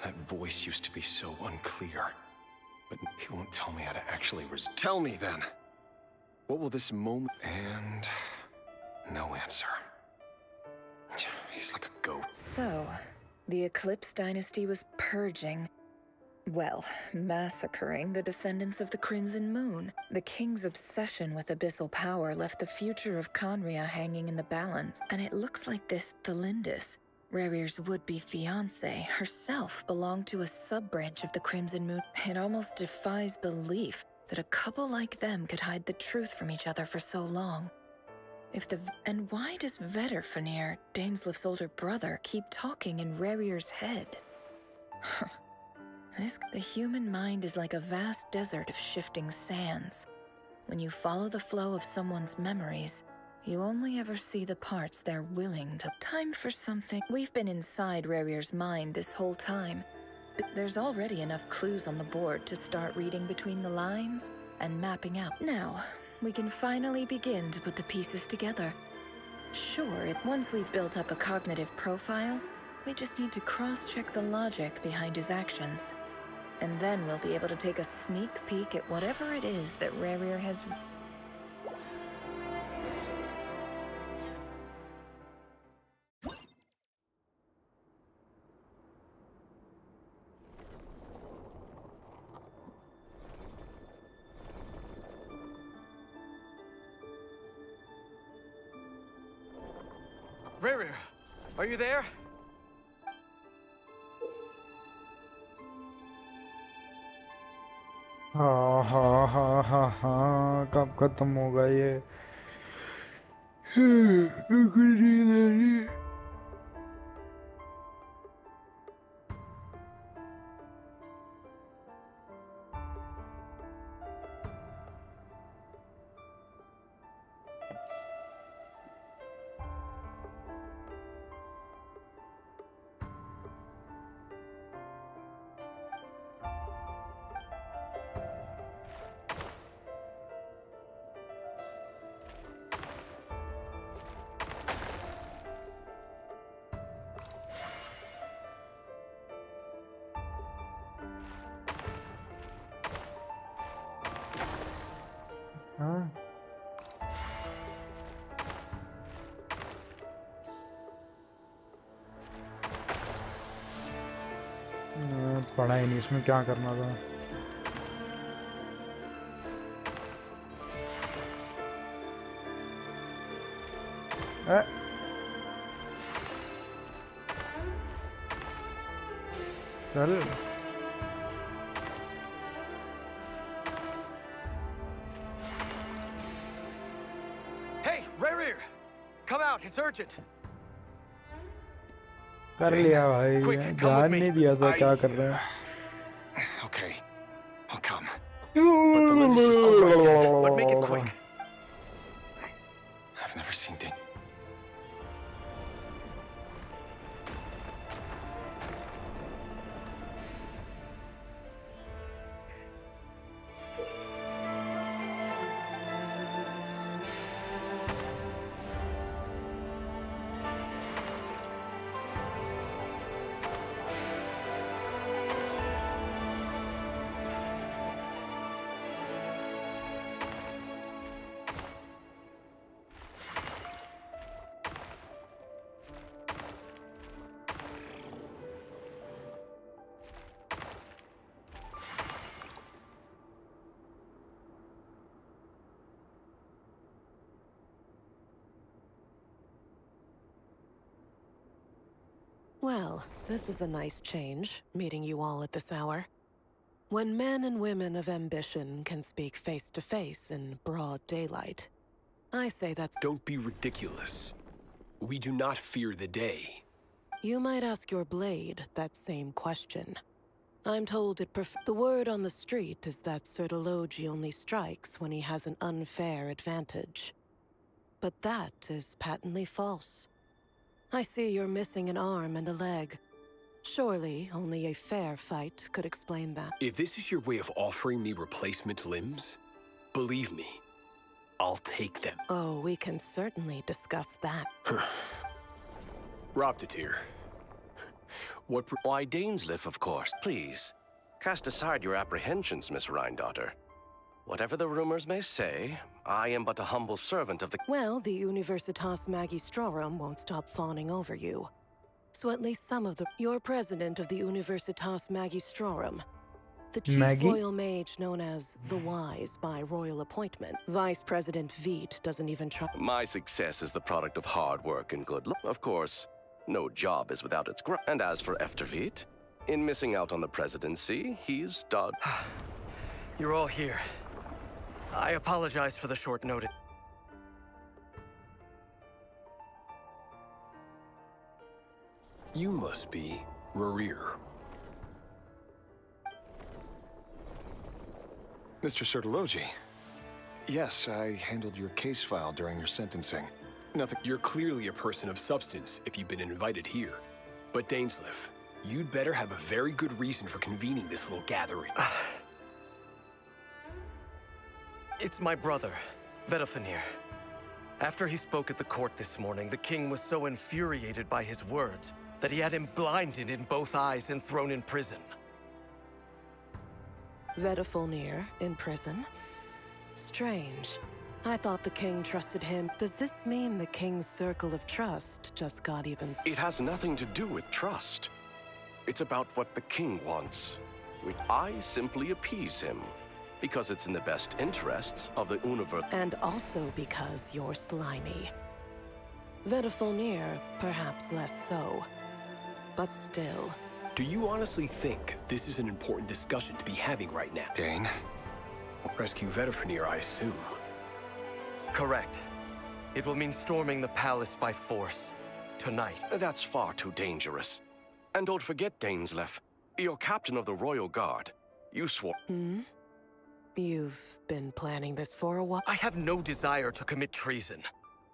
Speaker 14: That voice used to be so unclear. But he won't tell me how to actually Tell me then! What will this moment... And... no answer. He's like a goat.
Speaker 1: So, the Eclipse dynasty was purging... well, massacring the descendants of the Crimson Moon. The king's obsession with abyssal power left the future of Conria hanging in the balance, and it looks like this Thelindis, Rerir's would-be fiancé, herself belonged to a sub-branch of the Crimson Moon. It almost defies belief that a couple like them could hide the truth from each other for so long. And why does Vedifalnir, Daneslif's older brother, keep talking in Rerir's head? The human mind is like a vast desert of shifting sands. When you follow the flow of someone's memories, you only ever see the parts they're willing to... Time for something. We've been inside Rerir's mind this whole time. But there's already enough clues on the board to start reading between the lines and mapping out. Now, we can finally begin to put the pieces together. Sure, once we've built up a cognitive profile, we just need to cross-check the logic behind his actions. And then we'll be able to take a sneak peek at whatever it is that Rerir has...
Speaker 20: Rerir, are you there?
Speaker 11: हाँ कब खत्म होगा ये हाँ पढ़ा ही नहीं इसमें क्या करना था चल
Speaker 20: Hey, Rerir! Come out, it's urgent.
Speaker 11: कर लिया भाई जान नहीं दिया था क्या कर रहे हैं
Speaker 14: Okay, I'll come. But Belinda's is alright then, but make it quick. I've never seen Dane.
Speaker 5: Well, this is a nice change, meeting you all at this hour. When men and women of ambition can speak face to face in broad daylight, I say that's—
Speaker 7: Don't be ridiculous. We do not fear the day.
Speaker 5: You might ask your blade that same question. I'm told the word on the street is that Sertologi only strikes when he has an unfair advantage. But that is patently false. I see you're missing an arm and a leg. Surely only a fair fight could explain that.
Speaker 7: If this is your way of offering me replacement limbs, believe me, I'll take them.
Speaker 5: Oh, we can certainly discuss that.
Speaker 7: Robtatir. What
Speaker 23: Why, Dainsleif, of course. Please, cast aside your apprehensions, Miss Rhine-daughter. Whatever the rumors may say, I am but a humble servant of the—
Speaker 5: Well, the Universitas Magistrorum won't stop fawning over you. So at least some of the— You're president of the Universitas Magistrorum. The chief royal mage known as the Wise by royal appointment. Vice President Veit doesn't even try—
Speaker 23: My success is the product of hard work and good luck. Of course, no job is without its grind. And as for Efterveit, in missing out on the presidency, he's done.
Speaker 20: You're all here. I apologize for the short notice.
Speaker 7: You must be Rerir.
Speaker 14: Mr. Sertologi. Yes, I handled your case file during your sentencing.
Speaker 7: Nothing. You're clearly a person of substance if you've been invited here. But Dainsleif, you'd better have a very good reason for convening this little gathering.
Speaker 20: It's my brother, Vedofenir. After he spoke at the court this morning, the king was so infuriated by his words that he had him blinded in both eyes and thrown in prison.
Speaker 5: Vedofenir in prison? Strange. I thought the king trusted him. Does this mean the king's circle of trust just got even—
Speaker 23: It has nothing to do with trust. It's about what the king wants. I simply appease him, because it's in the best interests of the universe.
Speaker 5: And also because you're slimy. Vedofenir, perhaps less so. But still.
Speaker 7: Do you honestly think this is an important discussion to be having right now?
Speaker 14: Dane?
Speaker 7: Rescue Vedofenir, I assume.
Speaker 20: Correct. It will mean storming the palace by force. Tonight.
Speaker 23: That's far too dangerous. And don't forget, Dainsleif, you're captain of the Royal Guard. You swore—
Speaker 5: You've been planning this for a while?
Speaker 20: I have no desire to commit treason.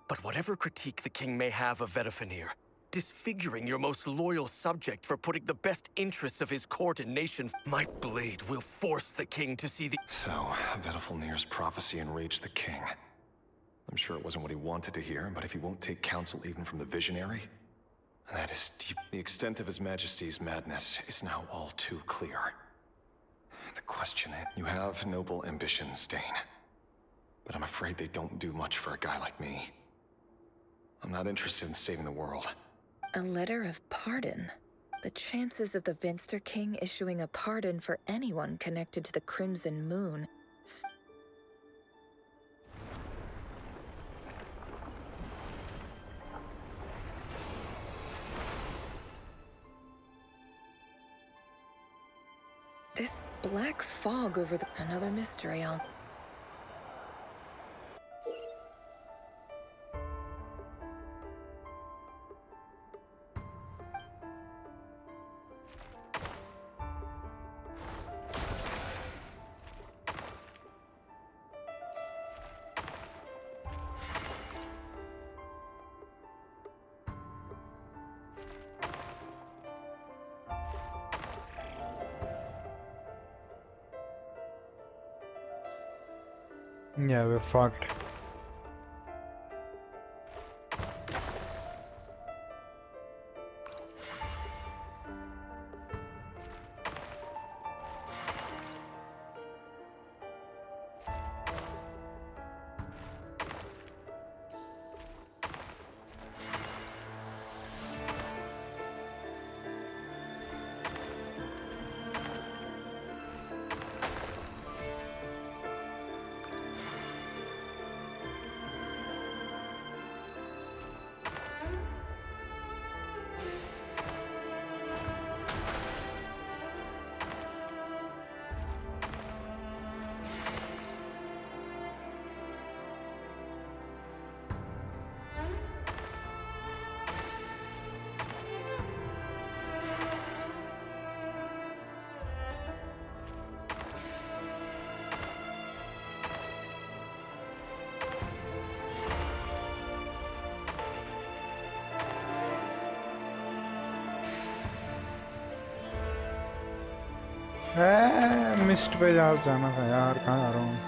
Speaker 20: But whatever critique the king may have of Vedofenir, disfiguring your most loyal subject for putting the best interests of his court and nation, my blade will force the king to see the—
Speaker 14: So, Vedofenir's prophecy enraged the king. I'm sure it wasn't what he wanted to hear, but if he won't take counsel even from the visionary, that is deep. The extent of His Majesty's madness is now all too clear. The question is, you have noble ambitions, Dane. But I'm afraid they don't do much for a guy like me. I'm not interested in saving the world.
Speaker 1: A letter of pardon? The chances of the Vinster King issuing a pardon for anyone connected to the Crimson Moon. This black fog over the... Another mystery I'll...
Speaker 11: Yeah, we're fucked. Mist पे जहाँ जाना था यार, कहाँ जा रहा हूँ?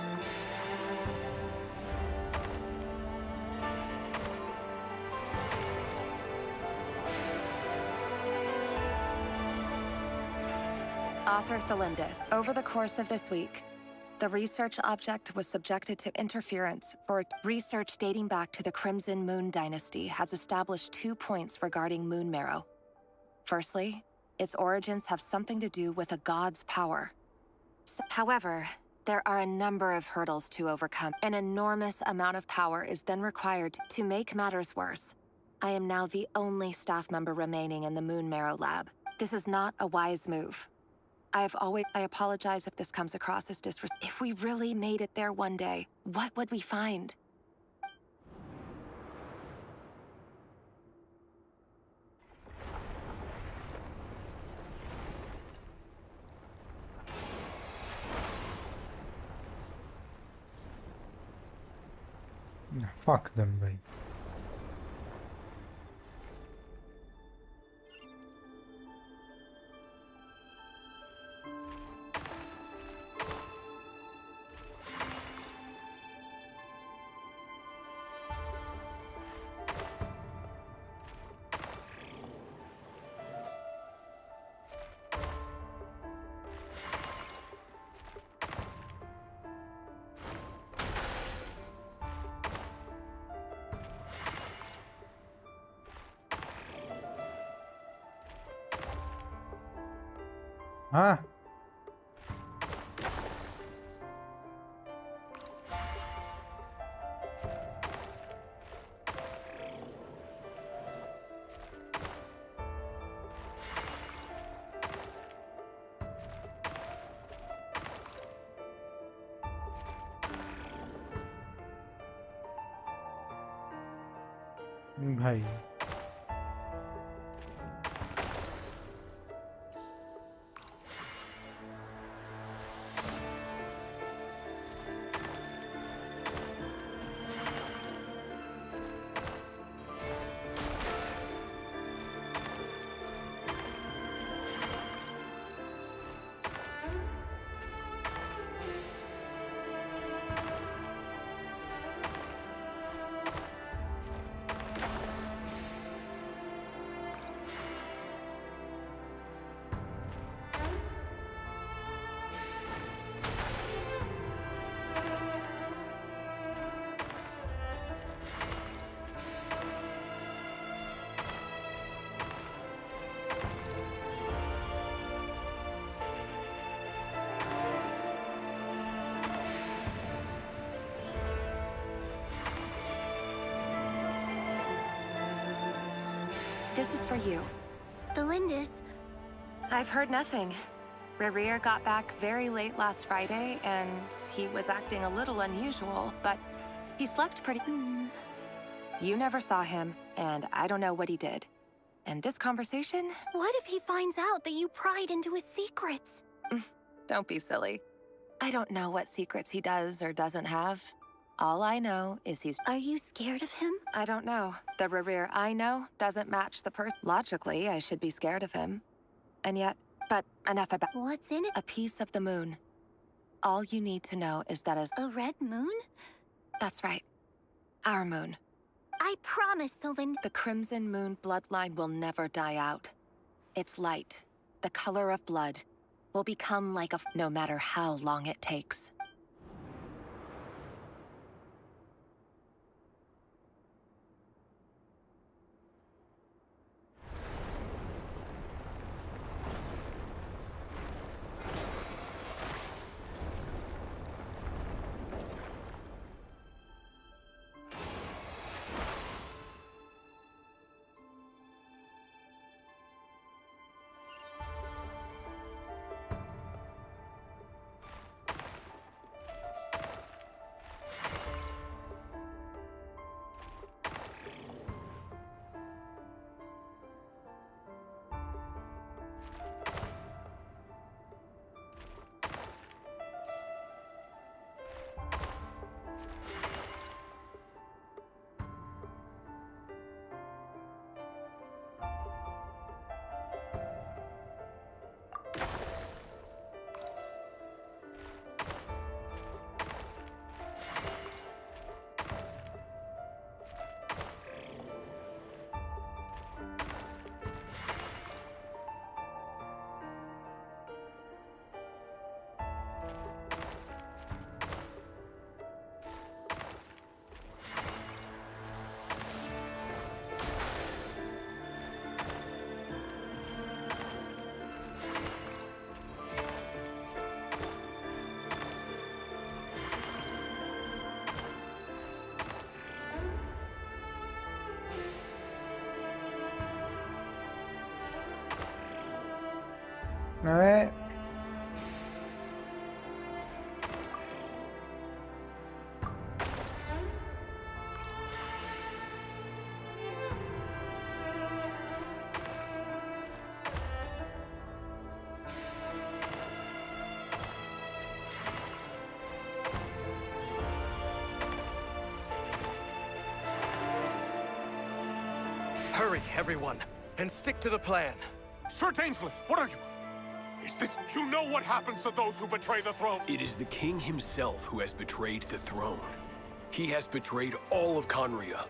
Speaker 4: Author Thelindis, over the course of this week, the research object was subjected to interference for research dating back to the Crimson Moon Dynasty has established 2 points regarding moon marrow. Firstly, its origins have something to do with a god's power. However, there are a number of hurdles to overcome. An enormous amount of power is then required to make matters worse. I am now the only staff member remaining in the Moon Marrow lab. This is not a wise move. I apologize if this comes across as disrespectful. If we really made it there one day, what would we find?
Speaker 11: Fuck them, भाई. हाँ भाई
Speaker 4: This is for you.
Speaker 15: Thelindis.
Speaker 4: I've heard nothing. Rerir got back very late last Friday, and he was acting a little unusual, but he slept pretty... You never saw him, and I don't know what he did. And this conversation?
Speaker 2: What if he finds out that you pried into his secrets?
Speaker 4: Don't be silly. I don't know what secrets he does or doesn't have. All I know is he's...
Speaker 2: Are you scared of him?
Speaker 4: I don't know. The Rerir I know doesn't match the person. Logically, I should be scared of him. And yet... But enough about...
Speaker 2: What's in it?
Speaker 4: A piece of the moon. All you need to know is that as...
Speaker 2: A red moon?
Speaker 4: That's right. Our moon.
Speaker 2: I promise, Thulin.
Speaker 4: The Crimson Moon bloodline will never die out. Its light, the color of blood, will become like a... no matter how long it takes.
Speaker 11: Alright.
Speaker 20: Hurry, everyone, and stick to the plan.
Speaker 8: Sir Dainsleif, what are you? Is this... You know what happens to those who betray the throne?
Speaker 7: It is the king himself who has betrayed the throne. He has betrayed all of Conria.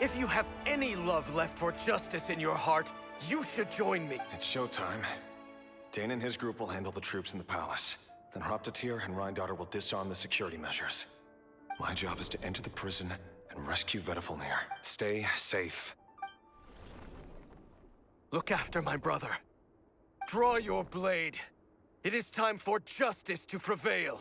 Speaker 20: If you have any love left for justice in your heart, you should join me.
Speaker 14: It's showtime. Dane and his group will handle the troops in the palace. Then Hraptatir and Rheindotter will disarm the security measures. My job is to enter the prison and rescue Vedifalnir. Stay safe.
Speaker 20: Look after my brother. Draw your blade. It is time for justice to prevail.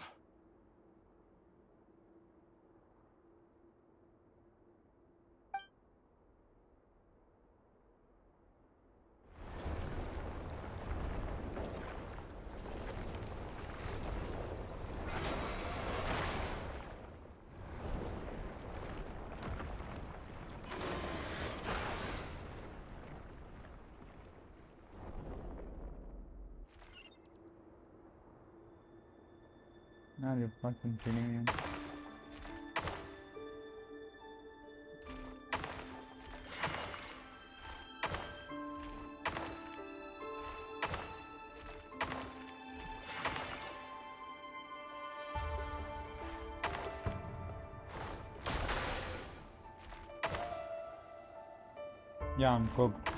Speaker 11: Nah, you're fucking kidding me. Yeah, I'm cooked.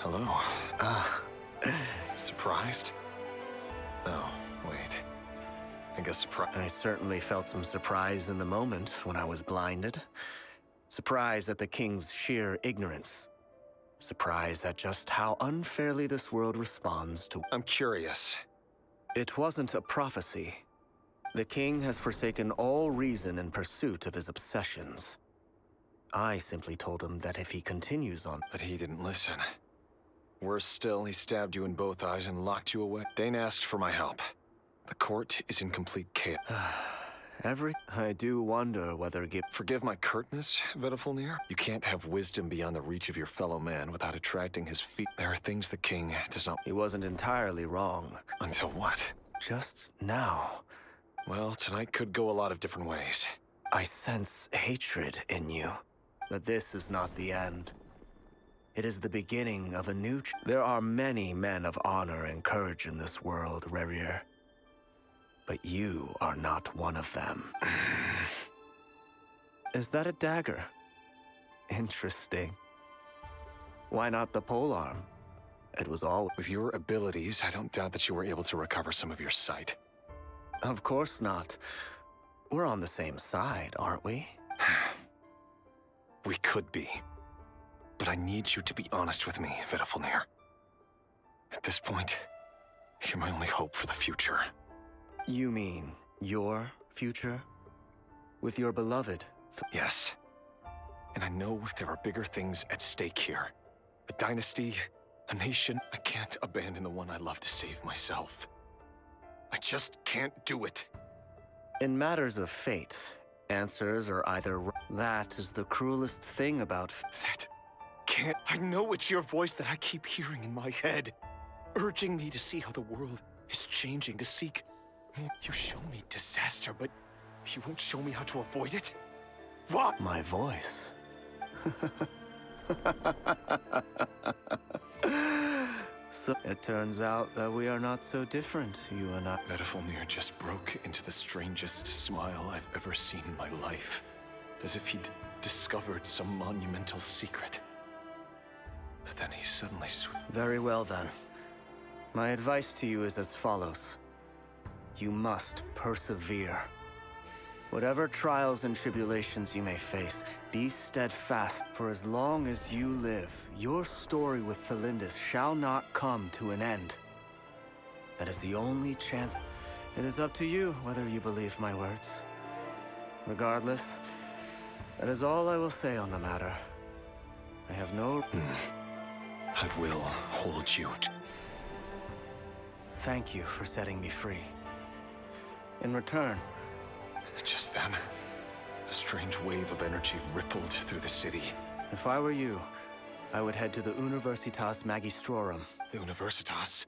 Speaker 14: Hello. Surprised? Oh, wait. I guess surprise.
Speaker 17: I certainly felt some surprise in the moment when I was blinded. Surprise at the king's sheer ignorance. Surprise at just how unfairly this world responds to...
Speaker 14: I'm curious.
Speaker 17: It wasn't a prophecy. The king has forsaken all reason in pursuit of his obsessions. I simply told him that if he continues on...
Speaker 14: But he didn't listen. Worse still, he stabbed you in both eyes and locked you away. Dane asked for my help. The court is in complete chaos.
Speaker 17: I do wonder whether...
Speaker 14: Forgive my curtness, Vedafilnir. You can't have wisdom beyond the reach of your fellow man without attracting his feet. There are things the king does not...
Speaker 17: He wasn't entirely wrong.
Speaker 14: Until what?
Speaker 17: Just now.
Speaker 14: Well, tonight could go a lot of different ways.
Speaker 17: I sense hatred in you. But this is not the end. It is the beginning of a new... There are many men of honor and courage in this world, Rerir. But you are not one of them. Is that a dagger? Interesting. Why not the polearm? It was all...
Speaker 14: With your abilities, I don't doubt that you were able to recover some of your sight.
Speaker 17: Of course not. We're on the same side, aren't we?
Speaker 14: We could be. But I need you to be honest with me, Vedafilnir. At this point, you're my only hope for the future.
Speaker 17: You mean your future? With your beloved?
Speaker 14: Yes. And I know there are bigger things at stake here. A dynasty, a nation. I can't abandon the one I love to save myself. I just can't do it.
Speaker 17: In matters of fate, answers are either... That is the cruelest thing about...
Speaker 14: That can't... I know it's your voice that I keep hearing in my head, urging me to see how the world is changing, to seek... You show me disaster, but you won't show me how to avoid it? What?
Speaker 17: My voice. So it turns out that we are not so different, you and I.
Speaker 14: Vedafilnir just broke into the strangest smile I've ever seen in my life. As if he'd discovered some monumental secret. But then he suddenly...
Speaker 17: Very well then. My advice to you is as follows. You must persevere. Whatever trials and tribulations you may face, be steadfast. For as long as you live, your story with Thelindis shall not come to an end. That is the only chance. It is up to you whether you believe my words. Regardless, that is all I will say on the matter. I have no...
Speaker 14: I will hold you to...
Speaker 17: Thank you for setting me free. In return...
Speaker 14: Just then, a strange wave of energy rippled through the city.
Speaker 17: If I were you, I would head to the Universitas Magistrorum.
Speaker 14: The Universitas?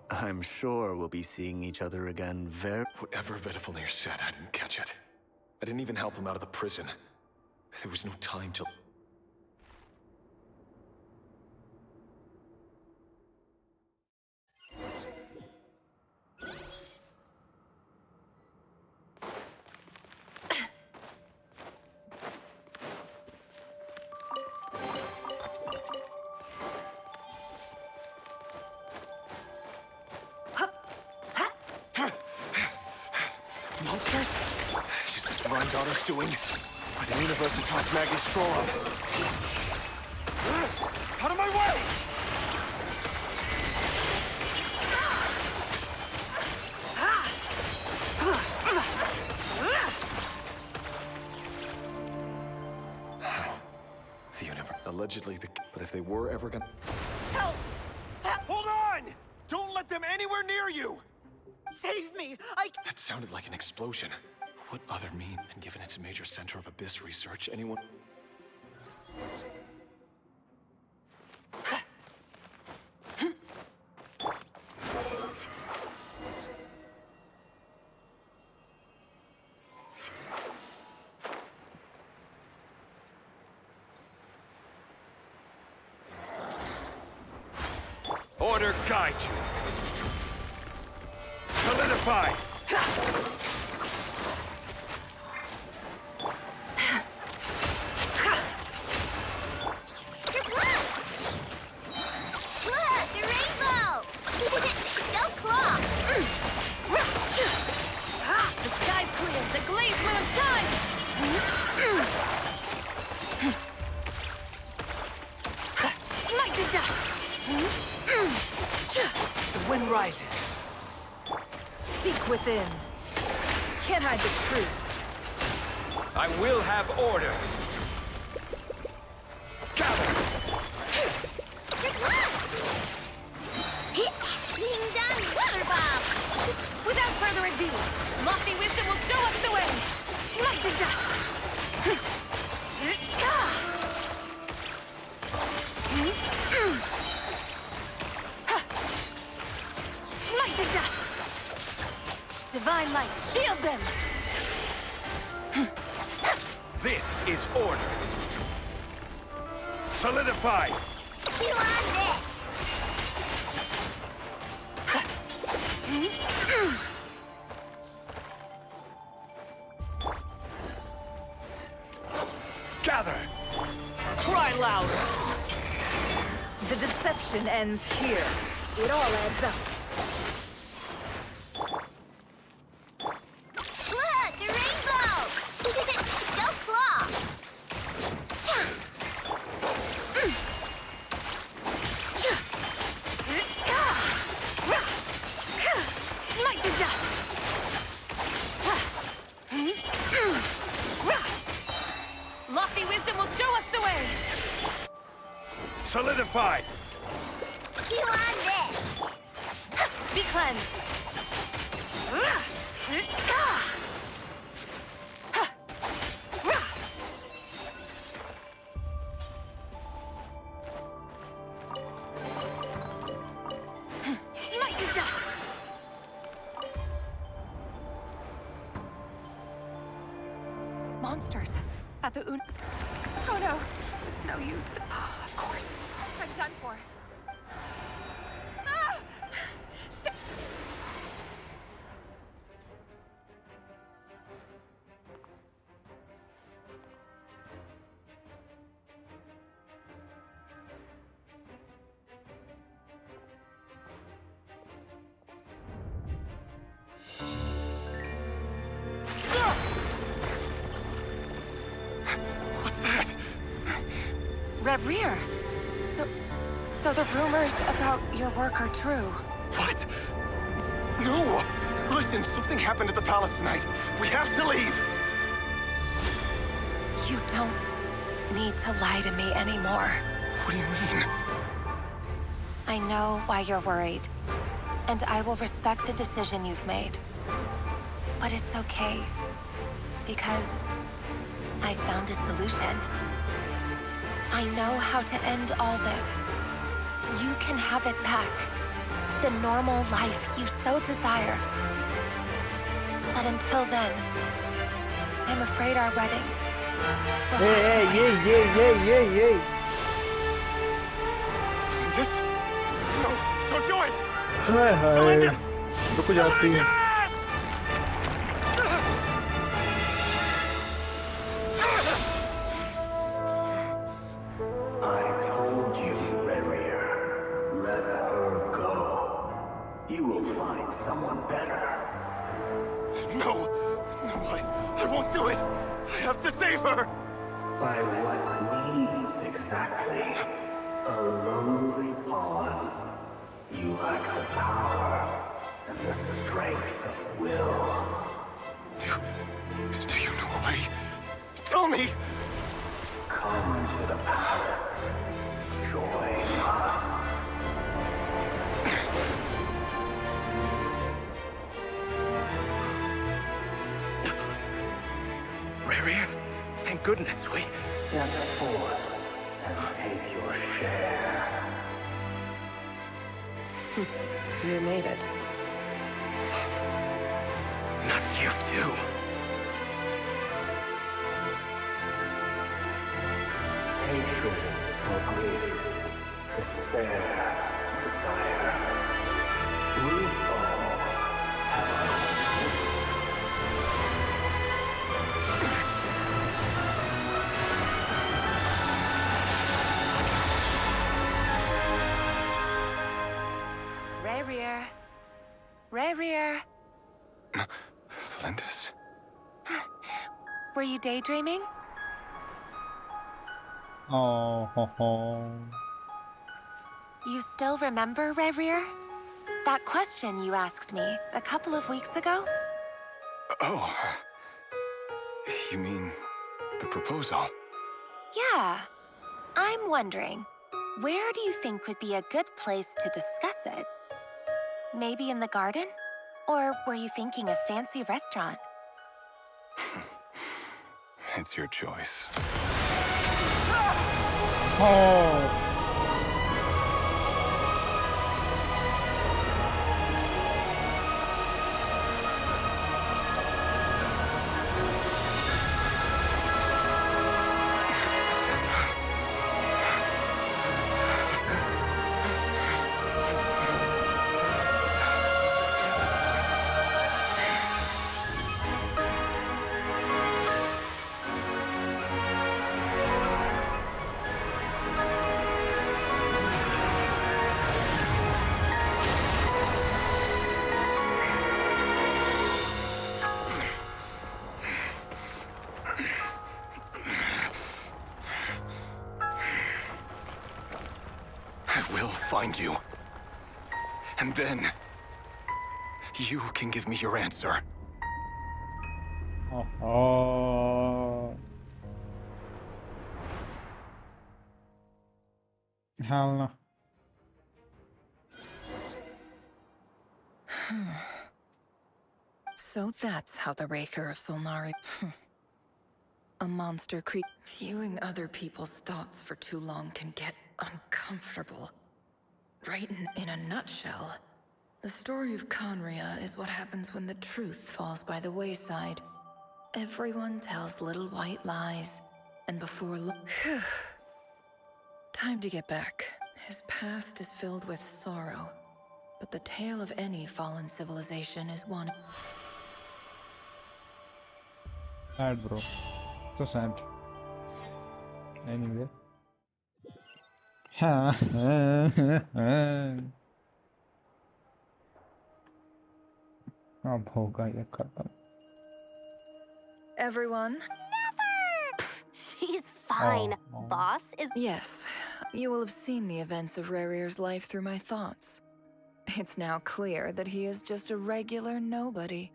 Speaker 17: I'm sure we'll be seeing each other again very...
Speaker 14: Whatever Vedafilnir said, I didn't catch it. I didn't even help him out of the prison. There was no time to... Monsters? Is this Rhindaughter's doing? Or the Universitas Magistrorum? Out of my way! The universe. Allegedly the... But if they were ever gonna...
Speaker 10: Help!
Speaker 14: Hold on! Don't let them anywhere near you!
Speaker 10: Save me!
Speaker 14: That sounded like an explosion. What other mean? And given it's a major center of abyss research, anyone...
Speaker 13: Order guide you. Solidify!
Speaker 2: the dust!
Speaker 13: The wind rises.
Speaker 1: Seek within. Can't hide the truth.
Speaker 13: I will have order. Gather!
Speaker 2: Ding dong, water bomb! Without further ado, lofty wisdom will show us the way! Light the dust! Light the dust! Divine light, shield them!
Speaker 13: This is order. Solidify!
Speaker 18: You on this?
Speaker 13: Gather! Cry louder!
Speaker 1: The deception ends here. It all adds up.
Speaker 2: Look, the rainbow! Go claw! Light the dust! Lofty wisdom will show us the way!
Speaker 13: Solidify!
Speaker 2: You on this! Be cleansed! Light the dust!
Speaker 4: Monsters. At the Oh no, it's no use. Of course.
Speaker 22: I'm done for.
Speaker 14: What's that?
Speaker 4: Rear. So the rumors about your work are true.
Speaker 14: What? No! Listen, something happened at the palace tonight. We have to leave!
Speaker 4: You don't need to lie to me anymore.
Speaker 14: What do you mean?
Speaker 4: I know why you're worried, and I will respect the decision you've made. But it's okay, because I found a solution. I know how to end all this. You can have it back. The normal life you so desire. But until then, I'm afraid our wedding will have to end.
Speaker 14: This? No, don't do it!
Speaker 11: हाय हाय रुक जाती है
Speaker 16: I told you, Rerir. Let her go. You will find someone better.
Speaker 14: No! No, I won't do it! I have to save her!
Speaker 16: By what means exactly? A lowly pawn. You lack the power and the strength of will.
Speaker 14: Do you know why? Tell me!
Speaker 16: Come to the palace. Join us.
Speaker 20: Rerir, thank goodness we...
Speaker 16: Step forth and take your share.
Speaker 4: You made it.
Speaker 20: Not you too.
Speaker 16: Hatred or grief, despair or desire. We all have our
Speaker 4: Rerir. Rerir.
Speaker 14: Flindis?
Speaker 4: Were you daydreaming?
Speaker 11: Oh, ho, ho.
Speaker 4: You still remember, Rerir? That question you asked me a couple of weeks ago?
Speaker 14: Oh. You mean the proposal?
Speaker 4: Yeah. I'm wondering, where do you think would be a good place to discuss it? Maybe in the garden? Or were you thinking a fancy restaurant?
Speaker 14: It's your choice.
Speaker 11: Oh.
Speaker 14: I will find you. And then, you can give me your answer.
Speaker 11: Oh. Hell no.
Speaker 1: So that's how the Raker of Solnari... A monster creature. Viewing other people's thoughts for too long can get uncomfortable. Right in a nutshell, the story of Conria is what happens when the truth falls by the wayside. Everyone tells little white lies, and before Phew. Time to get back. His past is filled with sorrow, but the tale of any fallen civilization is one.
Speaker 11: Sad, bro. So sad. Anyway. अब होगा ये खत्म.
Speaker 1: Everyone?
Speaker 2: She's fine. Boss is...
Speaker 1: Yes, you will have seen the events of Rerir's life through my thoughts. It's now clear that he is just a regular nobody,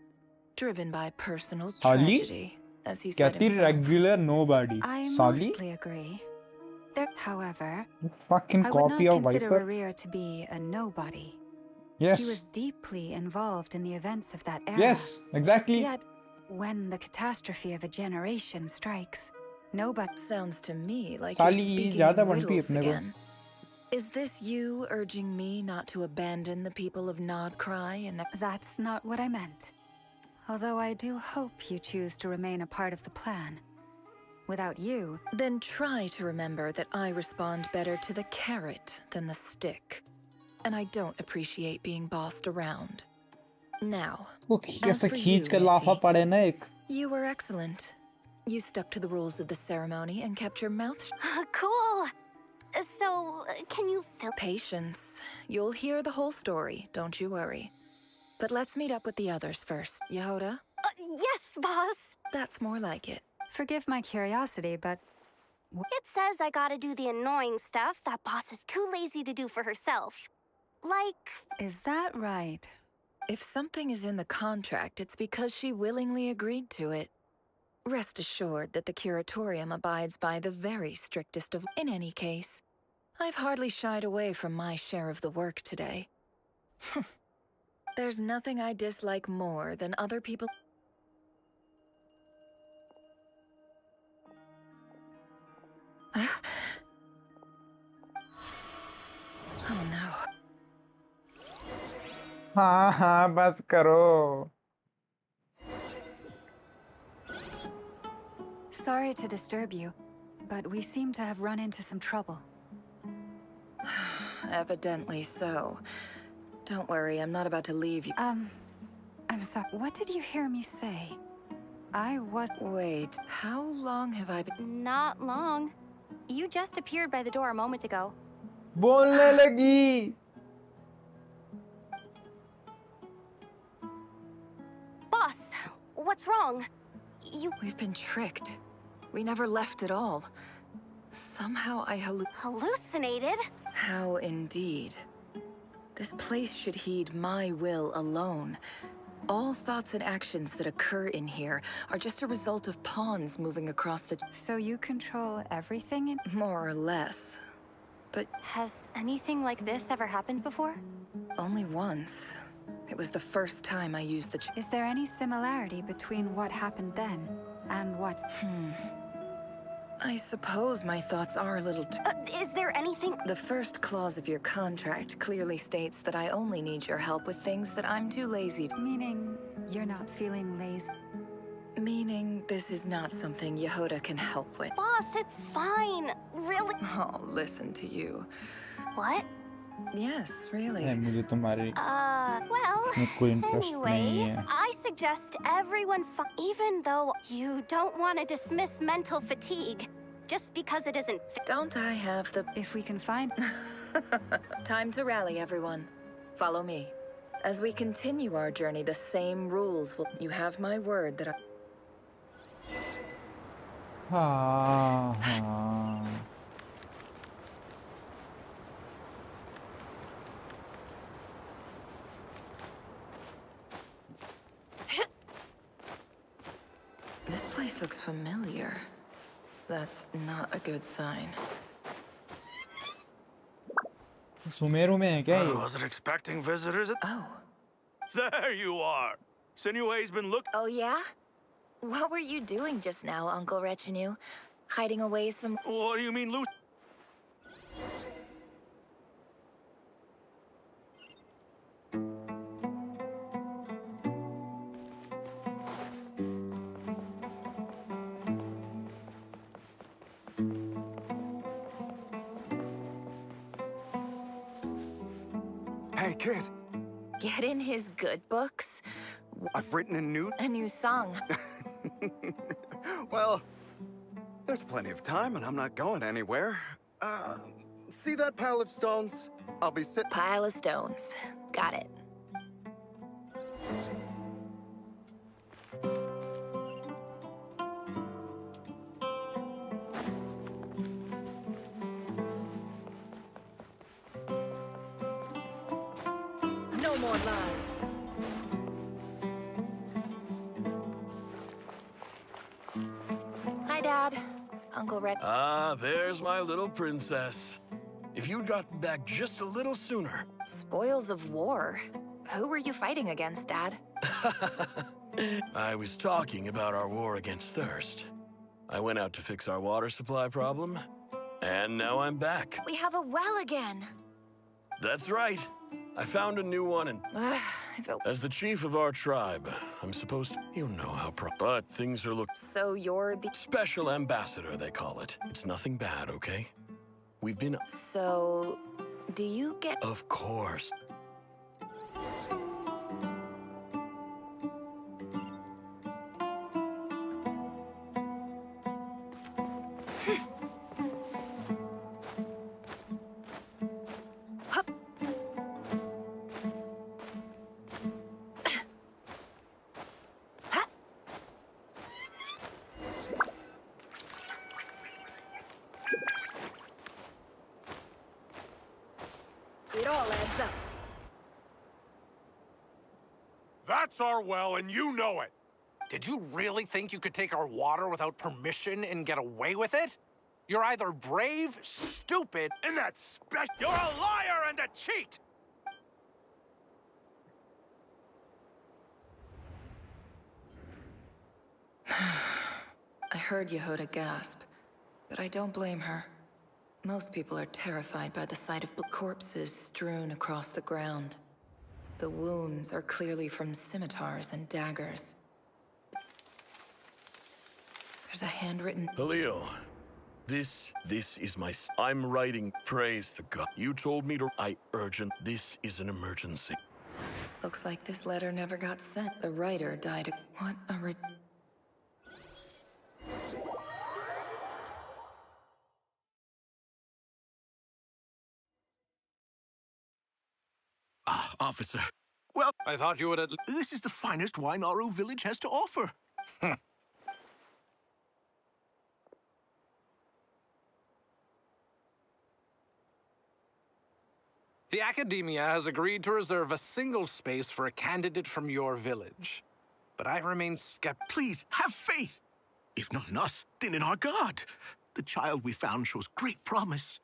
Speaker 1: driven by personal tragedy, as he said
Speaker 11: Kathy
Speaker 1: himself.
Speaker 11: regular nobody.
Speaker 3: I
Speaker 11: Sally?
Speaker 3: mostly agree. However,
Speaker 11: Fucking
Speaker 3: I would
Speaker 11: copy
Speaker 3: not
Speaker 11: of
Speaker 3: consider
Speaker 11: Viper.
Speaker 3: Rerir to be a nobody.
Speaker 11: Yes.
Speaker 3: He was deeply involved in the events of that era.
Speaker 11: Yes, exactly.
Speaker 3: Yet, when the catastrophe of a generation strikes, nobody...
Speaker 1: Sounds to me like
Speaker 11: Sally,
Speaker 1: you're speaking
Speaker 11: ज़्यादा
Speaker 1: in
Speaker 11: बनती है
Speaker 1: riddles
Speaker 11: अपने को.
Speaker 1: again. Is this you urging me not to abandon the people of Nodcry and
Speaker 3: That's not what I meant. Although I do hope you choose to remain a part of the plan. Without you...
Speaker 1: Then try to remember that I respond better to the carrot than the stick. And I don't appreciate being bossed around. Now, as for you, Missy, you were excellent. You stuck to the rules of the ceremony and kept your mouth
Speaker 2: Cool. So, can you fill...
Speaker 1: Patience. You'll hear the whole story, don't you worry. But let's meet up with the others first. Yehoda?
Speaker 2: Yes, boss.
Speaker 1: That's more like it.
Speaker 3: Forgive my curiosity, but...
Speaker 2: It says I gotta do the annoying stuff that boss is too lazy to do for herself. Like...
Speaker 3: Is that right?
Speaker 1: If something is in the contract, it's because she willingly agreed to it. Rest assured that the Curatorium abides by the very strictest of... In any case, I've hardly shied away from my share of the work today. There's nothing I dislike more than other people... Oh no.
Speaker 11: हाँ बस करो.
Speaker 3: Sorry to disturb you, but we seem to have run into some trouble.
Speaker 1: Evidently so. Don't worry, I'm not about to leave you.
Speaker 3: I'm sorry. What did you hear me say? I was...
Speaker 1: Wait, how long have I been...
Speaker 2: Not long. You just appeared by the door a moment ago.
Speaker 11: बोलने लगी.
Speaker 2: Boss, what's wrong?
Speaker 1: We've been tricked. We never left at all. Somehow I
Speaker 2: hallucinated?
Speaker 1: How indeed. This place should heed my will alone. All thoughts and actions that occur in here are just a result of pawns moving across the...
Speaker 3: So you control everything in...
Speaker 1: More or less. But...
Speaker 2: Has anything like this ever happened before?
Speaker 1: Only once. It was the first time I used the...
Speaker 3: Is there any similarity between what happened then and what...
Speaker 1: I suppose my thoughts are a little...
Speaker 2: Is there anything...
Speaker 1: The first clause of your contract clearly states that I only need your help with things that I'm too lazy to...
Speaker 3: Meaning you're not feeling lazy?
Speaker 1: Meaning this is not something Yehoda can help with.
Speaker 2: Boss, it's fine. Really?
Speaker 1: Oh, listen to you.
Speaker 2: What?
Speaker 1: Yes, really.
Speaker 11: मुझे तुम्हारी
Speaker 2: Well,
Speaker 11: में कोई interest नहीं
Speaker 2: anyway,
Speaker 11: है.
Speaker 2: I suggest everyone even though you don't want to dismiss mental fatigue, just because it isn't...
Speaker 1: Don't I have the...
Speaker 3: If we can find...
Speaker 1: Time to rally, everyone. Follow me. As we continue our journey, the same rules will... You have my word that I...
Speaker 11: हाँ.
Speaker 1: This place looks familiar. That's not a good sign.
Speaker 11: Sumeru में है क्या
Speaker 13: I
Speaker 11: ये?
Speaker 13: wasn't expecting visitors.
Speaker 1: Oh.
Speaker 13: There you are. Sinue's been looking.
Speaker 19: Oh, yeah? What were you doing just now, Uncle Retinue? Hiding away some...
Speaker 13: What do you mean, Lucy?
Speaker 9: Hey, kid.
Speaker 19: Get in his good books?
Speaker 9: I've written a new...
Speaker 19: A new song.
Speaker 9: Well, there's plenty of time and I'm not going anywhere. See that pile of stones? I'll be sitting...
Speaker 19: Pile of stones. Got it.
Speaker 1: No more lies.
Speaker 19: Hi, Dad. Uncle Red.
Speaker 13: Ah, there's my little princess. If you'd gotten back just a little sooner.
Speaker 19: Spoils of war. Who were you fighting against, Dad?
Speaker 13: I was talking about our war against thirst. I went out to fix our water supply problem, and now I'm back.
Speaker 19: We have a well again.
Speaker 13: That's right. I found a new one, and as the chief of our tribe, I'm supposed to... You know how but things are
Speaker 19: So you're the...
Speaker 13: Special ambassador, they call it. It's nothing bad, okay? We've been...
Speaker 19: So... do you get...
Speaker 13: Of course.
Speaker 1: It all adds up.
Speaker 12: That's our well, and you know it. Did you really think you could take our water without permission and get away with it? You're either brave, stupid, and that's special. You're a liar and a cheat!
Speaker 1: I heard Yehoda gasp, but I don't blame her. Most people are terrified by the sight of corpses strewn across the ground. The wounds are clearly from scimitars and daggers. There's a handwritten...
Speaker 13: Halil, this is my... I'm writing praise to God. You told me to... urgent. This is an emergency.
Speaker 1: Looks like this letter never got sent. The writer died. What a
Speaker 8: Officer. Well,
Speaker 12: I thought you would have...
Speaker 8: This is the finest wine Aru village has to offer.
Speaker 12: The Academia has agreed to reserve a single space for a candidate from your village. But I remain skeptical.
Speaker 6: Please, have faith. If not in us, then in our god. The child we found shows great promise.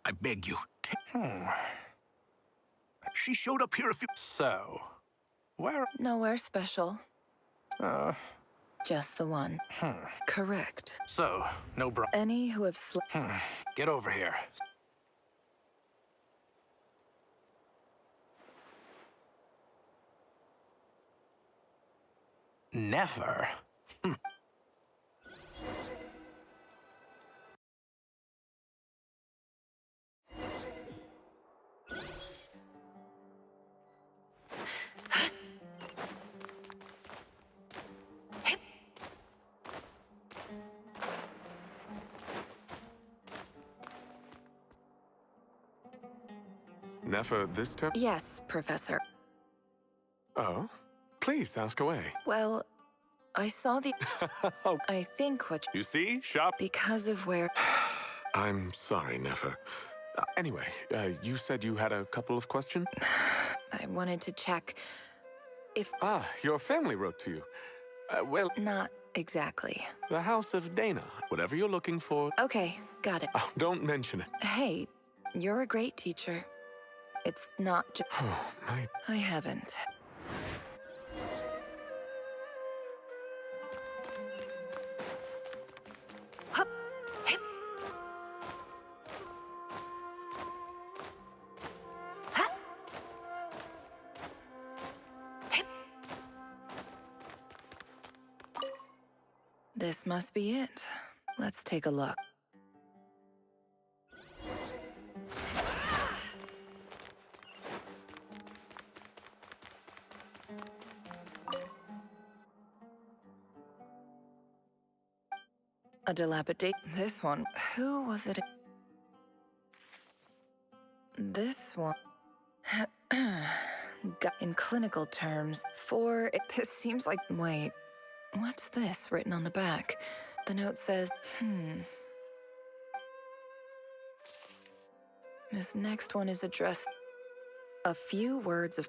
Speaker 6: I beg you. She showed up here a few...
Speaker 12: So, where...
Speaker 1: Nowhere special. Just the one. Correct.
Speaker 12: So, no bro...
Speaker 1: Any who have slept...
Speaker 12: Get over here. Never.
Speaker 21: Nefer this time?
Speaker 1: Yes, Professor.
Speaker 21: Oh? Please, ask away.
Speaker 1: Well, I saw the... I think what...
Speaker 21: You see? Shop...
Speaker 1: Because of where...
Speaker 21: I'm sorry, Nefer. Anyway, you said you had a couple of questions?
Speaker 1: I wanted to check if...
Speaker 21: Ah, your family wrote to you. Well...
Speaker 1: Not exactly.
Speaker 21: The House of Dana. Whatever you're looking for...
Speaker 1: Okay, got it.
Speaker 21: Oh, don't mention it.
Speaker 1: Hey, you're a great teacher. It's not just...
Speaker 21: Oh, my...
Speaker 1: I haven't. This must be it. Let's take a look. A dilapidated... This one. Who was it? This one. In clinical terms, this seems like... Wait. What's this written on the back? The note says, This next one is addressed... A few words of...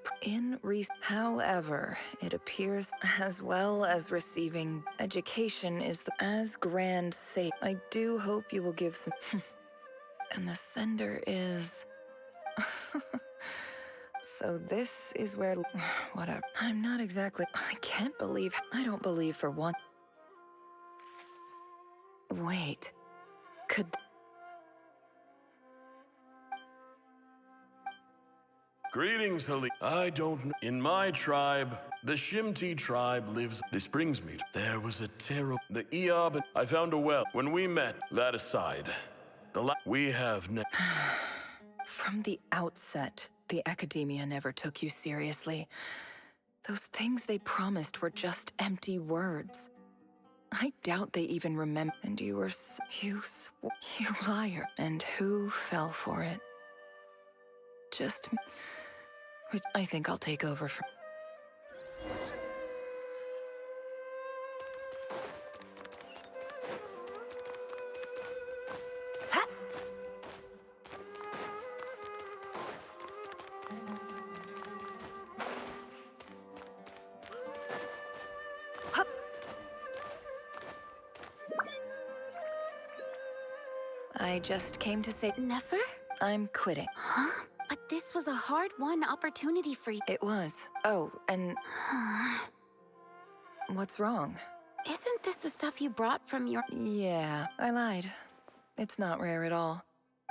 Speaker 1: However, it appears as well as receiving education is as grand safe. I do hope you will give some... And the sender is... So this is where... Whatever. I'm not exactly... I can't believe... I don't believe for one... Wait. Could...
Speaker 23: Greetings, Hali. I don't know. In my tribe, the Shimti tribe lives... This brings me to... There was a terrible... The Eob... I found a well. When we met, that aside, we have
Speaker 1: From the outset, the Academia never took you seriously. Those things they promised were just empty words. I doubt they even remember. And you were you liar. And who fell for it? Just me. Which I think I'll take over from... I just came to say...
Speaker 18: Nefer?
Speaker 1: I'm quitting.
Speaker 18: Huh? But this was a hard-won opportunity for you.
Speaker 1: It was. Oh, and... What's wrong?
Speaker 18: Isn't this the stuff you brought from your...
Speaker 1: Yeah, I lied. It's not rare at all.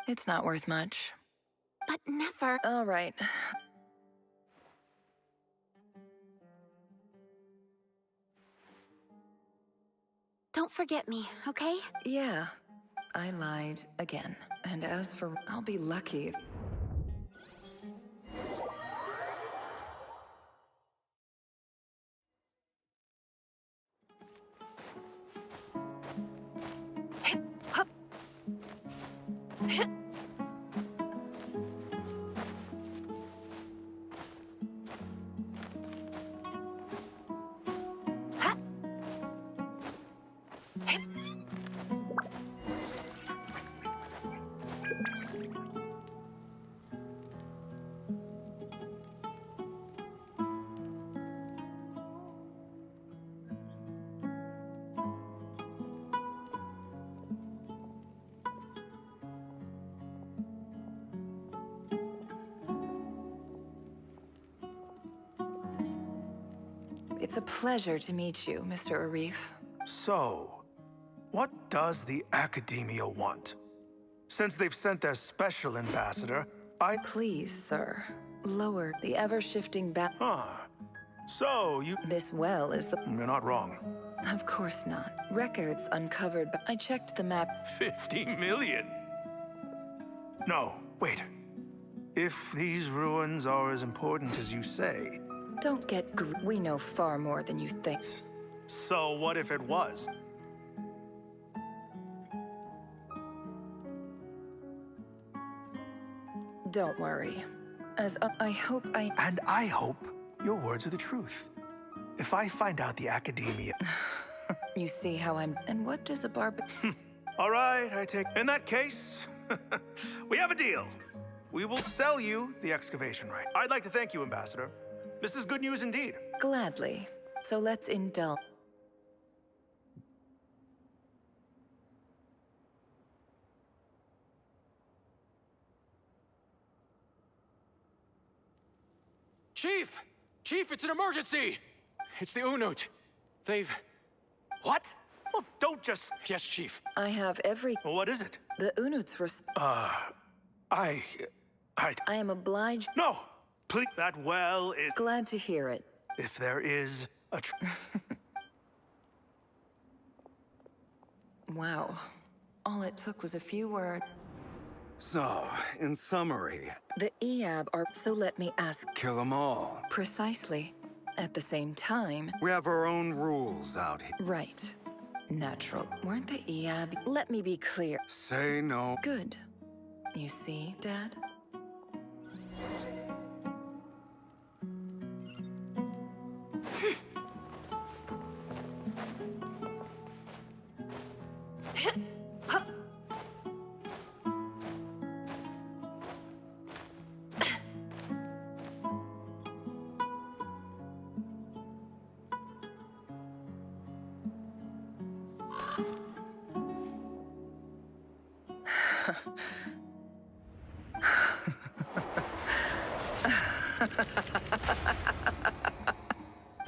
Speaker 1: It's not worth much.
Speaker 18: But Nefer...
Speaker 1: All right.
Speaker 18: Don't forget me, okay?
Speaker 1: Yeah. I lied again. And as for... I'll be lucky if... It's a pleasure to meet you, Mr. Arif.
Speaker 5: So, what does the Academia want? Since they've sent their special ambassador,
Speaker 1: Please, sir. Lower the ever-shifting
Speaker 5: Huh. So,
Speaker 1: This well is the...
Speaker 5: You're not wrong.
Speaker 1: Of course not. Records uncovered, but I checked the map.
Speaker 5: 50 million? No, wait. If these ruins are as important as you say...
Speaker 1: Don't get we know far more than you think.
Speaker 5: So what if it was?
Speaker 1: Don't worry. I hope I...
Speaker 5: And I hope your words are the truth. If I find out the Academia...
Speaker 1: You see how I'm... And what does a
Speaker 5: All right, I take... In that case, we have a deal. We will sell you the excavation right. I'd like to thank you, Ambassador. This is good news indeed.
Speaker 1: Gladly. So let's indulge.
Speaker 14: Chief! Chief, it's an emergency! It's the Unut. They've...
Speaker 5: What? Well, don't just...
Speaker 14: Yes, Chief.
Speaker 1: I have every...
Speaker 5: Well, what is it?
Speaker 1: The Unuts
Speaker 5: I
Speaker 1: am obliged...
Speaker 5: No! Please, that well is...
Speaker 1: Glad to hear it.
Speaker 5: If there is a...
Speaker 1: Wow. All it took was a few words.
Speaker 9: So, in summary...
Speaker 1: The Eab are... So let me ask...
Speaker 9: Kill them all.
Speaker 1: Precisely. At the same time...
Speaker 9: We have our own rules out here.
Speaker 1: Right. Natural. Weren't the Eab... Let me be clear.
Speaker 9: Say no.
Speaker 1: Good. You see, Dad?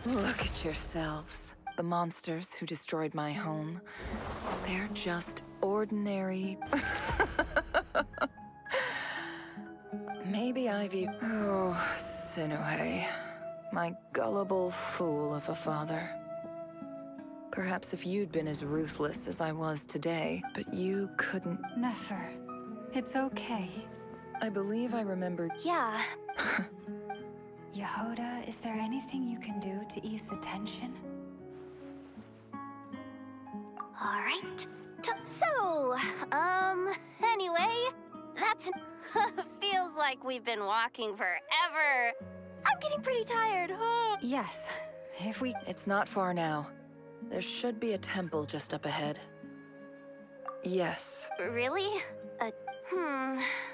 Speaker 1: Look at yourselves. The monsters who destroyed my home. They're just ordinary... Maybe Ivy... Oh, Sinuhe. My gullible fool of a father. Perhaps if you'd been as ruthless as I was today, but you couldn't...
Speaker 3: Nefer, it's okay.
Speaker 1: I believe I remember...
Speaker 2: Yeah.
Speaker 3: Yehoda, is there anything you can do to ease the tension?
Speaker 2: All right. So, anyway, that's... Feels like we've been walking forever. I'm getting pretty tired.
Speaker 3: Yes, if we...
Speaker 1: It's not far now. There should be a temple just up ahead. Yes.
Speaker 2: Really?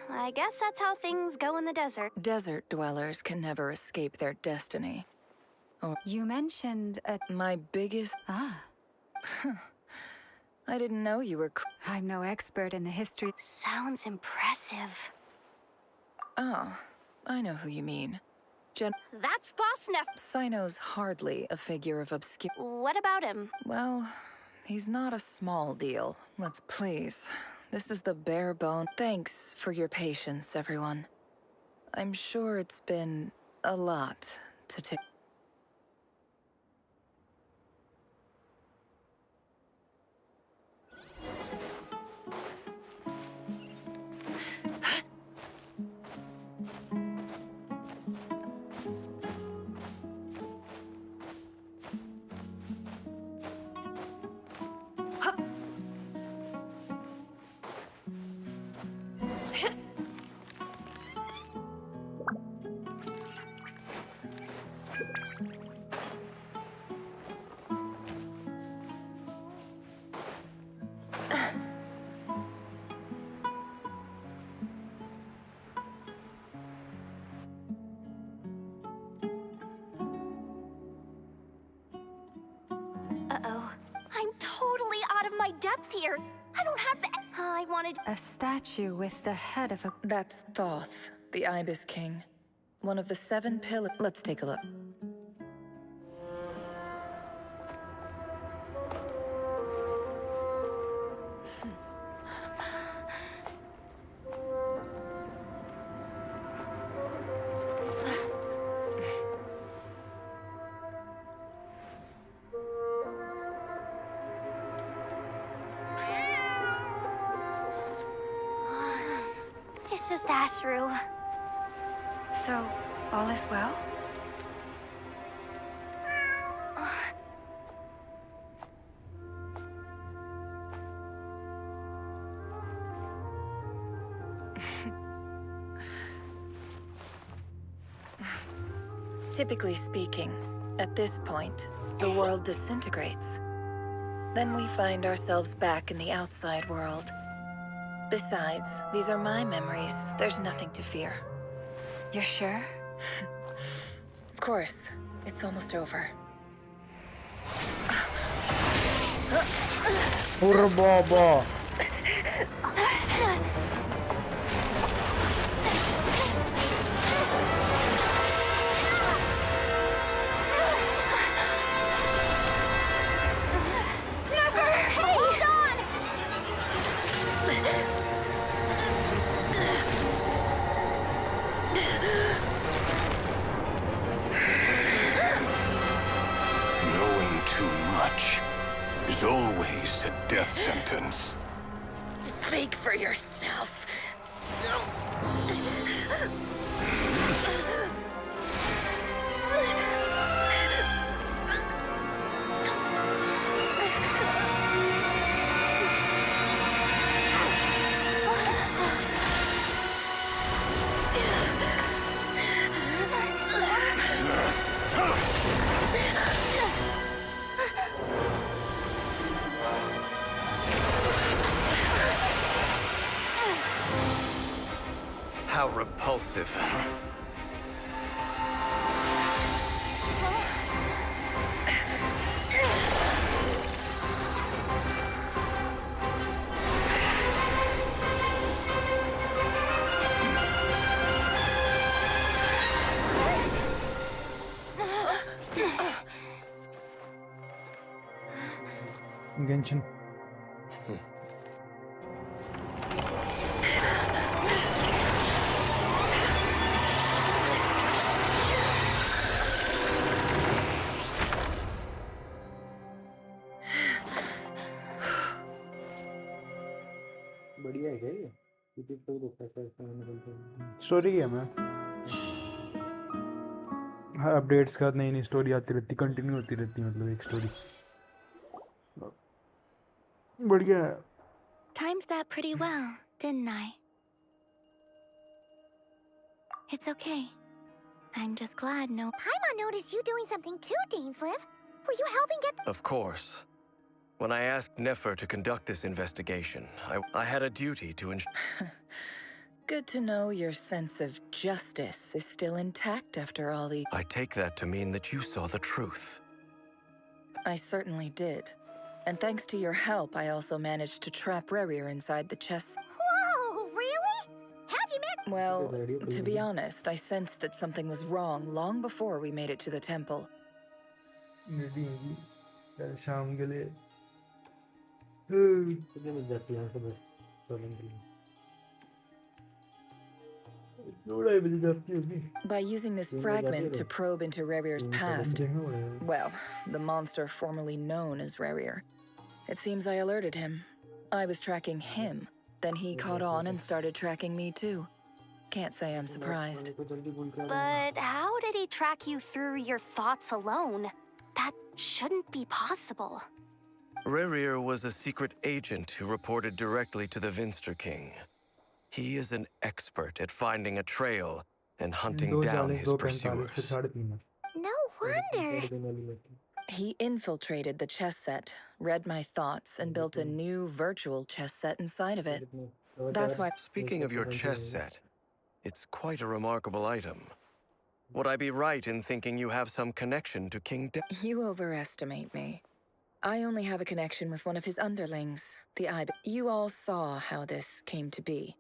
Speaker 2: I guess that's how things go in the desert.
Speaker 1: Desert dwellers can never escape their destiny. Oh,
Speaker 3: you mentioned
Speaker 1: my biggest...
Speaker 3: Ah.
Speaker 1: I didn't know you were...
Speaker 3: I'm no expert in the history...
Speaker 2: Sounds impressive.
Speaker 1: Oh, I know who you mean.
Speaker 2: That's Boss Neff.
Speaker 1: Sino's hardly a figure of obscure...
Speaker 2: What about him?
Speaker 1: Well, he's not a small deal. Let's please. This is the bare bone. Thanks for your patience, everyone. I'm sure it's been a lot to take.
Speaker 2: Uh-oh. I'm totally out of my depth here. I don't have the... I wanted...
Speaker 3: A statue with the head of a...
Speaker 1: That's Thoth, the Ibis King. One of the 7 pillars. Let's take a look.
Speaker 2: Ashru.
Speaker 3: So, all is well?
Speaker 1: Typically speaking, at this point, the world disintegrates. Then we find ourselves back in the outside world. Besides, these are my memories. There's nothing to fear.
Speaker 3: You're sure?
Speaker 1: Of course. It's almost over.
Speaker 11: Baba.
Speaker 8: Knowing too much is always a death sentence.
Speaker 1: Speak for yourself.
Speaker 20: How repulsive.
Speaker 11: Genshin.
Speaker 7: बढ़िया है क्या ये? YouTube पे भी देखा था इसका निकलता
Speaker 11: स्टोरी गेम है। हर अपडेट्स के बाद नई नई स्टोरी आती रहती, कंटिन्यू होती रहती, मतलब एक स्टोरी बढ़िया है।
Speaker 18: Timed that pretty well, didn't I? It's okay. I'm just glad no... Paimon noticed you doing something too, Dainsleif. Were you helping get...
Speaker 20: Of course. When I asked Nefer to conduct this investigation, I had a duty to ensure...
Speaker 1: Good to know your sense of justice is still intact after all the...
Speaker 20: I take that to mean that you saw the truth.
Speaker 1: I certainly did. And thanks to your help, I also managed to trap Rerir inside the chest.
Speaker 18: Whoa, really? How'd you manage...
Speaker 1: Well, to be honest, I sensed that something was wrong long before we made it to the temple.
Speaker 11: शाम के लिए
Speaker 7: कितने मिल जाती है यहाँ से बस सोलन के लिए
Speaker 1: By using this fragment to probe into Rerir's past, well, the monster formerly known as Rerir, it seems I alerted him. I was tracking him, then he caught on and started tracking me too. Can't say I'm surprised.
Speaker 2: But how did he track you through your thoughts alone? That shouldn't be possible.
Speaker 20: Rerir was a secret agent who reported directly to the Vinster King. He is an expert at finding a trail and hunting down his pursuers.
Speaker 18: No wonder.
Speaker 1: He infiltrated the chess set, read my thoughts, and built a new virtual chess set inside of it. That's why...
Speaker 20: Speaking of your chess set, it's quite a remarkable item. Would I be right in thinking you have some connection to King De...
Speaker 1: You overestimate me. I only have a connection with one of his underlings, the Ib. You all saw how this came to be.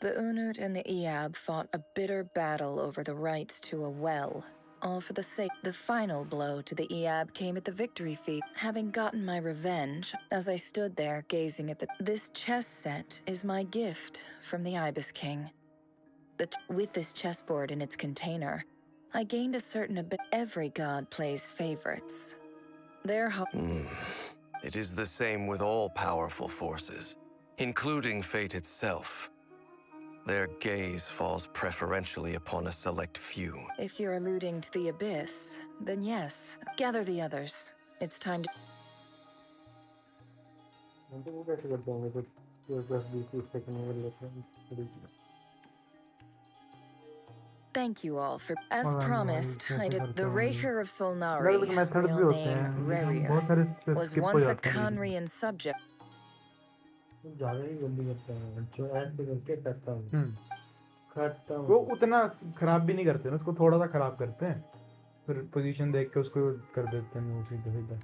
Speaker 1: The Unut and the Iab fought a bitter battle over the rights to a well, all for the sake. The final blow to the Iab came at the victory feast. Having gotten my revenge, as I stood there gazing at this chess set is my gift from the Ibis King. With this chessboard in its container, I gained a certain ability. Every god plays favorites.
Speaker 20: It is the same with all powerful forces, including fate itself. Their gaze falls preferentially upon a select few.
Speaker 1: If you're alluding to the Abyss, then yes. Gather the others. It's time to...
Speaker 7: तो वो कैसे करते होंगे कुछ 10-20 second में कर लेते हैं
Speaker 1: Thank you all for... As
Speaker 7: और
Speaker 1: promised, I did... The Raker of Solnari,
Speaker 7: अलग अलग मेथड्स भी
Speaker 1: real
Speaker 7: होते
Speaker 1: name
Speaker 7: हैं लेकिन
Speaker 1: Rarier,
Speaker 7: बहुत सारे स्टेप्स
Speaker 1: was
Speaker 7: स्किप हो
Speaker 1: once a
Speaker 7: जाते हैं
Speaker 1: Conrian subject.
Speaker 7: ज़्यादा ही जल्दी करते हैं जो ऐसे करके करता हूँ खत्म
Speaker 11: वो उतना खराब भी नहीं करते ना उसको थोड़ा सा खराब करते हैं फिर पोजीशन देख के उसको कर देते हैं वो सीधा सीधा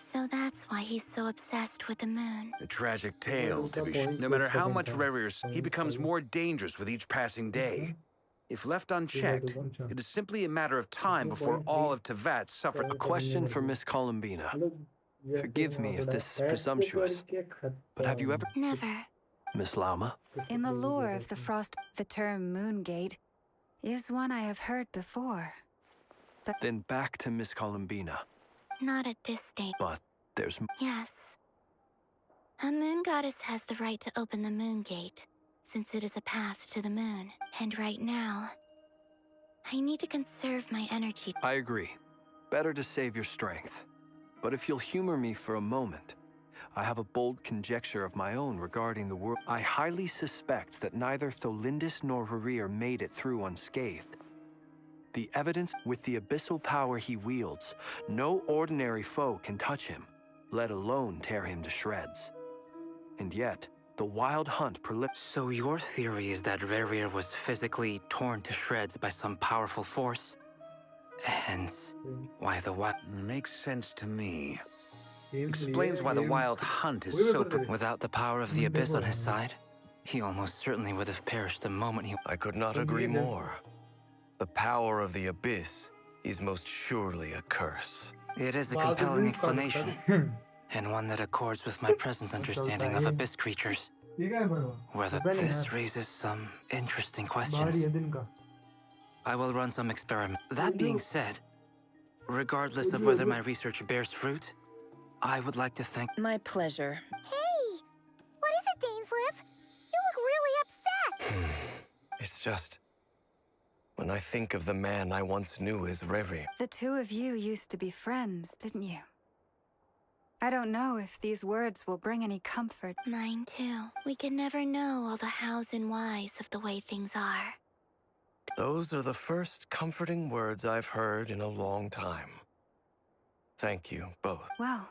Speaker 18: So that's why he's so obsessed with the moon.
Speaker 13: A tragic tale, to be sure. No matter how much Rarier, he becomes more dangerous with each passing day. If left unchecked, it is simply a matter of time before all of Tevat suffers.
Speaker 14: A question for Miss Columbina. Forgive me if this is presumptuous, but have you ever...
Speaker 18: Never.
Speaker 14: Miss Lama?
Speaker 3: In the lore of the Frost, the term Moongate is one I have heard before. But
Speaker 14: Then back to Miss Columbina.
Speaker 18: Not at this stage.
Speaker 14: But there's...
Speaker 18: Yes. A moon goddess has the right to open the moon gate, since it is a path to the moon. And right now, I need to conserve my energy.
Speaker 14: I agree. Better to save your strength. But if you'll humor me for a moment, I have a bold conjecture of my own regarding the world. I highly suspect that neither Tholindis nor Rarier made it through unscathed. The evidence with the abyssal power he wields, no ordinary foe can touch him, let alone tear him to shreds. And yet, the wild hunt
Speaker 10: So your theory is that Rarier was physically torn to shreds by some powerful force? Hence, why the wild...
Speaker 13: Makes sense to me. Explains why the wild hunt is so...
Speaker 10: Without the power of the Abyss on his side, he almost certainly would have perished the moment he...
Speaker 20: I could not agree more. The power of the Abyss is most surely a curse.
Speaker 10: It is a compelling explanation, and one that accords with my present understanding of Abyss creatures. Whether this raises some interesting questions. I will run some experiments. That being said, regardless of whether my research bears fruit, I would like to thank...
Speaker 1: My pleasure.
Speaker 18: Hey! What is it, Dainsleif? You look really upset!
Speaker 20: It's just... When I think of the man I once knew as Rarier...
Speaker 3: the two of you used to be friends, didn't you? I don't know if these words will bring any comfort.
Speaker 18: Mine too. We can never know all the hows and whys of the way things are.
Speaker 20: Those are the first comforting words I've heard in a long time. Thank you, both.
Speaker 3: Well,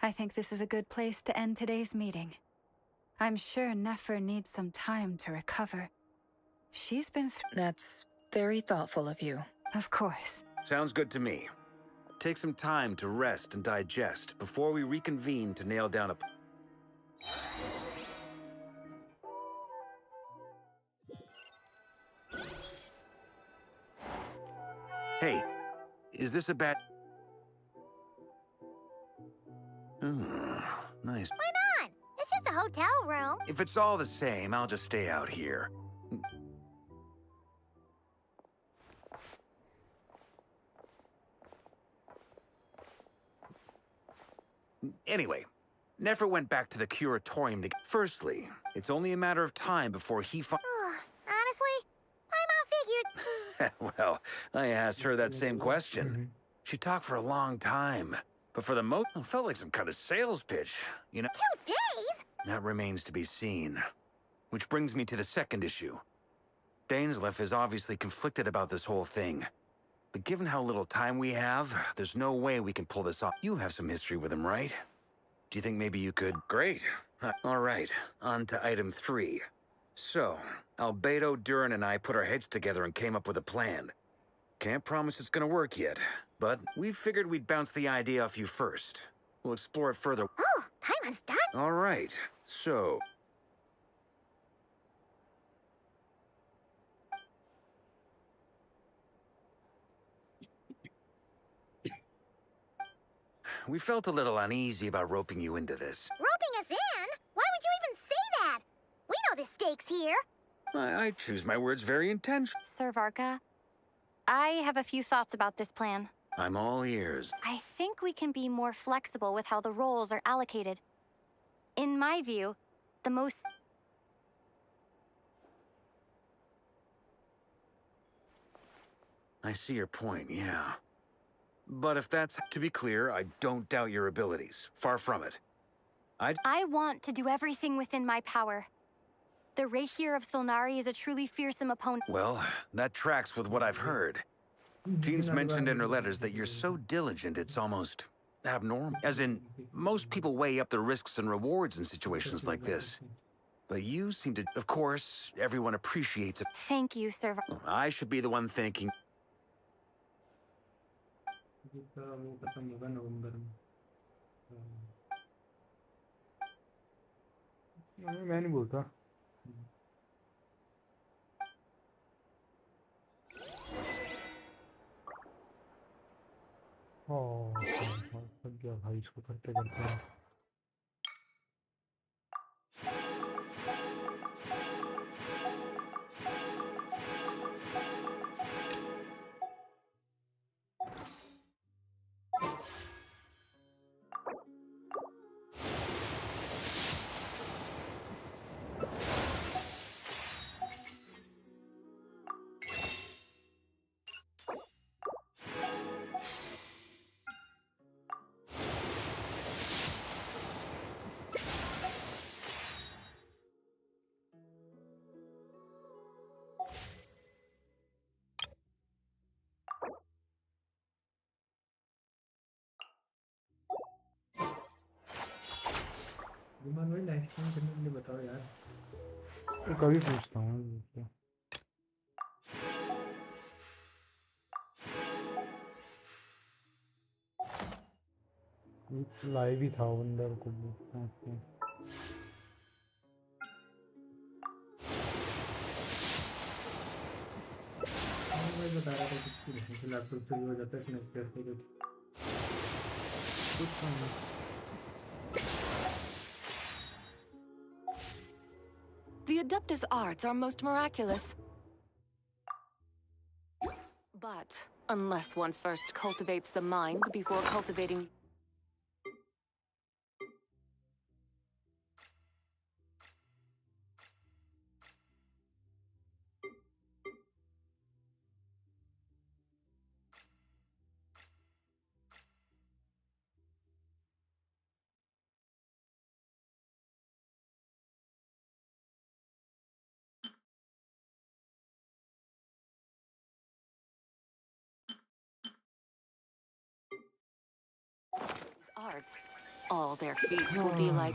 Speaker 3: I think this is a good place to end today's meeting. I'm sure Nefer needs some time to recover. She's been through...
Speaker 1: That's very thoughtful of you.
Speaker 3: Of course.
Speaker 13: Sounds good to me. Take some time to rest and digest before we reconvene to nail down a... Hey, is this a bad... Nice.
Speaker 18: Why not? It's just a hotel room.
Speaker 13: If it's all the same, I'll just stay out here. Anyway, Nefer went back to the curatorium to... Firstly, it's only a matter of time before he
Speaker 18: Honestly, my mom figured...
Speaker 13: Well, I asked her that same question. She talked for a long time, but for the most... It felt like some kind of sales pitch, you know?
Speaker 18: 2 days?
Speaker 13: That remains to be seen. Which brings me to the second issue. Dainsleif is obviously conflicted about this whole thing. But given how little time we have, there's no way we can pull this off. You have some history with him, right? Do you think maybe you could? Great. All right, on to item 3. So, Albedo, Durin, and I put our heads together and came up with a plan. Can't promise it's gonna work yet, but we figured we'd bounce the idea off you first. We'll explore it further.
Speaker 18: Oh, Paimon's done?
Speaker 13: All right, so... We felt a little uneasy about roping you into this.
Speaker 18: Roping us in? Why would you even say that? We know the stakes here.
Speaker 13: I choose my words very intentionally.
Speaker 2: Sir Varka, I have a few thoughts about this plan.
Speaker 13: I'm all ears.
Speaker 2: I think we can be more flexible with how the roles are allocated. In my view, the most...
Speaker 13: I see your point, yeah. But if that's to be clear, I don't doubt your abilities. Far from it.
Speaker 2: I want to do everything within my power. The Reikir of Solnari is a truly fearsome opponent.
Speaker 13: Well, that tracks with what I've heard. Jean's mentioned in her letters that you're so diligent it's almost abnormal. As in, most people weigh up the risks and rewards in situations like this. But you seem to... Of course, everyone appreciates it.
Speaker 2: Thank you, Sir.
Speaker 13: I should be the one thanking...
Speaker 7: जितना वो खत्म होगा नवंबर में मैं नहीं बोलता थक गया भाई इसको करते करते विमान भाई नेक्स्ट टाइम करने के लिए बताओ यार तो कभी पूछता हूँ लाइव ही था अंदर को मैं बता रहा था कि लैपटॉप से हो जाता है कनेक्ट करते कुछ
Speaker 1: The Adeptus arts are most miraculous. But unless one first cultivates the mind before cultivating... arts, all their feats will be like